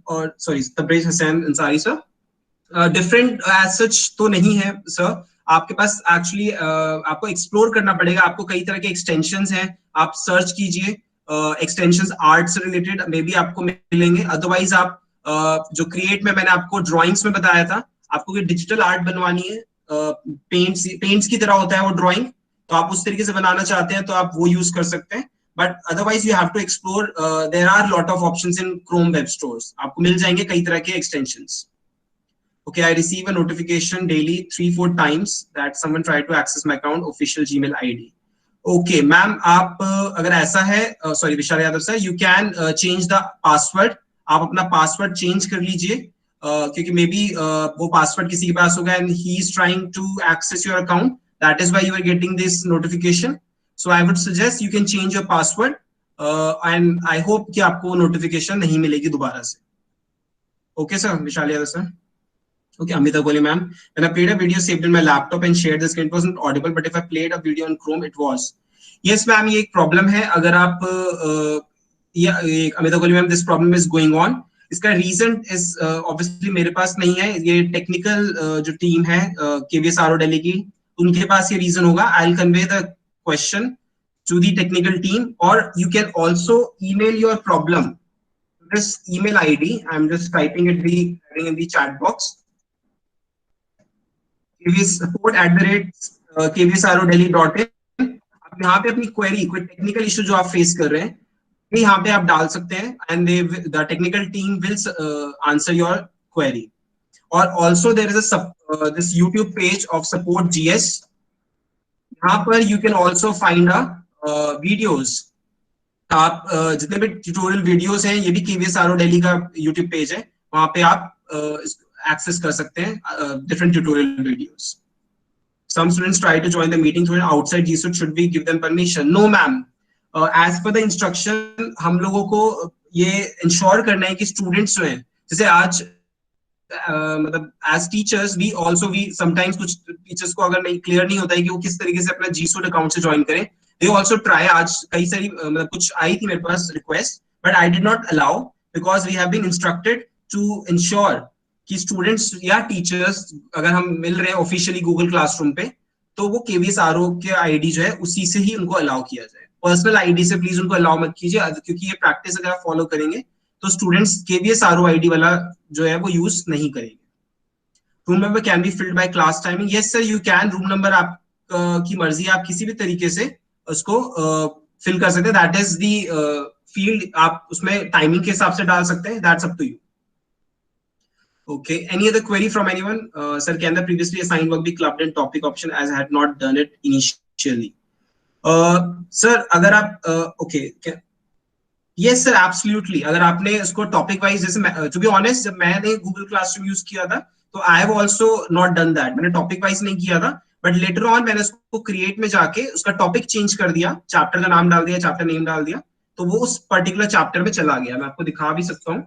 और sorry, Tabrez Hussain Ansari sir, different as such तो नहीं है सर। आपके पास एक्चुअली आपको एक्सप्लोर करना पड़ेगा, आपको कई तरह के एक्सटेंशंस हैं, आप सर्च कीजिए एक्सटेंशंस आर्ट से रिलेटेड, मे बी आपको मिलेंगे। अदरवाइज आप जो क्रिएट में मैंने आपको ड्राइंग्स में बताया था, आपको कोई डिजिटल आर्ट बनवानी है, पेंट्स की तरह होता है वो ड्राइंग, तो आप उस तरीके से बनाना चाहते हैं तो आप वो यूज कर सकते हैं। But otherwise you have to explore, there are lot of options in Chrome web stores, आपको मिल जाएंगे कई तरह के extensions. Okay, I receive a notification daily 3-4 times that someone tried to access my account official Gmail ID. Okay, ma'am आप अगर ऐसा है, sorry Vishal Yadav sir, you can change the password. आप अपना पासवर्ड चेंज कर लीजिए, क्योंकि मे बी वो पासवर्ड किसी के पास होगा and he is trying to access your account. That is why you are getting this notification. So I would suggest you can change your password and I hope कि आपको notification नहीं मिलेगी दोबारा से. Okay sir, Vishal Yadav sir. Okay, Amita Kohli ma'am. When I played a video saved in my laptop and shared the screen, it wasn't audible. But if I played a video on Chrome, it was. Yes, ma'am. ये एक problem है. अगर आप Amita Kohli ma'am, this problem is going on. इसका reason is obviously मेरे पास नहीं है. ये technical जो team है KVSRO Delhi की, उनके पास ये reason होगा. I'll convey the question to the technical team, or you can also email your problem. This email ID, I'm just typing it in the chat box. kvsupport@kvsrodelhi.in. आप यहाँ पे अपनी query, कोई technical issue जो आप face कर रहे हैं, ये यहाँ पे आप डाल सकते हैं and the technical team will answer your query. और also there is this YouTube page of support GS. यहाँ पर you can also find videos. आप जितने भी ट्यूटोरियल वीडियोज हैं, ये भी केवीएसआरओ दिल्ली का यूट्यूब पेज है, वहां पे आप access कर सकते हैं different tutorial videos. Some students try to join the meeting through an outside GSUIT. Should we give them permission? No ma'am. As per the instruction, हम लोगों को ये ensure करना है कि students जो हैं, जैसे आज मतलब as teachers we sometimes कुछ teachers को अगर नहीं clear नहीं होता है कि वो किस तरीके से अपना GSUIT account से join करें, they also try. आज कई सारी मतलब कुछ आई थी मेरे पास request, but I did not allow because we have been instructed to ensure कि स्टूडेंट्स या टीचर्स अगर हम मिल रहे हैं ऑफिशियली गूगल क्लासरूम पे, तो वो केवीएसआरओ के आईडी जो है उसी से ही उनको अलाउ किया जाए. पर्सनल आईडी से प्लीज उनको अलाउ मत कीजिए, क्योंकि ये प्रैक्टिस अगर आप फॉलो करेंगे तो स्टूडेंट्स केवीएसआरओ आईडी वाला जो है वो यूज नहीं करेंगे. Room number can be filled by class timing. Yes sir, you can. Room number आप की मर्जी, आप किसी भी तरीके से उसको फिल कर सकते हैं. That is the field. आप उसमें टाइमिंग के हिसाब से डाल सकते हैं. That's up to you. Okay. Any other query from anyone? Sir, can the previously assigned work be clubbed in topic option as I had not done it initially? Sir, अगर आप okay, yes sir, absolutely. अगर आपने उसको topic wise, जैसे to be honest, जब मैंने Google Classroom use किया था, तो I have also not done that. मैंने topic wise नहीं किया था, but later on मैंने उसको create में जाके उसका topic change कर दिया, chapter का नाम डाल दिया, chapter name डाल दिया, तो वो उस particular chapter में चला गया. मैं आपको दिखा भी सकता हूँ.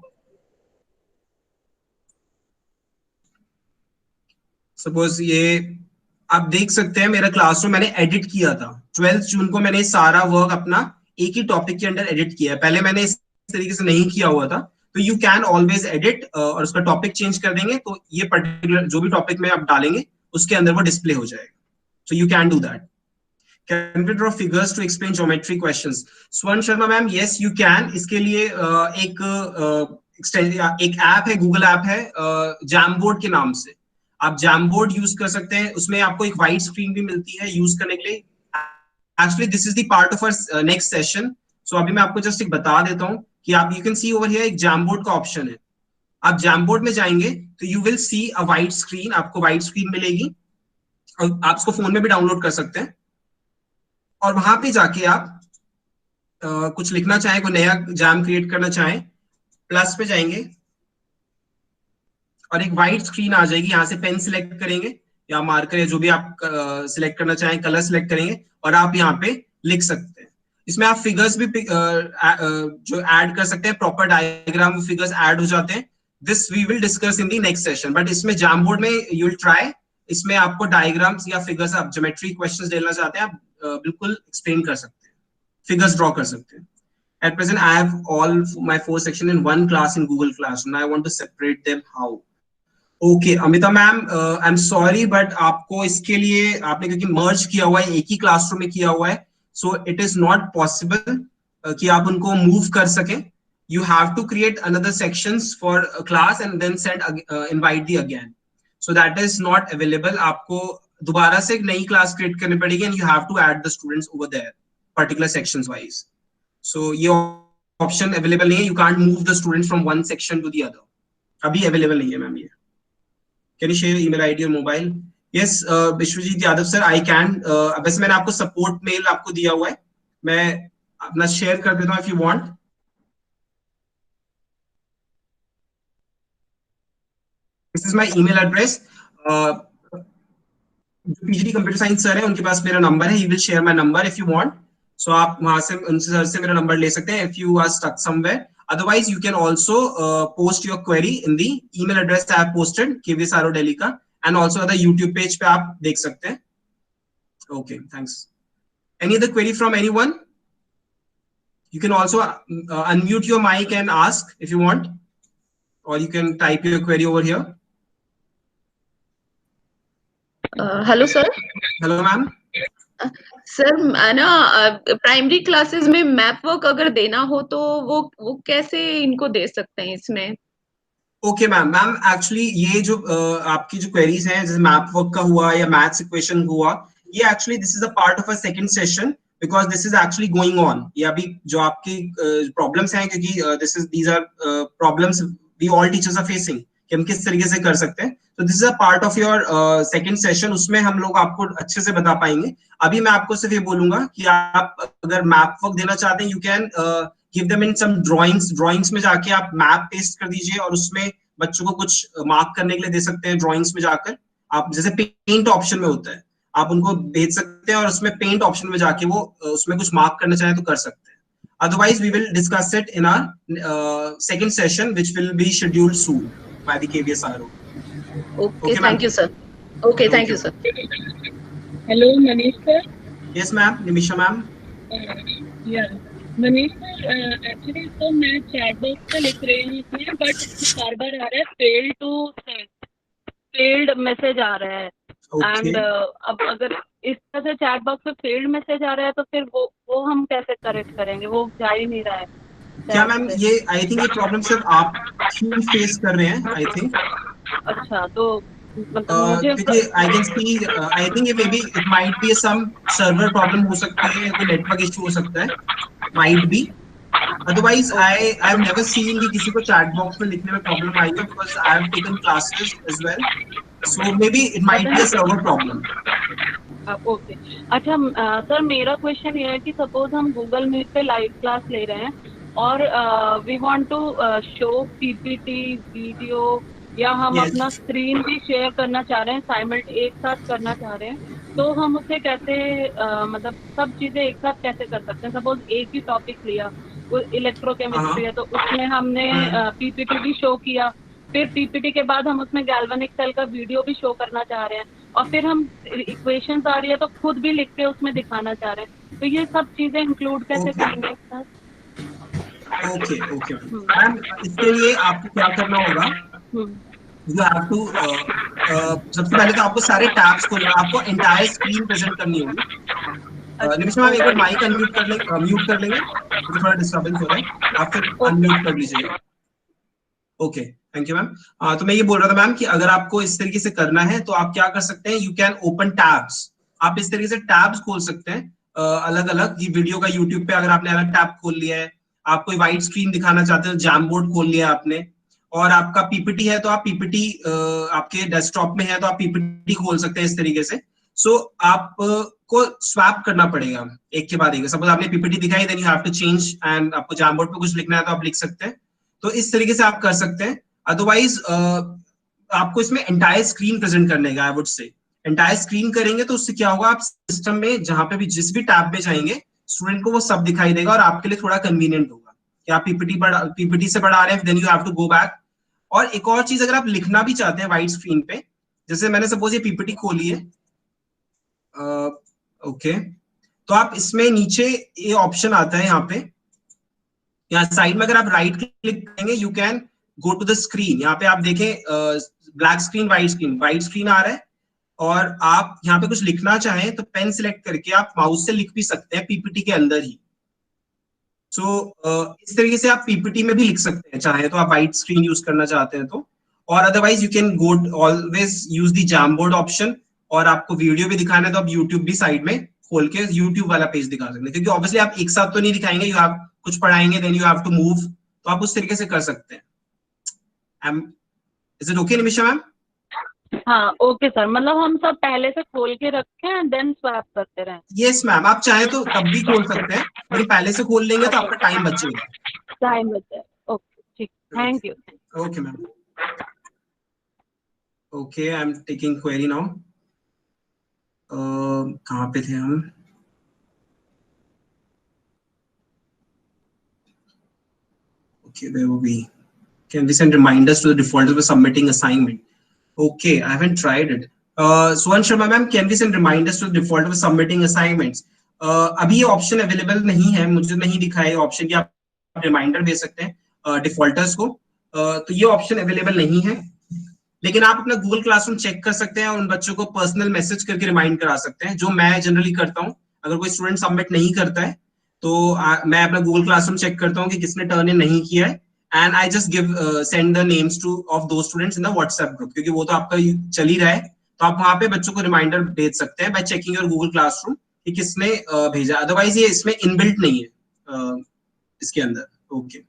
सपोज ये आप देख सकते हैं, मेरा क्लासरूम मैंने एडिट किया था 12 जून को. मैंने सारा वर्क अपना एक ही टॉपिक के अंदर एडिट किया है. पहले मैंने इस तरीके से नहीं किया हुआ था. तो यू कैन ऑलवेज एडिट और उसका टॉपिक चेंज कर देंगे, तो ये पर्टिकुलर जो भी टॉपिक में आप डालेंगे उसके अंदर वो डिस्प्ले हो जाएगा. सो you can do that. Can we draw figures to explain geometry questions? स्वर्ण Sharma ma'am, yes you can. इसके लिए एक ऐप है, गूगल ऐप है जैमबोर्ड के नाम से. आप जैमबोर्ड यूज कर सकते हैं. उसमें आपको एक वाइट स्क्रीन भी मिलती है यूज करने के लिए. Actually this is the part of our next session. So अभी मैं आपको जस्ट एक बता देता हूँ कि आप you can see over here एक जैमबोर्ड का ऑप्शन है. आप जैमबोर्ड में जाएंगे तो you will see a white screen. आपको वाइट स्क्रीन मिलेगी और आप उसको फोन में भी डाउनलोड कर सकते हैं. और वहां पे जाके आप कुछ लिखना चाहें, कोई नया जैम क्रिएट करना चाहें, प्लस पे जाएंगे और एक व्हाइट स्क्रीन आ जाएगी. यहाँ से पेन सिलेक्ट करेंगे या मार्कर या जो भी आप सिलेक्ट करना चाहें, कलर सिलेक्ट करेंगे और आप यहाँ पे लिख सकते हैं. इसमें आप फिगर्स भी जो ऐड कर सकते हैं, प्रॉपर डायग्राम फिगर्स ऐड हो जाते हैं. This we will discuss in the next session. But इसमें जैमबोर्ड में यू विल ट्राई, इसमें आपको डायग्राम्स या फिगर्स, आप ज्योमेट्री क्वेश्चंस देना चाहते हैं, आप बिल्कुल एक्सप्लेन कर सकते हैं, फिगर्स ड्रॉ कर सकते हैं. At present, I have all my 4 sections in one class in Google Classroom. I want to separate them. How? Okay Amita ma'am, I am sorry but आपको इसके लिए आपने क्योंकि मर्ज किया हुआ है, एक ही क्लासरूम में किया हुआ है, so it is not possible कि आप उनको मूव कर सकें. You have to create another sections for class and then send invite the again. So that is not available. आपको दोबारा से एक नई क्लास क्रिएट करनी पड़ेगी and you have to add the students over their particular sections wise. So ये option available नहीं है. You can't move the students from one section to the other. अभी अवेलेबल नहीं है मैम ये. Can you share email ID और mobile? Yes Vishwajeet Yadav sir, I can. वैसे मैंने आपको सपोर्ट मेल आपको दिया हुआ है, मैं अपना शेयर कर देता हूँ if you want. This is my email address. जो पीजीडी कंप्यूटर साइंस सर है उनके पास मेरा नंबर है, he will share my number if you want. So आप वहां से उनसे सर से मेरा नंबर ले सकते हैं if you are stuck somewhere. Otherwise, you can also post your query in the email address I have posted, KVS RO Delhi का, and also other YouTube page पे आप देख सकते हैं। Okay, thanks. Any other query from anyone? You can also unmute your mic and ask if you want, or you can type your query over here. Hello sir. Hello, ma'am. Sir ना primary classes में map work अगर देना हो तो वो कैसे इनको दे सकते हैं इसमें? ओके मैम एक्चुअली ये जो आपकी जो क्वेरीज हैं, जैसे मैप वर्क का हुआ या मैथ्स इक्वेशन हुआ, ये actually this is a part of a second session, because this is actually going on. ये अभी जो आपकी प्रॉब्लम्स हैं, क्योंकि these are problems we all teachers are facing, कि हम किस तरीके से कर सकते हैं। तो this is a part of your second session, उसमें हम लोग आपको अच्छे से बता पाएंगे। अभी मैं आपको सिर्फ ये बोलूंगा कि आप अगर मैप वर्क देना चाहते हैं, you can give them in some drawings में जाके आप मैप पेस्ट कर दीजिए, और उसमें बच्चों को कुछ मार्क करने के लिए दे सकते हैं। ड्राइंग्स में जाकर आप, जैसे पेंट ऑप्शन में होता है, आप उनको भेज सकते हैं और उसमें पेंट ऑप्शन में जाके वो उसमें कुछ मार्क करना चाहे तो कर सकते हैं। Otherwise, we will discuss it in our second session, which will be scheduled soon by the KVS RO. Okay, thank you, sir. Okay, thank you, sir. Hello, Manish sir. Yes, ma'am. Nimisha, ma'am. Yeah, Manish sir. Actually, तो मैं chat box पे लिख रही हूँ इसमें, but बार-बार आ रहा है failed to send, failed message आ रहा है। Okay. And अब अगर इस तरह से चैट बॉक्स पे फेल्ड मैसेज आ रहा है तो फिर वो हम कैसे करेक्ट करेंगे? वो जा ही नहीं रहा है। क्या मैम ये आई थिंक ये प्रॉब्लम सिर्फ आप ही फेस कर रहे हैं, आई थिंक। अच्छा, तो मतलब मुझे क्योंकि I can see, I think ये may be it might be some server problem हो सकती है, या कोई नेटवर्क इशू हो सकता है, might be. Otherwise, I have never seen कि किसी को chat box में लिखने में problem आई हो, because I have taken classes as well, so maybe it might be a server problem. Okay. अच्छा सर, मेरा क्वेश्चन ये है कि सपोज हम गूगल मीट पे लाइव क्लास ले रहे हैं और we want to show PPT video, या हम Yes. अपना स्क्रीन भी शेयर करना चाह रहे हैं, साइमल्ट एक साथ करना चाह रहे हैं, तो हम उसे कैसे मतलब सब चीजें एक साथ कैसे कर सकते हैं? सपोज एक ही टॉपिक लिया, इलेक्ट्रोकेमिस्ट्री है, तो उसमें हमने पीपीटी भी शो किया, फिर पीपीटी के बाद हम उसमें गैल्वेनिक सेल का वीडियो भी शो करना चाह रहे हैं, और फिर हम इक्वेशंस आ रही है तो खुद भी लिख के उसमें दिखाना चाह रहे हैं, तो ये सब चीजें इंक्लूड कैसे करेंगे एक साथ? ओके मैम, इसके लिए आपको क्या करना होगा, यू हैव टू सबसे पहले तो आपको सारे टैब्स खोलना, आपको एंटायर स्क्रीन प्रेजेंट करनी होगी। निमिषा मैम एक बार माइक अनम्यूट कर लेंगे, म्यूट कर लेंगे, मुझे थोड़ा डिस्टर्बेंस हो रहा है, आप फिर अनम्यूट कर लीजिएगा। Okay, thank you ma'am. तो मैं ये बोल रहा था मैम कि अगर आपको इस तरीके से करना है तो आप क्या कर सकते हैं, यू कैन ओपन टैब्स। आप इस तरीके से टैब्स खोल सकते हैं अलग अलग। ये वीडियो का यूट्यूब पे अगर आपने अलग टैब खोल लिया है, आप कोई वाइट स्क्रीन दिखाना चाहते हैं, जैमबोर्ड खोल लिया आपने, और आपका पीपीटी है तो आप पीपीटी आपके डेस्कटॉप में है तो आप पीपीटी खोल सकते हैं इस तरीके से। सो आप को स्वैप करना पड़ेगा एक के बाद एक। सपोज आपने पीपीटी दिखाई, then you have to change, and आपको जैमबोर्ड पे कुछ लिखना है तो आप लिख सकते हैं। तो इस तरीके से आप कर सकते हैं। अदरवाइज आपको इसमें एंटायर स्क्रीन प्रेजेंट करने का, आई वुड से एंटायर स्क्रीन करेंगे तो उससे क्या होगा, आप सिस्टम में जहां पे भी जिस भी टैब में जाएंगे, स्टूडेंट को वो सब दिखाई देगा और आपके लिए थोड़ा कन्वीनियंट होगा कि आप पीपीटी से बढ़ा रहे हैं, then you have to go back. और एक और चीज, अगर आप लिखना भी चाहते हैं व्हाइट स्क्रीन पे, जैसे मैंने सपोज ये पीपीटी खोली है, ओके, तो आप इसमें नीचे ये ऑप्शन आता है यहाँ पे, यहाँ साइड में अगर आप राइट क्लिक करेंगे, you can go to the screen. यहाँ पे आप देखें ब्लैक स्क्रीन, व्हाइट स्क्रीन आ रहा है, और आप यहाँ पे कुछ लिखना चाहें तो पेन सिलेक्ट करके आप माउस से लिख भी सकते हैं पीपीटी के अंदर ही। सो इस तरीके से आप पीपीटी में भी लिख सकते हैं चाहे तो, आप व्हाइट स्क्रीन यूज करना चाहते हैं तो। और otherwise you can go always use the जैमबोर्ड option, और आपको वीडियो भी दिखाना है तो आप यूट्यूब भी साइड में खोल के यूट्यूब वाला पेज दिखा सकते हैं, क्योंकि ऑब्वियसली आप एक साथ तो नहीं दिखाएंगे, यू हैव कुछ पढ़ाएंगे, then you have to move, तो आप उस तरीके से कर सकते हैं। Is it okay Nimisha ma'am? हाँ ओके सर, मतलब हम सब पहले से खोल के रखें एंड देन स्वैप करते रहें। यस मैम, आप चाहे तो तब भी खोल सकते हैं, लेकिन पहले से खोल लेंगे तो आपका टाइम बचेगा। टाइम बचा है, ओके ठीक, thank you. Okay ma'am, okay I am taking query now. कहाँ पे थे हम? Okay, there will be. Can we send reminders to the defaulters for submitting assignment? Okay, I haven't tried it. Suhan Sharma ma'am, can we send reminders to the defaulters for submitting assignments? अभी ये option available नहीं है, मुझे नहीं दिखा है option कि आप रिमाइंडर दे सकते हैं डिफॉल्टर्स को। तो ये ऑप्शन अवेलेबल नहीं है, लेकिन आप अपना गूगल क्लासरूम चेक कर सकते हैं और उन बच्चों को पर्सनल मैसेज करके रिमाइंड करा सकते हैं, जो मैं जनरली करता हूँ। अगर कोई स्टूडेंट सबमिट नहीं करता है तो मैं अपना गूगल क्लासरूम चेक करता हूँ कि किसने टर्न इन नहीं किया है, and I just give send the names to of दो students in the WhatsApp group, क्योंकि वो तो आपका चल ही रहा है, तो आप वहां पे बच्चों को रिमाइंडर भेज सकते हैं bye checking your Google classroom कि किसने भेजा। अदरवाइज ये इसमें इनबिल्ट नहीं है इसके अंदर। Okay,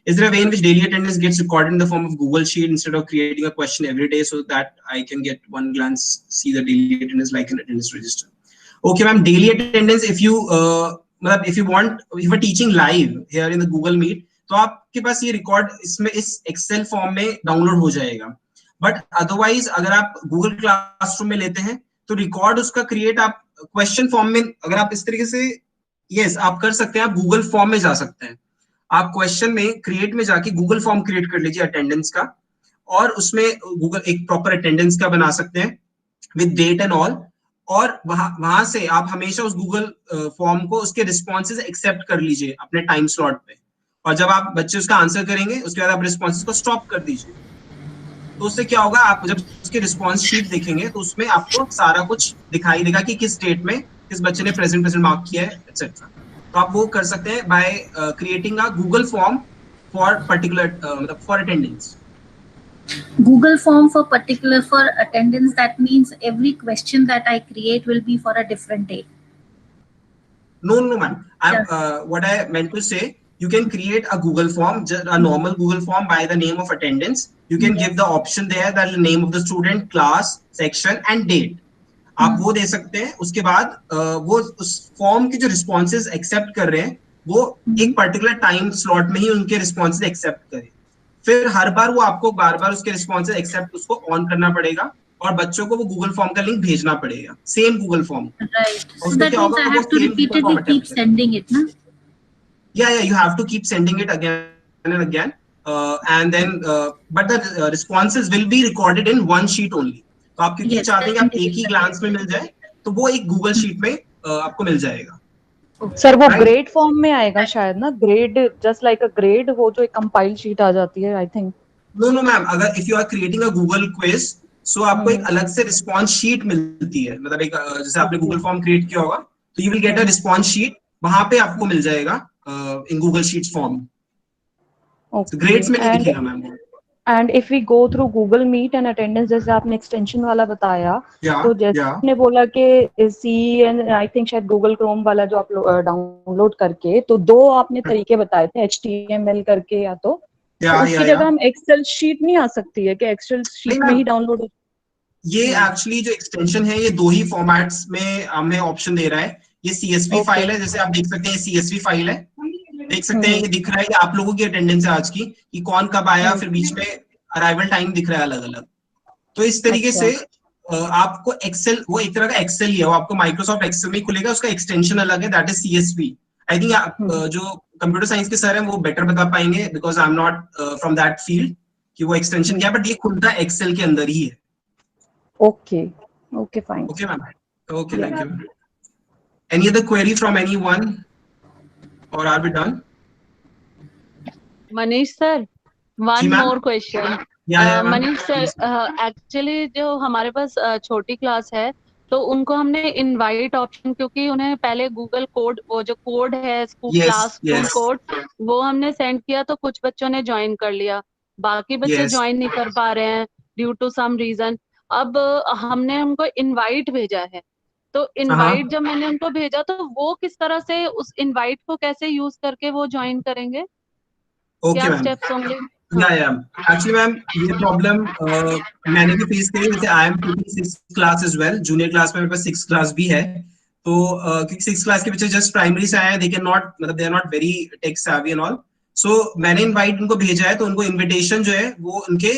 is there a way in which daily attendance gets recorded in the form of Google Sheet instead of creating a question every day so that I can get one glance see the daily attendance like an attendance register? Okay ma'am, daily attendance if you want, if you are teaching live here in the Google Meet, तो आपके पास ये record इसमें इस Excel form में download हो जाएगा। But otherwise अगर आप गूगल क्लासरूम में लेते हैं तो रिकॉर्ड उसका क्रिएट आप क्वेश्चन फॉर्म में, अगर आप इस तरीके से यस आप कर सकते हैं, आप गूगल फॉर्म में जा सकते हैं, आप क्वेश्चन में क्रिएट में जाके गूगल फॉर्म क्रिएट कर लीजिए अटेंडेंस का, और उसमें गूगल एक प्रॉपर अटेंडेंस का बना सकते हैं विद डेट एंड ऑल, और वहां से आप हमेशा उस गूगल फॉर्म को उसके रिस्पॉन्सेज एक्सेप्ट कर लीजिए अपने टाइम स्लॉट पे, और जब आप बच्चे उसका आंसर करेंगे उसके बाद आप रिस्पॉन्सेज को स्टॉप कर दीजिए। तो उससे क्या होगा, आप जब उसके रिस्पॉन्स शीट देखेंगे तो उसमें आपको सारा कुछ दिखाई देगा कि किस डेट में किस बच्चे ने प्रेजेंट मार्क किया है एक्सेट्रा। तो आप वो कर सकते हैं by creating a Google form for particular मतलब for attendance. Google form for particular for attendance, that means every question that I create will be for a different day. No, ma'am. What I meant to say, you can create a Google form, a normal Google form by the name of attendance. You can give the option there that the name of the student, class, section and date. आप वो दे सकते हैं। उसके बाद वो उस form के जो रिस्पॉन्सेज एक्सेप्ट कर रहे हैं वो एक पर्टिकुलर टाइम स्लॉट में ही उनके रिस्पॉन्सेज एक्सेप्ट करें। फिर हर बार वो आपको बार बार उसके रिस्पॉन्सेज एक्सेप्ट उसको ऑन करना पड़ेगा और बच्चों को वो गूगल फॉर्म का लिंक भेजना पड़ेगा, same Google form. Right. So that means I have to repeatedly keep sending it, na? Yeah, you have to keep sending it again and again, and then but the responses will be recorded in one sheet only. तो आप क्योंकि चाहते हैं कि आप एक ही glance में मिल जाए, तो वो एक गूगल शीट में आपको मिल जाएगा। सर वो ग्रेड फॉर्म में आएगा शायद ना, grade just like a grade, वो जो एक कंपाइल शीट आ जाती है आई थिंक। नो मैम, अगर if you are creating a Google quiz so आपको एक अलग से रिस्पॉन्स शीट मिलती है, मतलब एक जैसे आपने गूगल फॉर्म क्रिएट किया होगा तो you will get a response sheet, वहां पे आपको मिल जाएगा in Google Sheets form. Grades में नहीं दिखेगा ma'am. And if we go through Google Meet and attendance, जैसे आपने एक्सटेंशन वाला बताया, तो जैसे आपने बोला कि सी एंड आई थिंक शायद गूगल क्रोम वाला जो आप डाउनलोड करके, तो दो आपने तरीके बताए थे, HTML करके या तो उसकी जगह हम एक्सेल शीट नहीं आ सकती है कि एक्सेल शीट में ही डाउनलोड? ये एक्चुअली जो एक्सटेंशन है ये दो ही फॉर्मेट्स में हमें ऑप्शन दे रहा है। ये CSV फाइल है, जैसे आप देख सकते हैं CSV फाइल है, देख सकते हैं ये दिख रहा है कि आप लोगों की अटेंडेंस है आज की, कि कौन कब आया, फिर बीच में अराइवल टाइम दिख रहा है अलग अलग। तो इस तरीके से आपको एक्सेल, वो एक तरह का एक्सेल ही है, वो आपको माइक्रोसॉफ्ट एक्सेल में खुलेगा, उसका एक्सटेंशन अलग है, that is CSV। I think जो कंप्यूटर साइंस के सर हैं वो बेटर बता पाएंगे because I am not from that field कि वो एक्सटेंशन क्या है, बट ये खुलता है एक्सेल के अंदर ही है। Okay fine. Okay ma'am, okay thank you. Any other query from anyone or are we done? Manish sir, one more question. Manish sir, actually जो हमारे पास छोटी क्लास है तो उनको हमने इनवाइट ऑप्शन, क्योंकि उन्हें पहले गूगल कोड, वो जो कोड है स्कूल क्लास कोड, वो हमने सेंड किया तो कुछ बच्चों ने ज्वाइन कर लिया, बाकी बच्चे ज्वाइन नहीं कर पा रहे हैं ड्यू टू सम रीजन। अब हमने उनको इनवाइट भेजा है, तो इनवाइट जब मैंने उनको भेजा तो वो किस तरह से उस इनवाइट को कैसे यूज करके वो ज्वाइन करेंगे, क्या स्टेप्स होंगे? एक्चुअली मैम ये प्रॉब्लम मैंने भी फेस करी। जैसे I am taking 6th class as well, junior class में मेरे पास 6th क्लास भी है। तो क्योंकि 6th क्लास के बच्चे जस्ट प्राइमरी से आए हैं, दे कैन नॉट, मतलब they are not very tech savvy and all. So मैंने इनवाइट उनको भेजा है, तो उनको इनविटेशन जो है वो उनके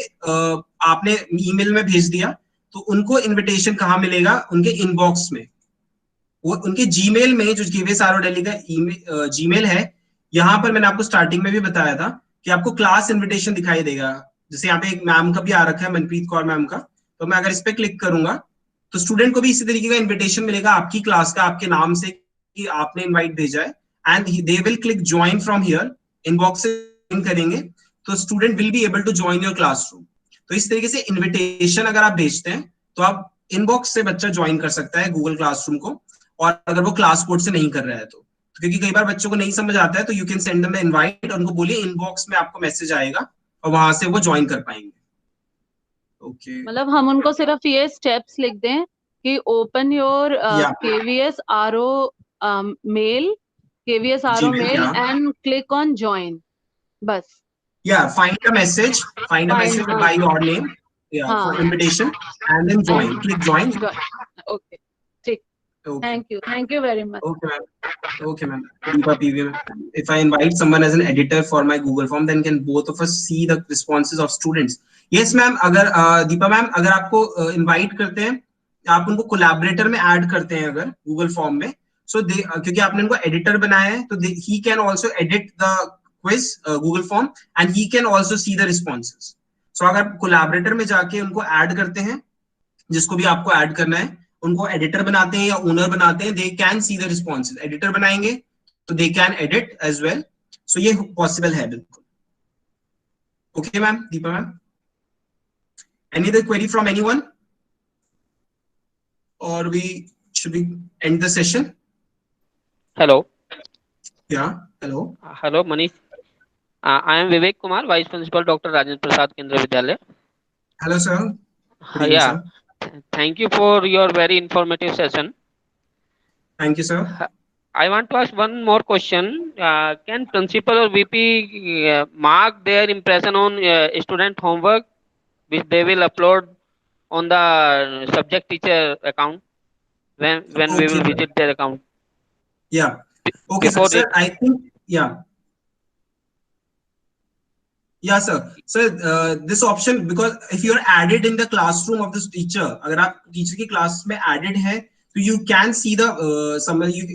आपने ईमेल में भेज दिया, तो उनको इनविटेशन कहाँ मिलेगा? उनके इनबॉक्स में। वो उनके जीमेल में, जो KVS RO Delhi का जीमेल है, यहाँ पर मैंने आपको स्टार्टिंग में भी बताया था कि आपको क्लास इनविटेशन दिखाई देगा। जैसे यहाँ पे एक मैम का भी आ रखा है, मनप्रीत कौर मैम का। तो मैं अगर इस पे क्लिक करूंगा तो स्टूडेंट को भी इसी तरीके का इनविटेशन मिलेगा आपकी क्लास का, आपके नाम से कि आपने इनवाइट भेजा है, and they will click join from here. Inbox से ज्वाइन करेंगे तो student will be able to join your classroom. तो इस तरीके से इन्विटेशन अगर आप भेजते हैं तो आप इनबॉक्स से बच्चा ज्वाइन कर सकता है गूगल क्लासरूम को, और अगर वो क्लास कोड से नहीं कर रहा है तो क्योंकि कई बार बच्चों को नहीं समझ आता है, तो you can send them the invite और उनको बोलिए इनबॉक्स में आपको मैसेज आएगा और वहां से वो ज्वाइन कर पाएंगे। ओके, मतलब हम उनको सिर्फ ये स्टेप्स लिख दें कि open your KVS RO mail, KVS RO mail and click on join, बस। find a message by your name, for invitation, and then join, click join. Okay, ठीक, thank you very much. Okay ma'am. Deepa PV, if I invite someone as an editor for my Google form, then can both of us see the responses of students? Yes ma'am, अगर Deepa ma'am अगर आपको invite करते हैं, आप उनको collaborator में add करते हैं अगर गूगल फॉर्म में, सो क्योंकि आपने उनको एडिटर बनाया है, तो he can also edit the quiz Google form and he can also see the responses. So अगर कोलैबोरेटर में जाके उनको ऐड करते हैं, जिसको भी आपको ऐड करना है, उनको एडिटर बनाते हैं या ओनर बनाते हैं, they can see the responses. Editor बनाएंगे तो they can edit as well. So ये पॉसिबल है बिल्कुल। Okay ma'am, Deepa ma'am, any other query from anyone और we should we end the session? Hello, hello Manish, I am Vivek Kumar, vice principal doctor Rajendra Prasad Kendriya Vidyalaya. Hello sir. Yeah, thank you for your very informative session. Thank you, sir. I want to ask one more question. Can principal or VP mark their impression on student homework, which they will upload on the subject teacher account when we will visit their account? Yeah. Okay, sir. I think, Yeah, sir. So this option, because if you are added in the classroom of this teacher, अगर आप teacher की class में added है, तो you can see the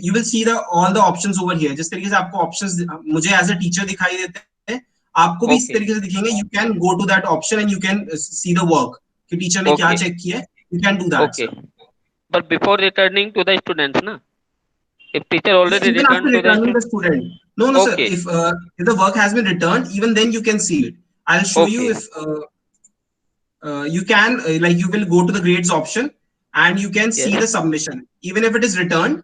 you will see the all the options over here. जिस तरीके से आपको options मुझे as a teacher दिखाई देते हैं, आपको भी इस तरीके से दिखेंगे. You can go to that option and you can see the work कि टीचर ने क्या चेक किया है. You can do that. Okay. But before returning to the students, na? If teacher already returned to the student. No, okay. Sir. If the work has been returned, even then you can see it. I'll show you if you can, like you will go to the grades option and you can see the submission. Even if it is returned,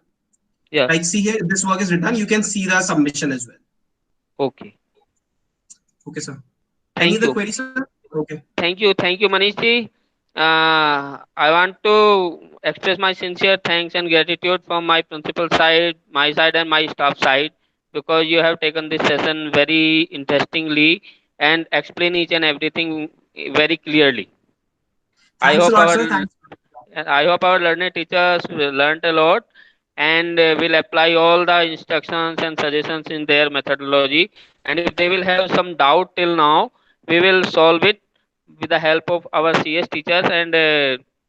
like see here, if this work is returned, you can see the submission as well. Okay. Okay, sir. Any other queries, sir? Okay. Thank you, Manish ji. I want to express my sincere thanks and gratitude from my principal side, my side and my staff side, because you have taken this session very interestingly and explain each and everything very clearly. I hope our learner teachers learned a lot and will apply all the instructions and suggestions in their methodology. And if they will have some doubt till now, we will solve it with the help of our CS teachers, and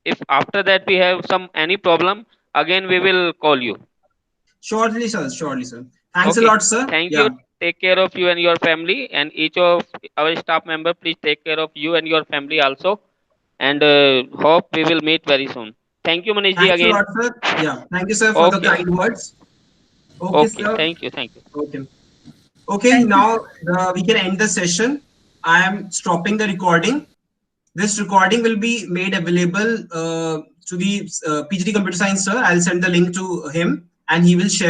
if after that we have any problem, again we will call you. Surely, sir. Thanks a lot, sir. Thank you. Take care of you and your family, and each of our staff member, please take care of you and your family also, and hope we will meet very soon. Thank you, Manish ji, again. Thanks a lot, sir. Yeah, thank you, sir, for the kind words. Okay, sir. Thank you. Okay, now we can end the session. I am stopping the recording. This recording will be made available to the PGD Computer Science sir. I'll send the link to him and he will share